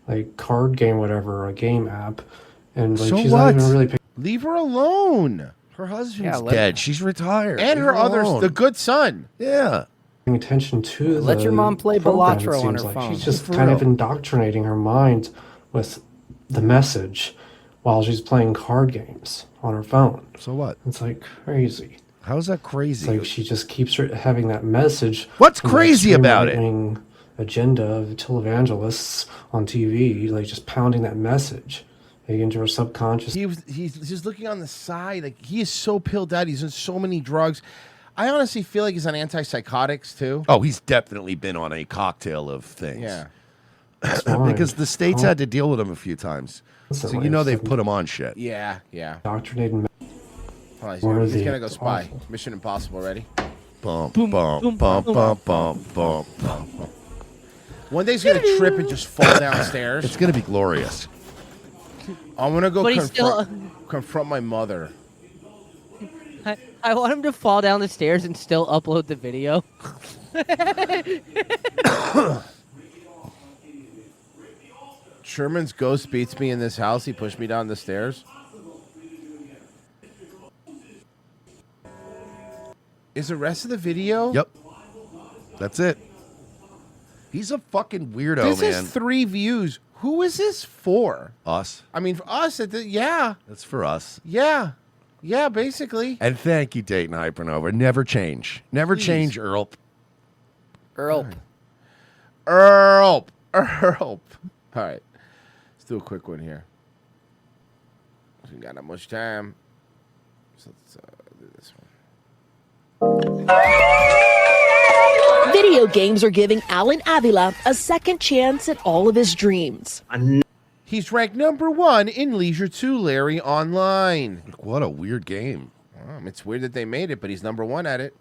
like card game, whatever, a game app, and like So she's what? not even really paying. Leave her alone. Her husband's dead. She's retired. And Leave her others, alone. the good son. Yeah. Paying attention to Let your mom play program, Balatro it on seems her like. phone. She's just For kind of real. indoctrinating her mind with the message while she's playing card games on her phone. So what? It's like crazy. How is that crazy? It's like she just keeps having that message. What's from the crazy extreme about it? right-wing agenda of televangelists on TV, like just pounding that message into her subconscious. He's just looking on the side. Like, he is so pilled out. He's on so many drugs. I honestly feel like he's on antipsychotics too. Oh, he's definitely been on a cocktail of things. Yeah. Because the states had to deal with him a few times. So you know they've put him on shit. Yeah, yeah. Indoctrinating. Hold on, he's gonna go spy. Mission Impossible, ready? Bump, bump, bump, bump, bump, bump. One day he's gonna trip and just fall downstairs. It's gonna be glorious. I'm gonna go But he's confront my mother. I want him to fall down the stairs and still upload the video. Sherman's ghost beats me in this house. He pushed me down the stairs. Is the rest of the video? Yep. That's it. He's a fucking weirdo, This man. has 3 views. Who is this for? Us. I mean, for us, yeah. That's for us. Yeah. Yeah, basically. And thank you, Dayton Hypernova. Never change. Never Please. change, Earl. Earl. All right. Let's do a quick one here. We got not much time. So let's do this one. Video games are giving Alan Avila a second chance at all of his dreams. He's ranked #1 in Leisure 2 Larry Online. What a weird game. It's weird that they made it, but he's #1 at it.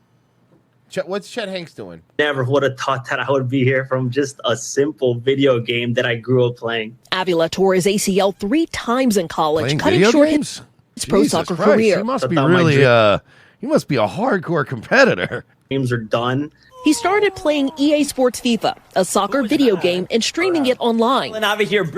What's Chet Hanks doing? Never would have thought that I would be here from just a simple video game that I grew up playing. Avila tore his ACL 3 times in college, Playing cutting video short games? his pro Jesus soccer Christ, career. He must be really, he must be a hardcore competitor. Games are done. He started playing EA Sports FIFA, a soccer video game, and streaming it online,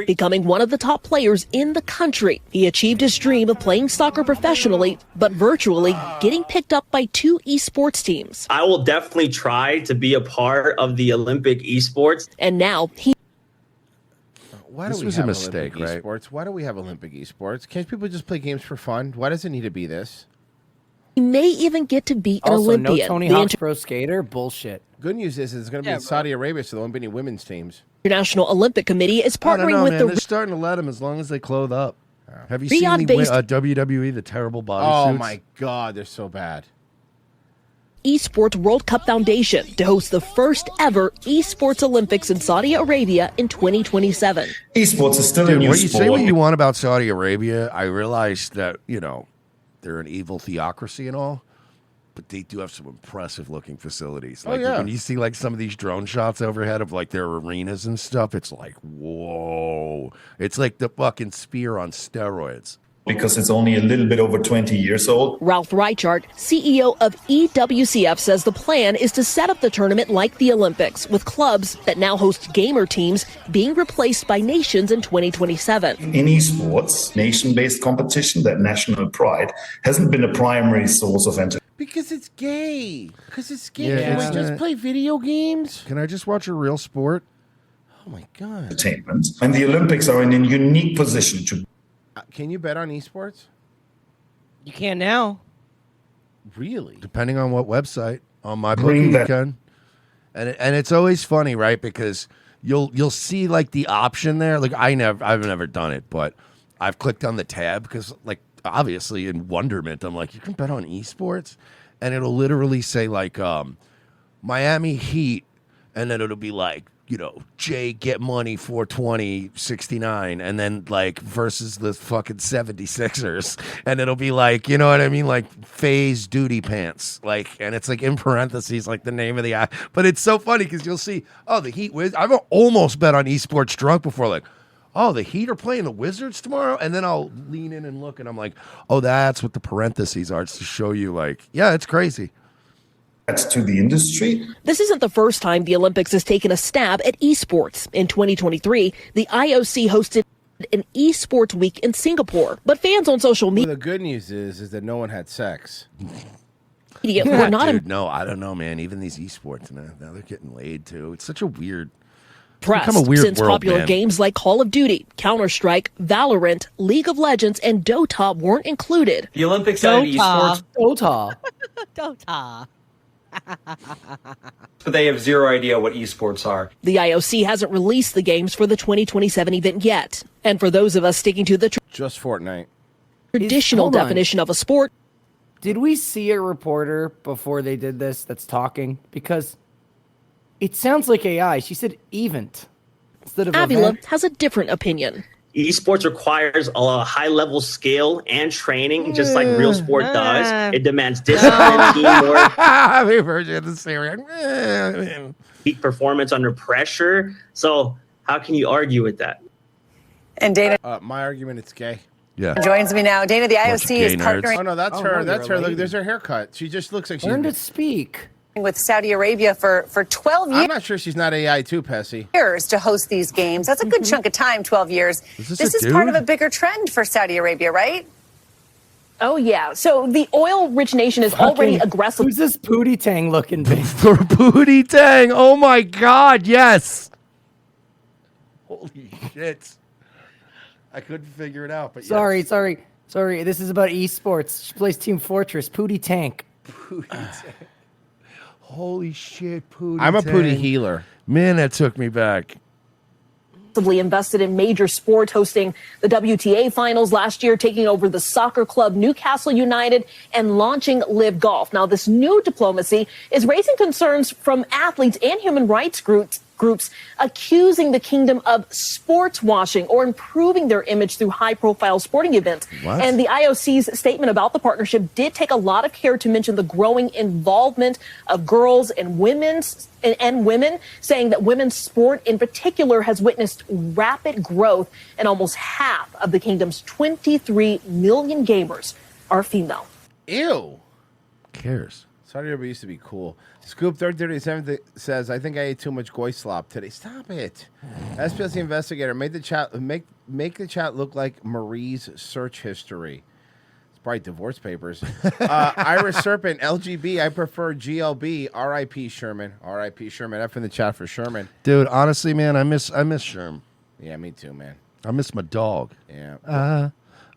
becoming one of the top players in the country. He achieved his dream of playing soccer professionally, but virtually, getting picked up by 2 esports teams. I will definitely try to be a part of the Olympic esports. And now he... Why do This we was a have mistake, Olympic right? esports? Why do we have Olympic esports? Can't people just play games for fun? Why does it need to be this? He may even get to be an Also, Olympian. no Tony The Hawk's Pro Skater? Bullshit. Good news is it's going to be in Saudi Arabia, so there won't be any women's teams. International Olympic Committee is I don't partnering know, with man. the They're starting to let them as long as they clothe up. Have you seen the Riyadh-based- WWE, the terrible bodysuits? Oh, my God. They're so bad. Esports World Cup Foundation to host the first ever Esports Olympics in Saudi Arabia in 2027. Esports is still a Dude, new what you say sport. what you want about Saudi Arabia, I realize that, you know, they're an evil theocracy and all, but they do have some impressive looking facilities. Oh, Like yeah. when you see like some of these drone shots overhead of like their arenas and stuff, it's like, whoa. It's like the fucking Spear on steroids. Because it's only a little bit over 20 years old. Ralph Reichart, CEO of EWCF, says the plan is to set up the tournament like the Olympics, with clubs that now host gamer teams being replaced by nations in 2027. In esports, nation-based competition, that national pride, hasn't been a primary source of entertainment. Because it's gay. Because it's gay. Yeah, Can we it's just not- play video games? Can I just watch a real sport? Oh, my God. And the Olympics are in a unique position to. Can you bet on esports? You can now. Really? Depending on what website. On my bookie, Bring you that- can. And it's always funny, right? Because you'll see like the option there. Like I've never done it, but I've clicked on the tab because like obviously in wonderment, I'm like, you can bet on esports, and it'll literally say like Miami Heat, and then it'll be like, you know, Jay get money 420.69, and then like versus the fucking 76ers, and it'll be like, you know what I mean, like phase duty pants, like, and it's like in parentheses like the name of the app. But it's so funny because you'll see, oh, the Heat I've almost bet on esports drunk before, like, oh, the Heat are playing the Wizards tomorrow, and then I'll lean in and look, and I'm like, oh, that's what the parentheses are. It's to show you, like, yeah, it's crazy. To the industry. This isn't the first time the Olympics has taken a stab at esports. In 2023, the IOC hosted an esports week in Singapore. But fans on social Well, media the good news is that no one had sex. were not Dude, no, I don't know, man. Even these esports now they're getting laid too. It's such a weird. impressed become a weird since world, popular man. games like Call of Duty, Counter-Strike, Valorant, League of Legends, and Dota weren't included. The Olympic side of esports, Dota. Dota. but they have zero idea what esports are. The IOC hasn't released the games for the 2027 event yet. And for those of us sticking to the Just Fortnite. traditional Hold on. definition of a sport, Did we see a reporter before they did this that's talking? Because it sounds like AI. She said event instead of Avila event. has a different opinion. Esports requires a high level skill and training, just like real sport does. It demands discipline, teamwork, We've heard you the same. peak performance under pressure. So, how can you argue with that? And Dana My argument, it's gay. Yeah. joins me now. Dana, the Bunch of IOC is gay nerds. partnering Oh no, that's Oh, her. no, That's you're her. a Look, lady. there's her haircut. She just looks like she's. Learn to speak. with Saudi Arabia for 12 I'm not sure she's not AI too, Pessy. years to host these games. That's a good chunk of time, 12 years. Is this This a is part of dude? a bigger trend for Saudi Arabia, right? Oh, yeah. So the oil-rich nation is already aggressive. Who's this Pootie Tang looking bitch? For Booty Tang. Oh my God, yes. Holy shit. I couldn't figure it out, but Sorry. This is about esports. She plays Team Fortress. Pootie Tank. Pootie Tang. Holy shit, Pootie I'm a Tang. Pootie healer. Man, that took me back. Invested in major sport, hosting the WTA finals last year, taking over the soccer club Newcastle United, and launching Live Golf. Now, this new diplomacy is raising concerns from athletes and human rights groups accusing the kingdom of sports washing or improving their image through high-profile sporting events. What? And the IOC's statement about the partnership did take a lot of care to mention the growing involvement of girls and women, saying that women's sport in particular has witnessed rapid growth, and almost half of the kingdom's 23 million gamers are female. Ew. Who cares? Saudi Arabia used to be cool. Scoop 337 says, I think I ate too much goy slop today. Stop it. SPLC investigator, make the chat look like Marie's search history. It's probably divorce papers. Iris Serpent, LGB, I prefer GLB. R.I.P. Sherman. R.I.P. Sherman. F in the chat for Sherman. Dude, honestly, man, I miss Sherm. Yeah, me too, man. I miss my dog. Yeah.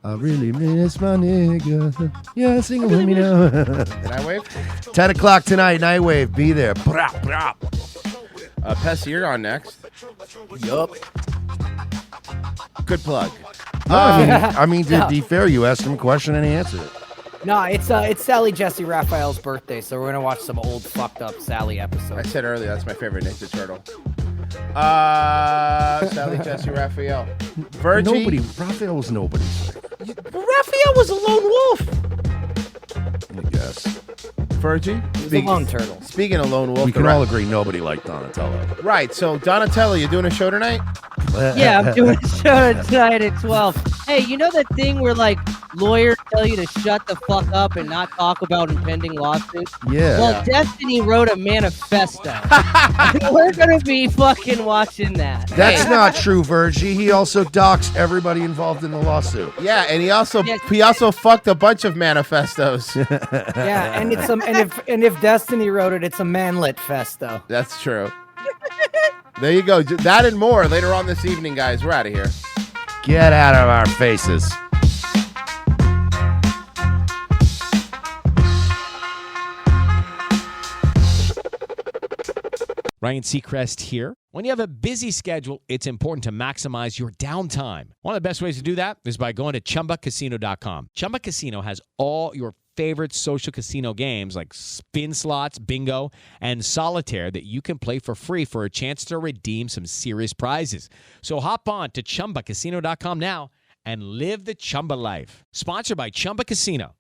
I really miss my nigga. Yeah, sing it with me now. Nightwave? 10 o'clock tonight, Nightwave. Be there. Brap, brap. Pessy, you're on next. Yup. Good plug. I mean, to Yeah. be fair, you asked him a question and he answered it. No, it's Sally Jesse Raphael's birthday, so we're gonna watch some old fucked up Sally I episodes. said earlier, that's my favorite Ninja Turtle. Sally Jesse Raphael. Virgie? Nobody. Raphael was nobody. Raphael was a lone wolf. I guess. Virgie? He's a lone turtle. Speaking of lone wolf, We can all agree nobody liked Donatello. Right, so Donatello, you doing a show tonight? Yeah, I'm doing a show tonight at 12. Hey, you know that thing where like lawyers tell you to shut the fuck up and not talk about impending lawsuits? Yeah. Well, Destiny wrote a manifesto. We're gonna be fucking watching that. That's Hey. not true, Virgie. He also doxed everybody involved in the lawsuit. Yeah, and he also fucked a bunch of manifestos. Yeah, and it's and if Destiny wrote it, it's a manlet festo. That's true. There you go. That and more later on this evening, guys. We're out of here. Get out of our faces. Ryan Seacrest here. When you have a busy schedule, it's important to maximize your downtime. One of the best ways to do that is by going to ChumbaCasino.com. Chumba Casino has all your favorite social casino games like spin slots, bingo, and solitaire that you can play for free for a chance to redeem some serious prizes. So hop on to ChumbaCasino.com now and live the Chumba life. Sponsored by Chumba Casino.